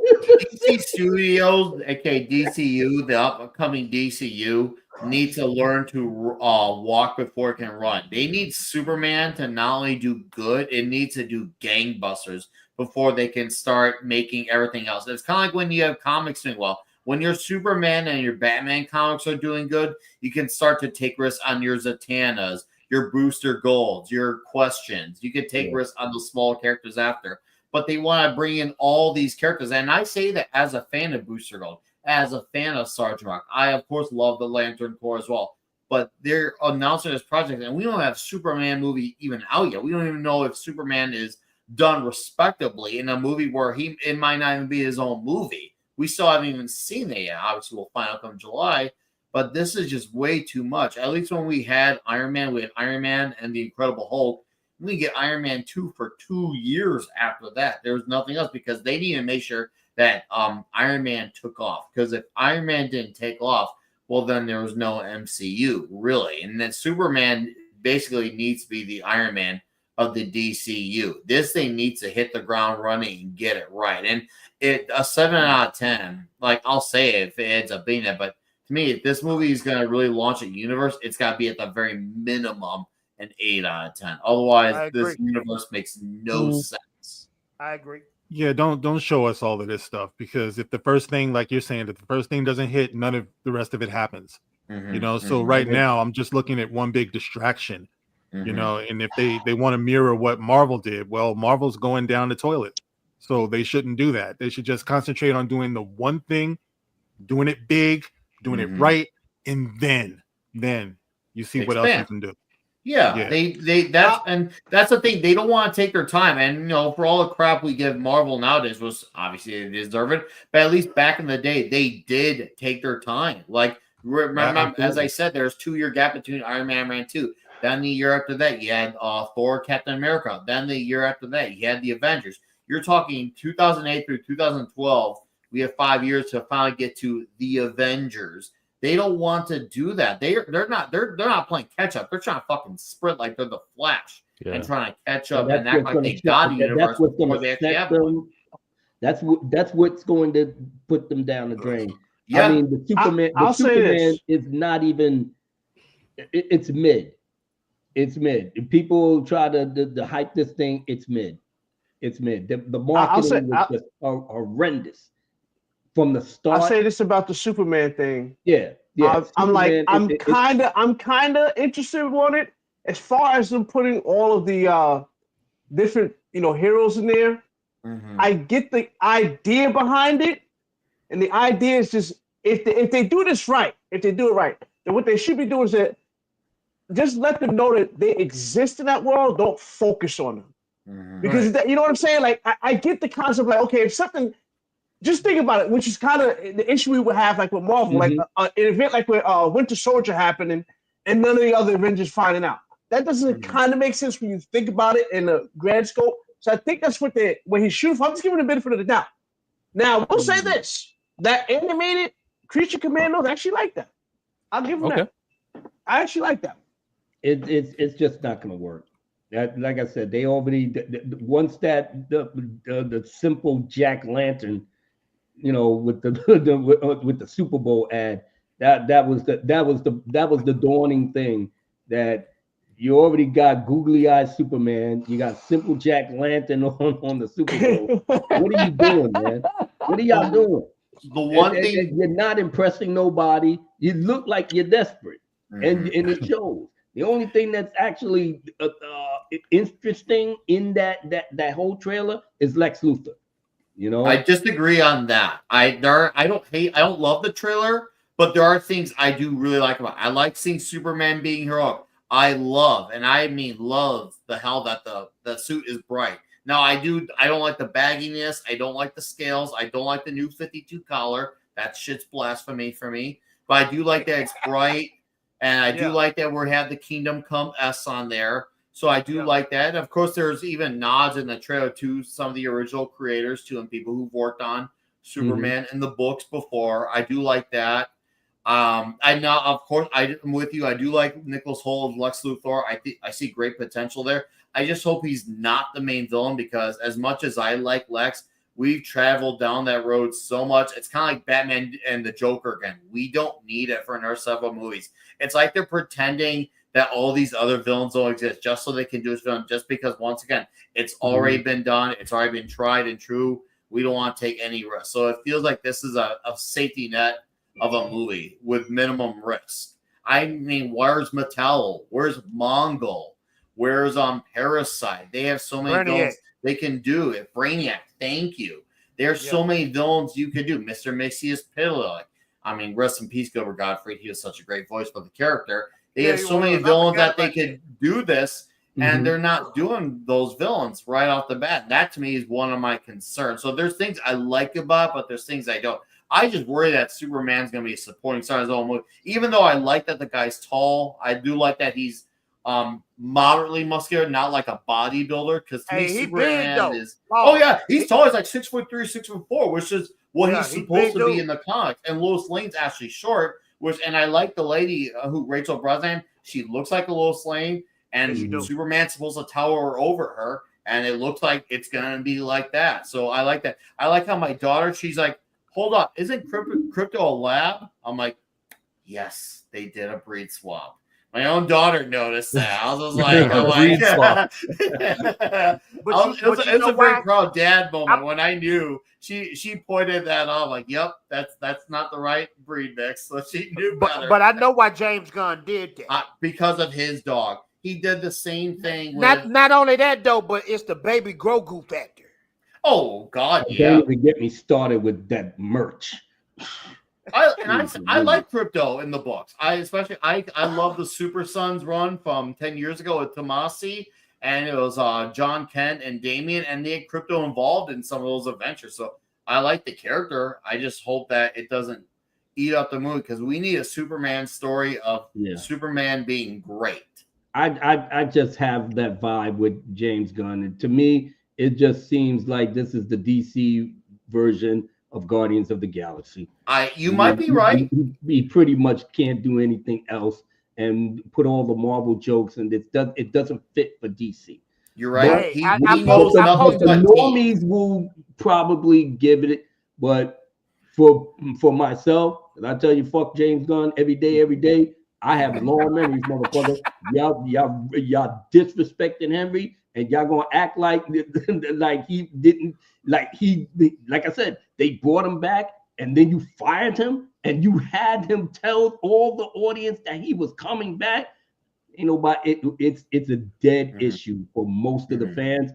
DC Studios, aka DCU, the upcoming DCU, need to learn to walk before it can run. They need Superman to not only do good, it needs to do gangbusters before they can start making everything else. It's kind of like when you have comics doing well. When your Superman and your Batman comics are doing good, you can start to take risks on your Zatannas, your Booster Golds, your Questions. You can take risks on the small characters after. But they want to bring in all these characters. And I say that as a fan of Booster Gold, as a fan of Sergeant Rock. I, of course, love the Lantern Corps as well. But they're announcing this project, and we don't have Superman movie even out yet. We don't even know if Superman is done respectably in a movie where it might not even be his own movie. We still haven't even seen it yet. Obviously, we'll find out come July. But this is just way too much. At least when we had Iron Man and the Incredible Hulk. We get Iron Man 2 for 2 years after that. There was nothing else because they need to make sure that Iron Man took off. Because if Iron Man didn't take off, well, then there was no MCU, really. And then Superman basically needs to be the Iron Man of the DCU. This thing needs to hit the ground running and get it right. And a 7 out of 10, like I'll say it if it ends up being that. But to me, if this movie is going to really launch a universe, it's got to be at the very minimum an 8 out of 10. Otherwise, this universe makes no sense. I agree. Yeah, don't show us all of this stuff, because if the first thing, like you're saying, if the first thing doesn't hit, none of the rest of it happens. You know, so right now I'm just looking at one big distraction. You know, and if they want to mirror what Marvel did, well, Marvel's going down the toilet. So they shouldn't do that. They should just concentrate on doing the one thing, doing it big, doing it right, and then you see what else you can do. Yeah, that's the thing. They don't want to take their time. And you know, for all the crap we give Marvel nowadays, was obviously they deserve it, but at least back in the day, they did take their time. Like remember, as I said, there's 2-year gap between Iron Man 2. Then the year after that, you had Thor, Captain America. Then the year after that, you had the Avengers. You're talking 2008 through 2012. We have 5 years to finally get to the Avengers. They don't want to do that. They're not playing catch up. They're trying to fucking sprint like they're the Flash and trying to catch up and act like they got a universe before they actually have one. That's what's going to put them down the drain. Yeah. I mean, the Superman is not even. It's mid. It's mid. If people try to hype this thing, it's mid. It's mid. The marketing was just horrendous from the start. I'll say this about the Superman thing. Yeah. I'm kind of interested in it as far as them putting all of the different heroes in there. I get the idea behind it, and the idea is just if they do this right, if they do it right, then what they should be doing is that just let them know that they exist in that world. Don't focus on them, because you know what I'm saying. Like I get the concept. Like, okay, if something, just think about it, which is kind of the issue we would have, like with Marvel, like an event like with Winter Soldier happening, and none of the other Avengers finding out. That doesn't kind of make sense when you think about it in the grand scope. So I think that's what he's shooting for. I'm just giving a benefit of the doubt. Now we'll say this: that animated Creature Commandos, I actually like that. I'll give them that. I actually like that. It's just not going to work. Like I said, they already once that the simple Jack Lantern, with the Super Bowl ad, that was the dawning thing that you already got googly eyed Superman, you got simple Jack Lantern on the Super Bowl. What are you doing, man? What are y'all doing? The one thing, you're not impressing nobody. You look like you're desperate, and it shows. The only thing that's actually interesting in that whole trailer is Lex Luthor. I disagree on that. I don't love the trailer, but there are things I do really like about it. I like seeing Superman being heroic. I love the hell that the suit is bright. Now I don't like the bagginess. I don't like the scales. I don't like the new 52 collar. That shit's blasphemy for me. But I do like that it's bright. And I do like that we have the Kingdom Come S on there. So I do like that. And of course, there's even nods in the trailer to some of the original creators, too, and people who've worked on Superman in the books before. I do like that. I'm with you. I do like Nicholas Hoult of Lex Luthor. I see great potential there. I just hope he's not the main villain, because as much as I like Lex, We've traveled down that road so much. It's kind of like Batman and the Joker again. We don't need it for another several movies. It's like they're pretending that all these other villains don't exist just so they can do this film, just because, once again, it's already been done. It's already been tried and true. We don't want to take any risk. So it feels like this is a safety net of a movie with minimum risk. I mean, where's Mattel? Where's Mongol? Where's Parasite? They have so many villains they can do it. Brainiac, thank you. There's so many villains you could do. Mr. Mixius Piddle. I mean, rest in peace, Gilbert Gottfried. He was such a great voice for the character. They have so many villains that they could do this, and they're not doing those villains right off the bat. That, to me, is one of my concerns. So there's things I like about it, but there's things I don't. I just worry that Superman's going to be a supporting star in his own movie. Even though I like that the guy's tall, I do like that he's moderately muscular, not like a bodybuilder. Because to me, Superman is. Oh yeah, he's tall. He's like 6'3", 6'4", which is what he's supposed to be in the comics. And Lois Lane's actually short. And I like the lady who Rachel Brosnahan. She looks like a Lois Lane, and Superman's supposed to tower over her. And it looks like it's gonna be like that. So I like that. I like how my daughter. She's like, hold on, isn't Crypto a lab? I'm like, yes, they did a breed swap. My own daughter noticed that. I was just like, it was a very proud dad moment when I knew she pointed that out. Like, yep, that's not the right breed mix. So she knew better. But I know why James Gunn did that. Because of his dog. He did the same thing. Not only that though, but it's the baby Grogu factor. Oh God, Don't even get me started with that merch. I like Crypto in the books. I love the Super Sons run from 10 years ago with Tomasi, and it was John Kent and Damian, and they had Crypto involved in some of those adventures. So I like the character. I just hope that it doesn't eat up the movie, because we need a Superman story of Superman being great. I just have that vibe with James Gunn, and to me, it just seems like this is the DC version of Guardians of the Galaxy. You might be right. He pretty much can't do anything else and put all the Marvel jokes, and it doesn't fit for DC. You're right. He knows nothing. The normies will probably give it, but for myself, and I tell you, fuck James Gunn every day. I have long memories, motherfucker. Y'all disrespecting Henry, and y'all gonna act like he didn't, like I said, they brought him back, and then you fired him, and you had him tell all the audience that he was coming back. You know, but it's a dead issue for most of the fans.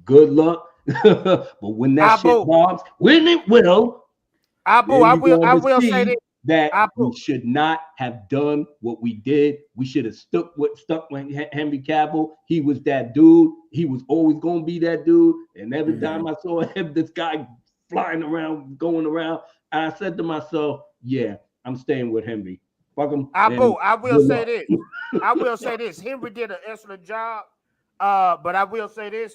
Good luck, but when that shit bombs, when it will, I will say this. That we should not have done what we did. We should have stuck with Henry Cavill. He was that dude. He was always going to be that dude. And every time I saw him, this guy flying around, going around, I said to myself, yeah, I'm staying with Henry. Fuck him. I will say this. Henry did an excellent job. But I will say this.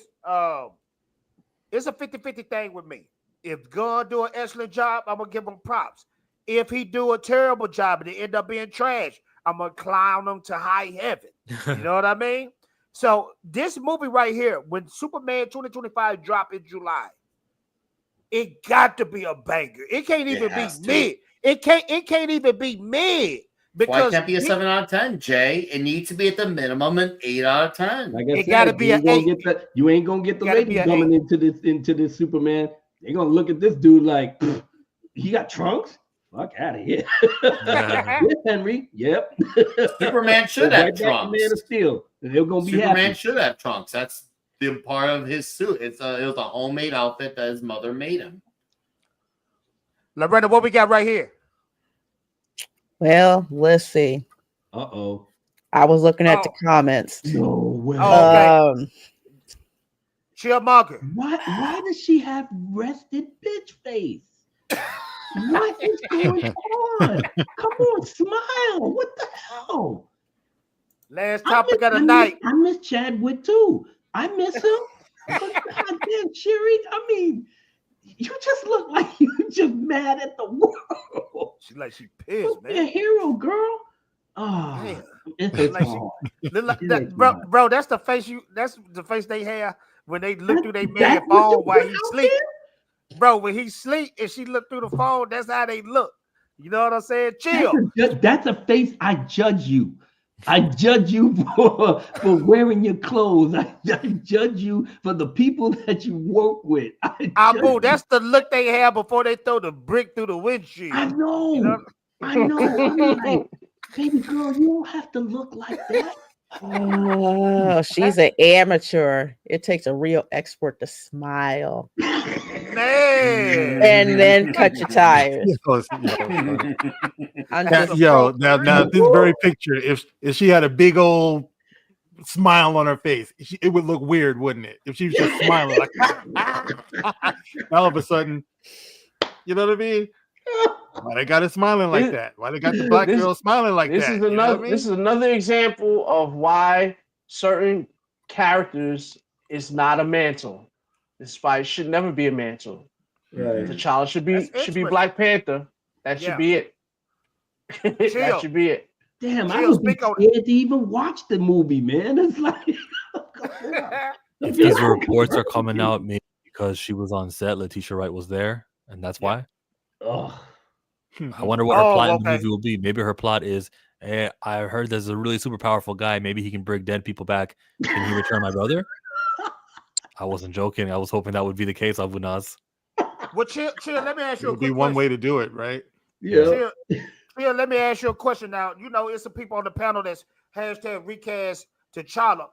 It's a 50-50 thing with me. If Gunn do an excellent job, I'm going to give him props. If he do a terrible job and it end up being trash, I'm going to clown him to high heaven. You know what I mean? So this movie right here, when Superman 2025 drop in July, it got to be a banger. It can't even be mid. It can't even be mid. Because why can't be a 7 out of 10, Jay? It needs to be at the minimum an 8 out of 10. Like I said, got to be an 8. You ain't gonna get the ladies coming into this Superman. They're gonna look at this dude like, he got trunks. Fuck out of here. Yes, Henry. Yep. Superman should have trunks. Man of Steel. They're gonna be Superman happy. should have trunks. That's the part of his suit. It was a homemade outfit that his mother made him. Loretta, what we got right here? Well, let's see. Uh-oh. I was looking at the comments. No way. Okay. Chillmonger. Why does she have rested bitch face? What is going on? Come on, smile. What the hell? Last topic of the night. I miss Chadwick too. I miss him. Goddamn, Sherry. I mean, you just look like you just mad at the world. She's like she pissed, man. Be a hero, girl. Oh, bro, that's the face that's the face they have when they look through their man phone while he sleep. Bro, when he sleep and she look through the phone, that's how they look. You know what I'm saying? Chill. That's a face I judge you. I judge you for wearing your clothes. I judge you for the people that you work with. Boo, that's the look they have before they throw the brick through the windshield. I know. You know? I know. I'm like, baby girl, you don't have to look like that. Oh, she's an amateur. It takes a real expert to smile. Man. And then cut your tires. Now this very picture, if she had a big old smile on her face, it would look weird, wouldn't it? If she was just smiling like all of a sudden, you know what I mean? Why they got it smiling like that? Why they got the black girl smiling like this that? Is another, This is another example of why certain characters is not a mantle. This is why it should never be a mantle. Right. T'Challa should be Black Panther. That should be it. That should be it. Damn, I was scared to even watch the movie, man. It's like if these reports are coming out, maybe because she was on set, Letitia Wright was there, and that's why. Oh. I wonder what her plot in the movie will be. Maybe her plot is, hey, I heard there's a really super powerful guy. Maybe he can bring dead people back. Can he return my brother? I wasn't joking. I was hoping that would be the case, Abu Nas. Well, chill. Let me ask you a quick question. It would be one way to do it, right? Yeah. Chill, let me ask you a question now. You know, it's some people on the panel that's hashtag recast T'Challa.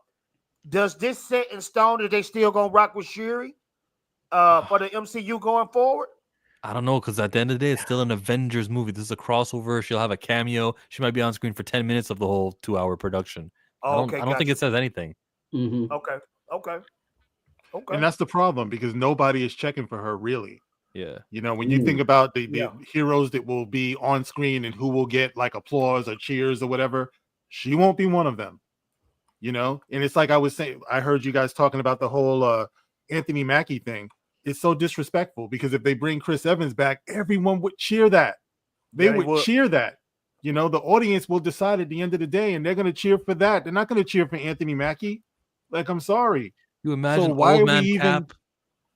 Does this set in stone that they still gonna rock with Shuri for the MCU going forward? I don't know, because at the end of the day, it's still an Avengers movie. This is a crossover. She'll have a cameo. She might be on screen for 10 minutes of the whole 2-hour production. I don't think it says anything. Mm-hmm. Okay. And that's the problem, because nobody is checking for her, really. Yeah. You know, when you think about the heroes that will be on screen and who will get like applause or cheers or whatever, she won't be one of them. You know? And it's like I was saying, I heard you guys talking about the whole Anthony Mackie thing. It's so disrespectful, because if they bring Chris Evans back, everyone would cheer that. They would cheer that. You know, the audience will decide at the end of the day, and they're going to cheer for that. They're not going to cheer for Anthony Mackie. Like, I'm sorry. You imagine so why old are man we Cap?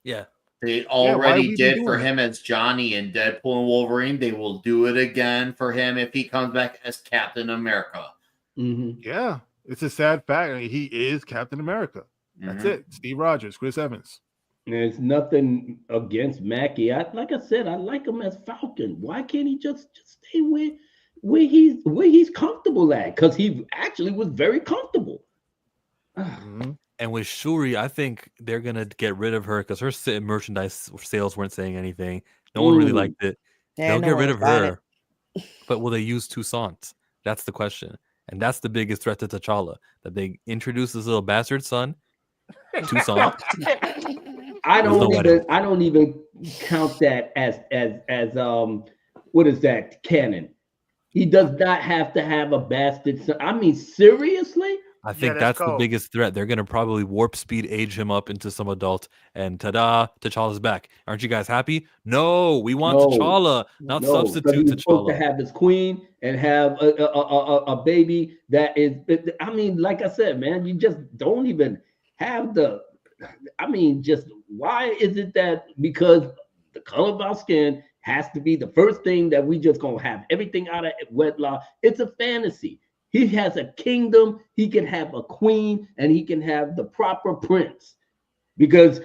Yeah. They already did for that? him as Johnny in Deadpool and Wolverine. They will do it again for him if he comes back as Captain America. Mm-hmm. Yeah, it's a sad fact. I mean, he is Captain America. That's it. Steve Rogers, Chris Evans. There's nothing against Mackie. Like I said, I like him as Falcon. Why can't he just stay where he's comfortable at? Because he actually was very comfortable. And with Shuri, I think they're gonna get rid of her because her merchandise sales weren't saying anything. No one really liked it. They'll get rid of her. But will they use Toussaint? That's the question. And that's the biggest threat to T'Challa, that they introduce this little bastard son, Toussaint. I don't even count that as what is that, canon? He does not have to have a bastard son. I mean, seriously? I think that's the biggest threat. They're going to probably warp speed age him up into some adult, and ta-da, T'Challa's back. Aren't you guys happy? No, we want T'Challa, not substitute He's T'Challa. supposed to have his queen and have a baby that is, I mean, like I said, man, you just don't even have just why is it that because the color of our skin has to be the first thing that we just gonna have everything out of wedlock? It's a fantasy. He has a kingdom, he can have a queen, and he can have the proper prince. Because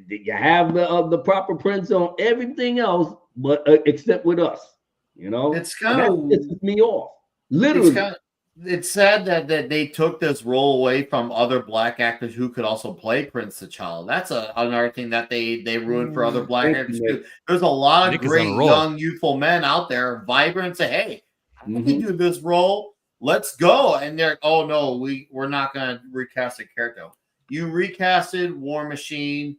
you have the proper prince on everything else, but except with us. You know? It's kind of pisses me off. Literally. It's sad that they took this role away from other black actors who could also play Prince T'Challa. That's another thing that they ruined for other black actors too. There's a lot of great young, youthful men out there, vibrant, and say, hey, I can do this role. Let's go. And they're, oh no, we're not gonna recast a character. You recasted War Machine,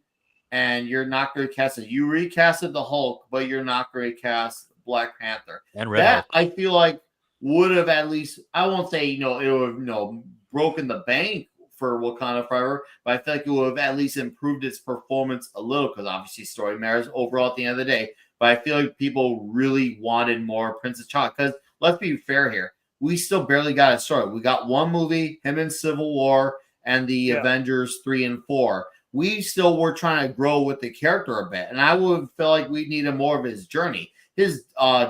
and you're not gonna recast it. You recasted the Hulk, but you're not gonna recast Black Panther. And Red Hulk. I feel like would have at least, I won't say, it would have, broken the bank for Wakanda Forever, but I feel like it would have at least improved its performance a little, because obviously story matters overall at the end of the day. But I feel like people really wanted more Prince T'Challa, because let's be fair here. We still barely got it started. We got one movie, him in Civil War, and the Avengers 3 and 4. we still were trying to grow with the character a bit. And I would feel like we needed more of his journey. His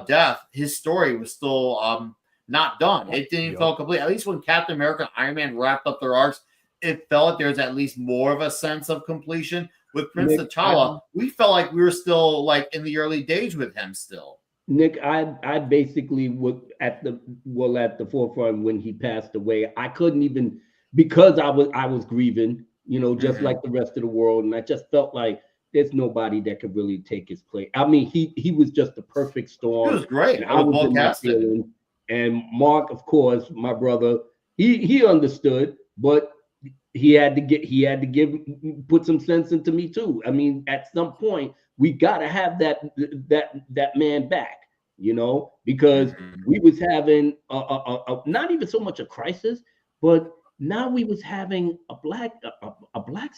death, his story was still not done. It didn't feel complete. At least when Captain America and Iron Man wrapped up their arcs, it felt like there's at least more of a sense of completion. With Prince T'Challa, we felt like we were still like in the early days with him still. Nick, I basically was at the forefront when he passed away. I couldn't even, because I was grieving, you know, just like the rest of the world, and I just felt like there's nobody that could really take his place. I mean, he was just the perfect storm. He was great. I was in my feeling. And Mark, of course, my brother, he understood, but he had to put some sense into me too. I mean, at some point, we got to have that man back, you know, because we was having not even so much a crisis, but now we was having a black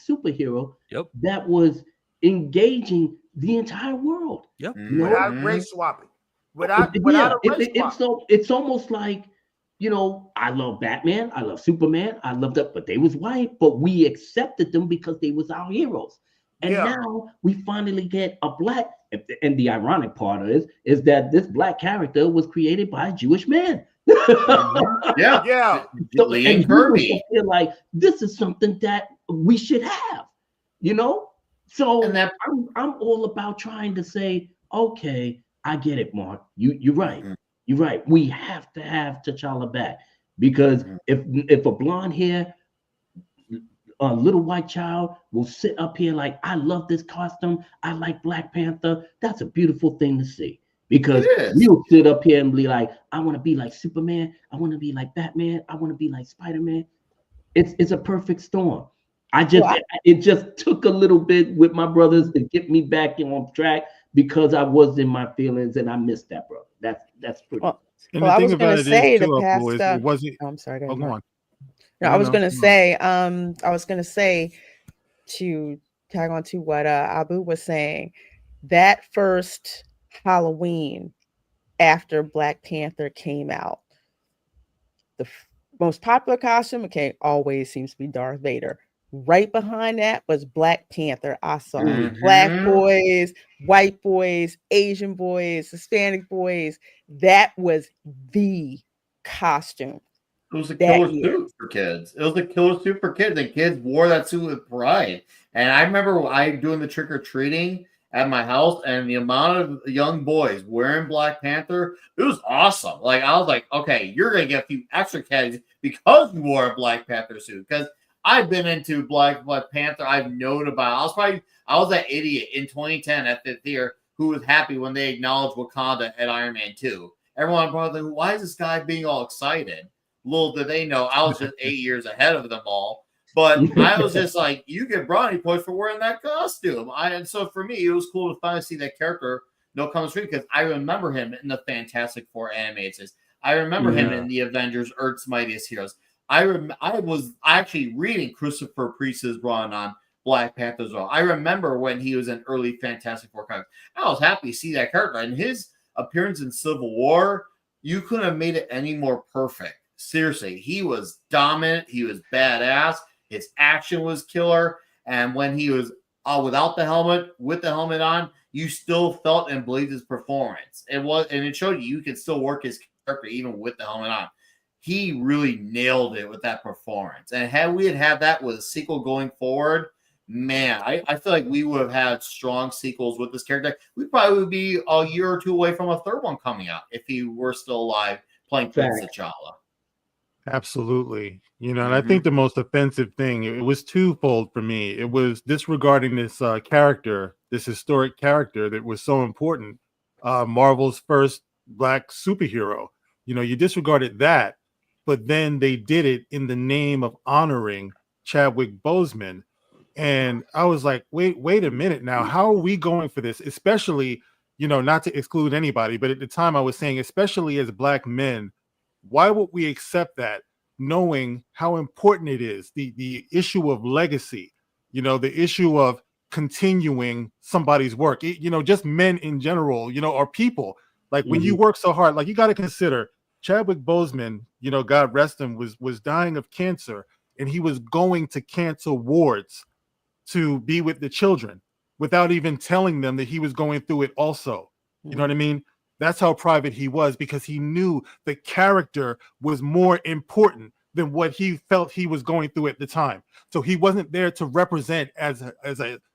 superhero that was engaging the entire world. You know? Without race swapping. Without a race swap. It's almost like, you know, I love Batman, I love Superman, I love that, but they was white, but we accepted them because they was our heroes. And now we finally get a black, and the ironic part is that this black character was created by a Jewish man. Yeah. So, Lee and and Kirby. feel like this is something that we should have, you know? So I'm all about trying to say, okay, I get it, Mark. You're right. You're right. We have to have T'Challa back, because if a blonde hair, a little white child will sit up here like, I love this costume, I like Black Panther, that's a beautiful thing to see. Because you'll sit up here and be like, I want to be like Superman, I want to be like Batman, I want to be like Spider-Man. It's a perfect storm. It just took a little bit with my brothers to get me back on track, because I was in my feelings and I missed that brother. That's pretty. And the thing about it is, too, it wasn't. I'm sorry. Go on. No, I was gonna say, to tag on to what Abu was saying, that first Halloween after Black Panther came out, the most popular costume, always seems to be Darth Vader. Right behind that was Black Panther. I saw black boys, white boys, Asian boys, Hispanic boys. That was the costume. It was a killer suit for kids. It was a killer suit for kids. And kids wore that suit with pride. And I remember I doing the trick-or-treating at my house, and the amount of young boys wearing Black Panther, it was awesome. Like, I was like, okay, you're going to get a few extra candies because you wore a Black Panther suit. Because I've been into Black Panther. I've known about it. I was that idiot in 2010 at the theater who was happy when they acknowledged Wakanda at Iron Man 2. Everyone was like, why is this guy being all excited? Little did they know I was just 8 years ahead of them all. But I was just like, you get brownie points for wearing that costume. And so for me, it was cool to finally see that character come through, because I remember him in the Fantastic Four animated series. I remember him in the Avengers, Earth's Mightiest Heroes. I was actually reading Christopher Priest's run on Black Panther as well. I remember when he was in early Fantastic Four comics. I was happy to see that character. And his appearance in Civil War, you couldn't have made it any more perfect. Seriously, he was dominant. He was badass. His action was killer. And when he was without the helmet, with the helmet on, you still felt and believed his performance. It showed you could still work his character even with the helmet on. He really nailed it with that performance. And had we had that with a sequel going forward, man, I feel like we would have had strong sequels with this character. We probably would be a year or two away from a third one coming out if he were still alive playing Prince T'Challa. Absolutely. You know, and I think the most offensive thing, it was twofold for me. It was disregarding this character, this historic character that was so important, Marvel's first black superhero. You know, you disregarded that, but then they did it in the name of honoring Chadwick Boseman. And I was like, wait a minute now. How are we going for this? Especially, you know, not to exclude anybody, but at the time I was saying, especially as black men, why would we accept that, knowing how important it is, the issue of legacy, you know, the issue of continuing somebody's work, you know, just men in general, you know, or people. Like when you work so hard, like you got to consider Chadwick Boseman, you know, God rest him, was dying of cancer, and he was going to cancer wards to be with the children without even telling them that he was going through it also. You know what I mean? That's how private he was, because he knew the character was more important than what he felt he was going through at the time. So he wasn't there to represent as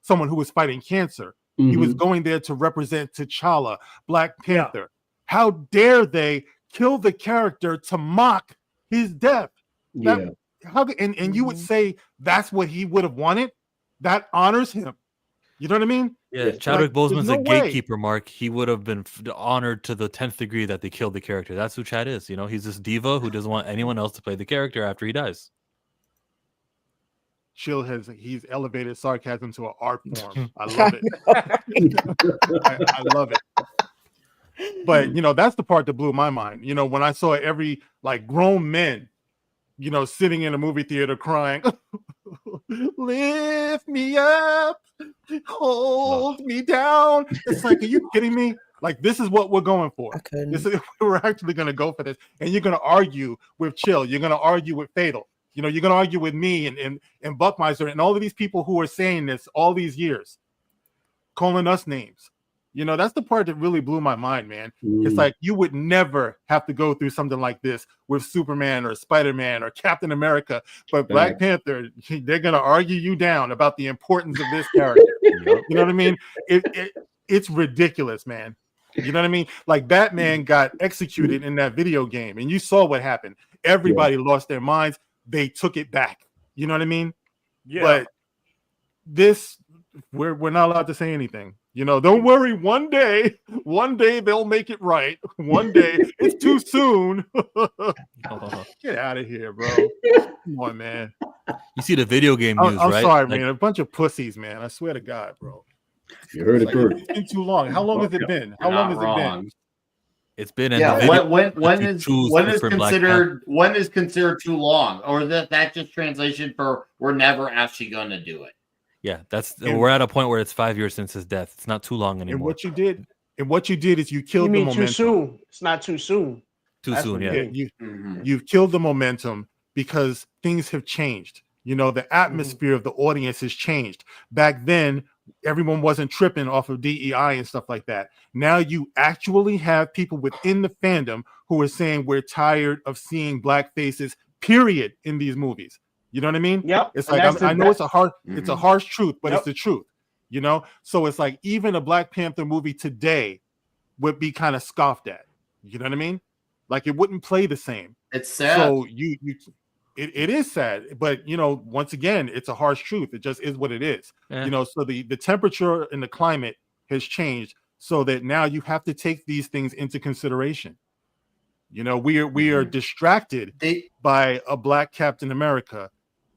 someone who was fighting cancer. He was going there to represent T'Challa, Black Panther. How dare they kill the character to mock his death? And you would say that's what he would have wanted? That honors him. You know what I mean? Yeah, Chadwick Boseman's a gatekeeper, Mark. He would have been honored to the 10th degree that they killed the character. That's who Chad is. You know, he's this diva who doesn't want anyone else to play the character after he dies. He's elevated sarcasm to an art form. I love it. I love it. But, you know, that's the part that blew my mind. You know, when I saw every, like, grown men, you know, sitting in a movie theater crying, lift me up, hold me down. It's like, are you kidding me? Like, this is what we're going for. We're actually going to go for this. And you're going to argue with Chill. You're going to argue with Fatal. You know, you're going to argue with me and Buckmeister and all of these people who are saying this all these years, calling us names. You know, that's the part that really blew my mind, man. It's like you would never have to go through something like this with Superman or Spider-Man or Captain America. But Black Panther, they're going to argue you down about the importance of this character. You know what I mean? It's ridiculous, man. You know what I mean? Like, Batman got executed in that video game, and you saw what happened. Everybody lost their minds. They took it back. You know what I mean? Yeah. But this, we're not allowed to say anything. You know, don't worry. One day they'll make it right. One day. It's too soon. Get out of here, bro. Come on, man. You see the video game news, I'm right? Sorry, man. A bunch of pussies, man. I swear to God, bro. You heard it first. It's been too long. How long has it been? How long has it been? It's been when is considered too long, or that just translation for we're never actually going to do it. Yeah, we're at a point where it's 5 years since his death. It's not too long anymore. And what you did is you killed the momentum. Too soon. It's not too soon. Too soon, yeah. You've killed the momentum because things have changed. You know, the atmosphere of the audience has changed. Back then, everyone wasn't tripping off of DEI and stuff like that. Now you actually have people within the fandom who are saying we're tired of seeing black faces, period, in these movies. You know what I mean? Yep. It's like, I know it's a harsh truth, but it's the truth, you know? So it's like even a Black Panther movie today would be kind of scoffed at. You know what I mean? Like, it wouldn't play the same. It's sad. So it is sad, but, you know, once again, it's a harsh truth. It just is what it is. You know, so the temperature and the climate has changed so that now you have to take these things into consideration. You know, we are distracted by a Black Captain America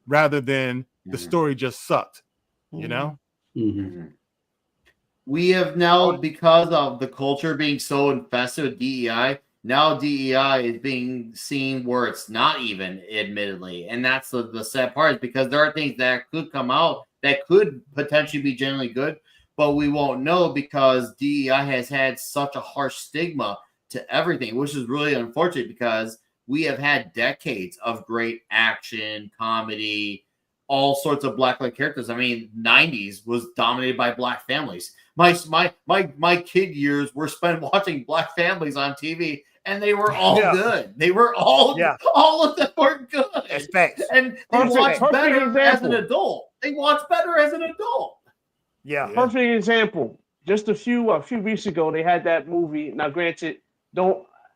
rather than the story just sucked, you know? We have now, because of the culture being so infested with DEI, now DEI is being seen where it's not even, admittedly. And that's the sad part, is because there are things that could come out that could potentially be generally good, but we won't know because DEI has had such a harsh stigma to everything, which is really unfortunate because we have had decades of great action, comedy, all sorts of black-led characters. I mean, 90s was dominated by black families. My kid years were spent watching black families on TV, and they were all good. They were all of them were good. And they watch better as an adult. They watch better as an adult. Yeah. Perfect example. Just a few weeks ago, they had that movie. Now, granted,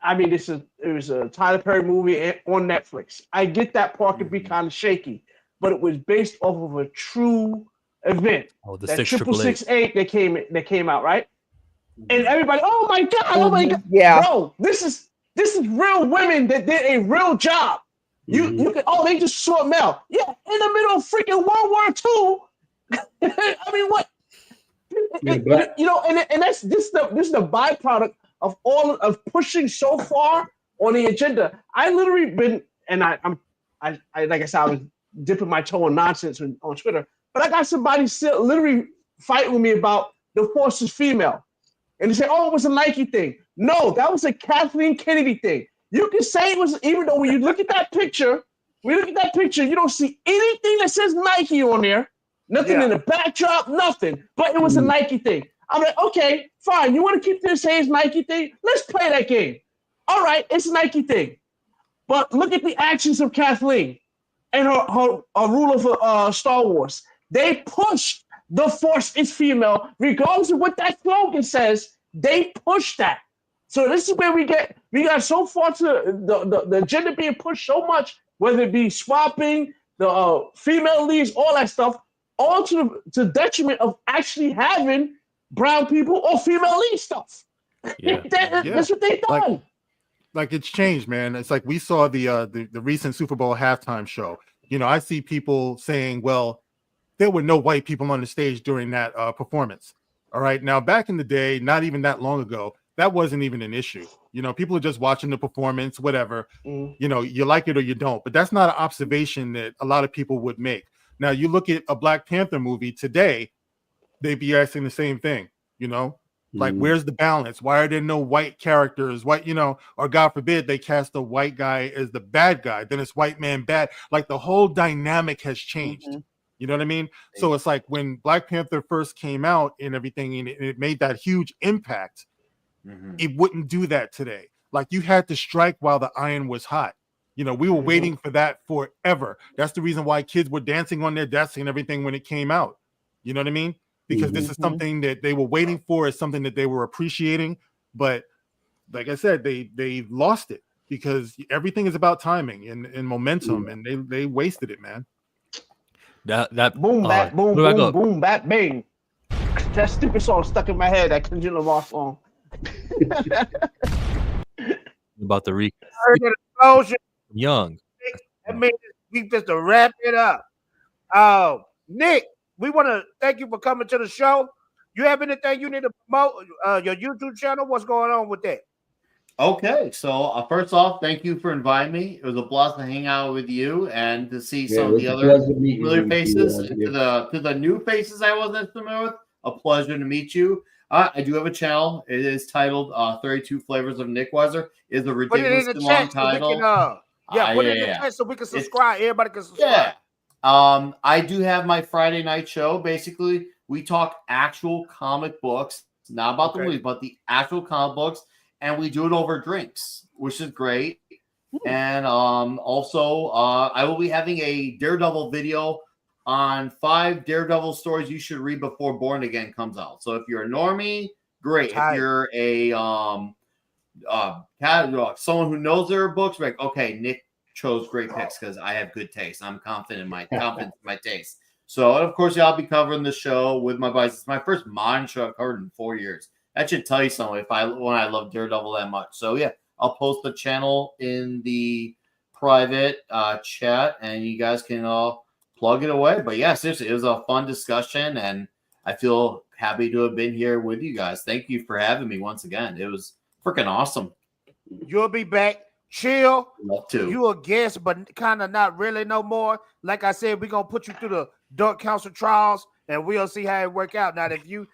it was a Tyler Perry movie on Netflix. I get that part could be kind of shaky, but it was based off of a true event. Oh, the that 688 that came out, right? And everybody, oh my god, yeah, bro, this is real women that did a real job. You can they just saw Mel, in the middle of freaking World War II. I mean, what? You know, and that's this is the byproduct of all of pushing so far on the agenda. I literally been, and I like I said, I was dipping my toe in nonsense on Twitter, but I got somebody still literally fighting with me about the Force is female. And they say, oh, it was a Nike thing. No, that was a Kathleen Kennedy thing. You can say it was, even though when you look at that picture, you don't see anything that says Nike on there. Nothing in the backdrop, nothing. But it was a Nike thing. I'm like, okay, fine. You want to keep this same Nike thing? Let's play that game. All right, it's a Nike thing. But look at the actions of Kathleen and her rule of Star Wars. They push the Force is female, regardless of what that slogan says. They push that. So this is where we got so far to the agenda being pushed so much, whether it be swapping, the female leads, all that stuff, all to detriment of actually having brown people or female lead stuff. Yeah. That's what they done. Like it's changed, man. It's like we saw the recent Super Bowl halftime show. You know, I see people saying, well, there were no white people on the stage during that performance. All right. Now, back in the day, not even that long ago, that wasn't even an issue. You know, people are just watching the performance, whatever. You know, you like it or you don't. But that's not an observation that a lot of people would make. Now, you look at a Black Panther movie today, they'd be asking the same thing, you know? Like, where's the balance? Why are there no white characters? White, you know, or God forbid they cast a white guy as the bad guy, then it's white man bad. Like the whole dynamic has changed. You know what I mean? So it's like when Black Panther first came out and everything, and it made that huge impact, it wouldn't do that today. Like you had to strike while the iron was hot. You know, we were waiting for that forever. That's the reason why kids were dancing on their desks and everything when it came out. You know what I mean? Because this is something that they were waiting for, is something that they were appreciating. But like I said, they lost it because everything is about timing and momentum, and they wasted it, man. That boom, bat, boom, boom, boom, bat, bang. That stupid song stuck in my head. That Kendrick Lamar song. About the explosion. Young. I mean, we just to wrap it up. Nick, we want to thank you for coming to the show. You have anything you need to promote? Your YouTube channel? What's going on with that? Okay, so first off, thank you for inviting me. It was a blast to hang out with you and to see some of the other familiar faces. And to the new faces I wasn't familiar with, a pleasure to meet you. I do have a channel. It is titled 32 Flavors of Nick Weiser. It's a ridiculously long title. Put it in the chat so we can subscribe. Everybody can subscribe. Yeah. I do have my Friday night show. Basically, we talk actual comic books, not about the movies, but the actual comic books. And we do it over drinks, which is great. And also, I will be having a Daredevil video on 5 Daredevil stories you should read before Born Again comes out. So if you're a normie, great. If you're a someone who knows their books, like, okay, Nick chose great picks because I have good taste. I'm confident in my taste. So of course, I'll be covering the show with my buddies. It's my first modern show I've covered in 4 years. That should tell you something when I love Daredevil that much. So yeah, I'll post the channel in the private chat, and you guys can all plug it away. But yeah, seriously, it was a fun discussion, and I feel happy to have been here with you guys. Thank you for having me once again. It was freaking awesome. You'll be back. Chill. Love to. You a guest, but kind of not really no more. Like I said, we're gonna put you through the Dark Council trials, and we'll see how it work out. Now, if you're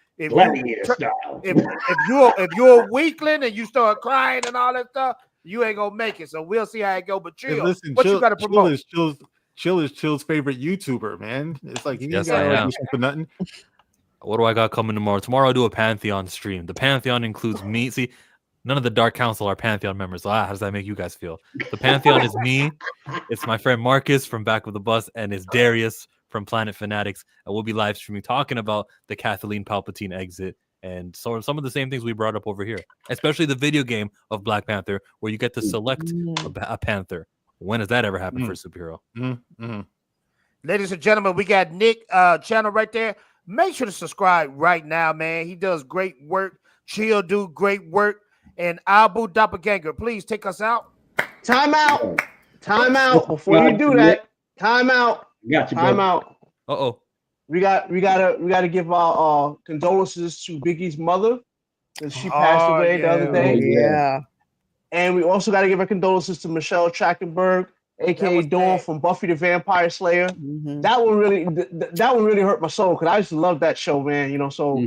a weakling and you start crying and all that stuff, you ain't gonna make it. So we'll see how it go. But Chill, listen, what you got to promote? Chill is Chill's favorite YouTuber, man. It's like he Yes, got I am. for nothing. What do I got coming tomorrow? Tomorrow I'll do a Pantheon stream. The Pantheon includes me. See, none of the Dark Council are Pantheon members. So how does that make you guys feel? The Pantheon is me. It's my friend Marcus from Back of the Bus, and it's Darius from Planet Fanatics. And we'll be live streaming talking about the Kathleen Palpatine exit and so some of the same things we brought up over here, especially the video game of Black Panther, where you get to select a Panther. When has that ever happened for a superhero? Ladies and gentlemen, we got Nick channel right there. Make sure to subscribe right now, man. He does great work. Chill do great work. And Abu Doppelganger, please take us out. Time out. Time out. Before you do that, time out. Got you, time out. Uh-oh. We gotta give our condolences to Biggie's mother, because she passed away the other day. Yeah. And we also gotta give our condolences to Michelle Trachtenberg, aka Dawn from Buffy the Vampire Slayer. That one really hurt my soul, because I used to love that show, man. You know, so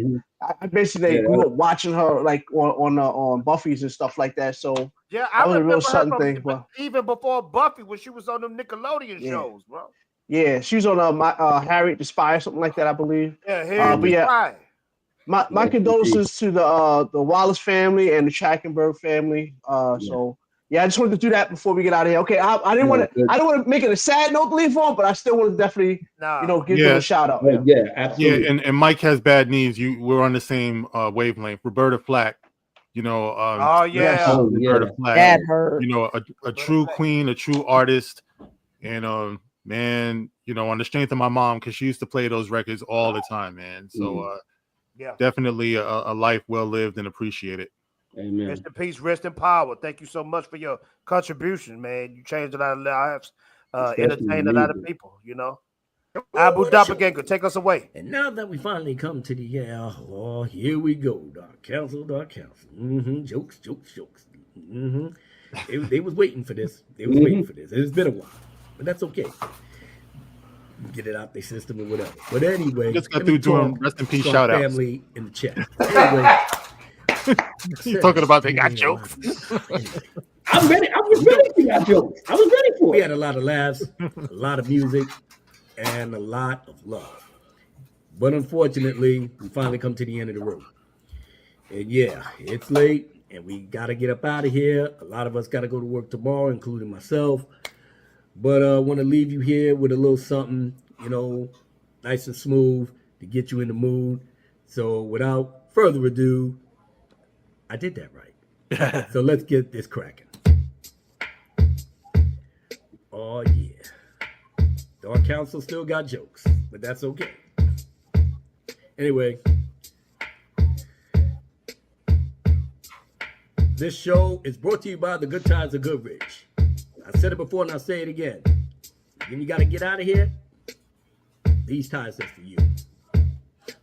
I basically grew up watching her like on Buffy's and stuff like that. So yeah, I that was a real remember her sudden from thing, bro. even before Buffy, when she was on them Nickelodeon shows, bro. Yeah, she was on Harriet the Spy or something like that, I believe. Yeah, Harriet the Spy. My condolences to the Wallace family and the Trachtenberg family. So yeah, I just wanted to do that before we get out of here. Okay, I didn't want to make it a sad note to leave on, but I still want to definitely give them a shout out. Yeah, absolutely. Yeah, and Mike has bad knees. We're on the same wavelength. Roberta Flack, Roberta Flack, that hurt. A true queen, a true artist, and man, on the strength of my mom, because she used to play those records all the time, man. So definitely a life well lived and appreciated. Amen. Rest in peace, rest in power. Thank you so much for your contribution, man. You changed a lot of lives, entertained a lot of people, Abu Doppelganger, take us away. And now that we finally come to the here we go. Dark Council. Jokes. They was waiting for this. It's been a while, but that's okay. Get it out their system or whatever. But anyway, just got through doing rest in peace shout outs. Family in the chat. Anyway, you're talking about they got jokes. I'm ready. I was ready for y'all jokes. I was ready for it. We had a lot of laughs, a lot of music, and a lot of love. But unfortunately, we finally come to the end of the road. And yeah, it's late, and we got to get up out of here. A lot of us got to go to work tomorrow, including myself. But I want to leave you here with a little something, nice and smooth to get you in the mood. So without further ado, I did that right. So let's get this cracking. Oh, yeah. Dark Council still got jokes, but that's okay. Anyway, this show is brought to you by the Good Times of Goodrich. I said it before and I'll say it again. When you got to get out of here, these ties are for you.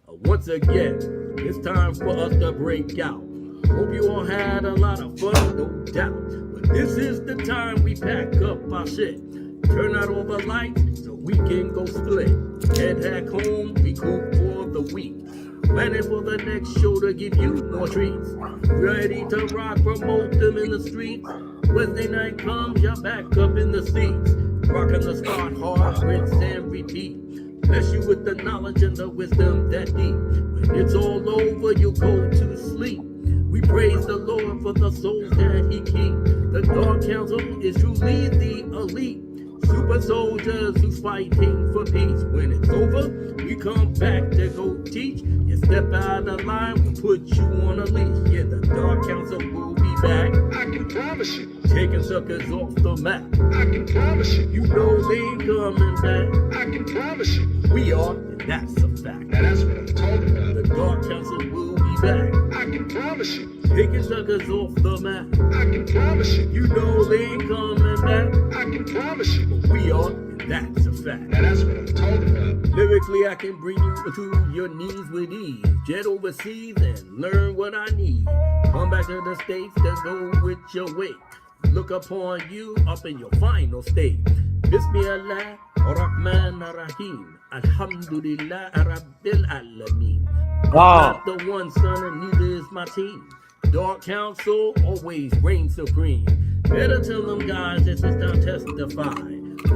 Once again, it's time for us to break out. Hope you all had a lot of fun, no doubt. But this is the time we pack up our shit. Turn out all the lights so we can go split. Head back home, we cool for the week. Planning for the next show to give you more treats. Ready to rock, promote them in the streets. Wednesday night comes, you're back up in the seats. Rocking the start hard, rinse and repeat. Bless you with the knowledge and the wisdom that deep. When it's all over, you go to sleep. We praise the Lord for the souls that he keeps. The Dark Council is truly the elite. Super soldiers who's fighting for peace. When it's over, we come back to go teach. You step out of line, we'll put you on a leash. Yeah, the Dark Council will be back. I can promise you. Taking suckers off the map. I can promise you. You know they ain't coming back. I can promise you. We are, and that's a fact. Now that's what I'm talking about. The Dark Council will be back. I can promise you. Taking suckers off the map. I can promise you. You know they ain't coming back. I can promise you. We are, and that's a fact. Now that's what I'm talking about. Lyrically, I can bring you to your knees with ease. Jet overseas and learn what I need. Come back to the States to go with your weight. Look upon you up in your final state. Bismillah ar-Rahman ar-Rahim. Alhamdulillah Rabbil Alameen. Wow. I'm not the one son and neither is my team. Dark Council always reigns supreme. Better tell them guys this is time testify.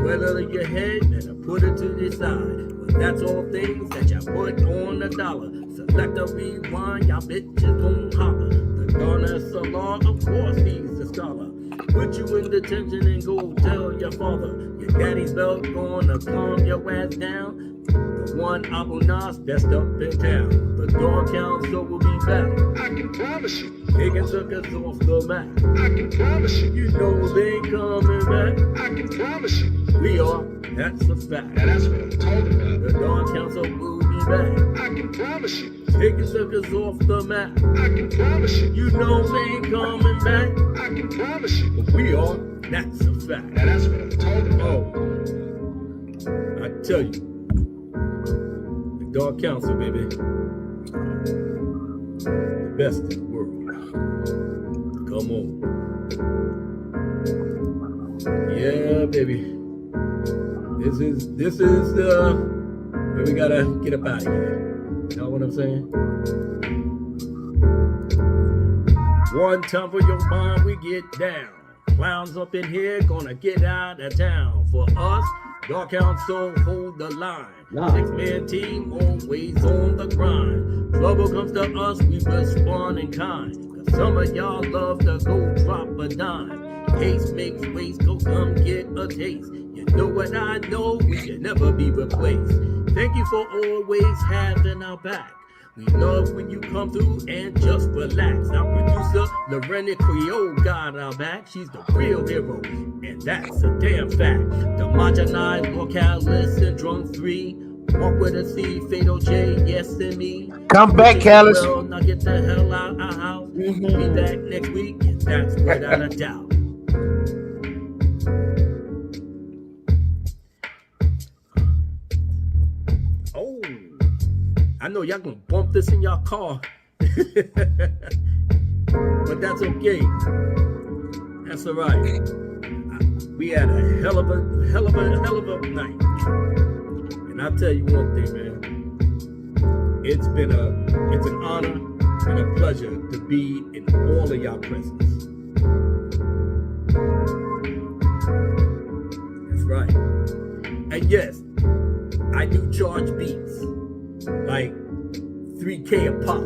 Whether your head, better put it to the side. But that's all things that you put on the dollar. Select a rewind, y'all bitches gon' holler. The Garner Salah, of course he's a scholar. Put you in detention and go tell your father. Your daddy's belt gonna calm your ass down. The one Abu Nas best up in town. The Dark Council will be back. I can promise you. Taking suckers off the map. I can promise you. You know they ain't coming back. I can promise you. We are, that's a fact. Now that's what I'm talking about. The Dark Council will be back. I can promise you. Taking suckers off the map. I can promise you. You know they ain't coming back. I can promise you. But we are, that's a fact. Now that's what I'm talking about. Oh, I tell you, the Dark Council, baby, the best in the world. Come on. Yeah, baby. This is the where we gotta get up out of here. You know what I'm saying? One time for your mind, we get down. Clowns up in here gonna get out of town. For us, Y'all council hold the line. 6-man team always on the grind. Trouble comes to us, we respond in kind. Cause some of y'all love to go drop a dime. Haste makes waste, go come get a taste. You know what I know, we can never be replaced. Thank you for always having our back. We love when you come through and just relax. Our producer, Lorena Creole, got our back. She's the real hero, and that's a damn fact. The Marginized, Morcalis, Syndrome 3. Walk with a C, Fatal J, yes and me. Come back, Callis. Well, now get the hell out our house. We'll be back next week, and that's without a doubt. Oh, I know y'all gonna bump this in y'all car, but that's okay. That's all right. We had a hell of a night, and I'll tell you one thing, man. It's an honor and a pleasure to be in all of y'all presence. That's right. And yes, I do charge beats. Like $3K a pop.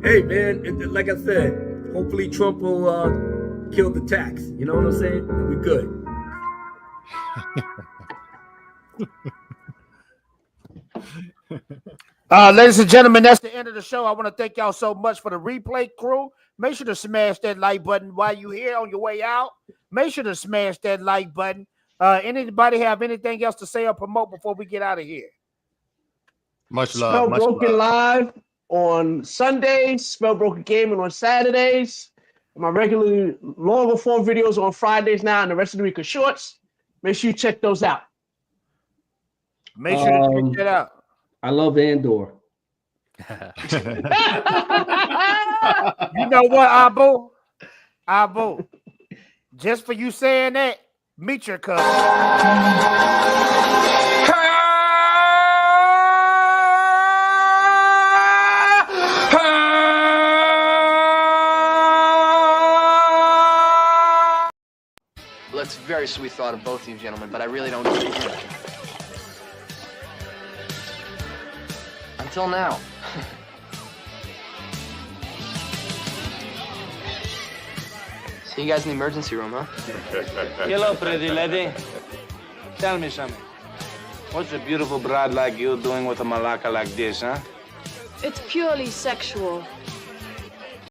Hey man, like I said, hopefully Trump will kill the tax. You know what I'm saying? And we good. Ladies and gentlemen, that's the end of the show. I want to thank y'all so much for the replay crew. Make sure to smash that like button while you're here on your way out. Make sure to smash that like button. Anybody have anything else to say or promote before we get out of here? Much love. Spell Broken live on Sundays. Spell Broken Gaming on Saturdays. My regularly longer form videos on Fridays now, and the rest of the week are shorts. Make sure you check those out. Make sure to check that out. I love Andor. You know what, Abu? Just for you saying that, meet your cousin. Well, that's a very sweet thought of both of you gentlemen, but I really don't see it. Until now. See you guys in the emergency room, huh? Hello, pretty lady. Tell me something. What's a beautiful broad like you doing with a malacca like this, huh? It's purely sexual.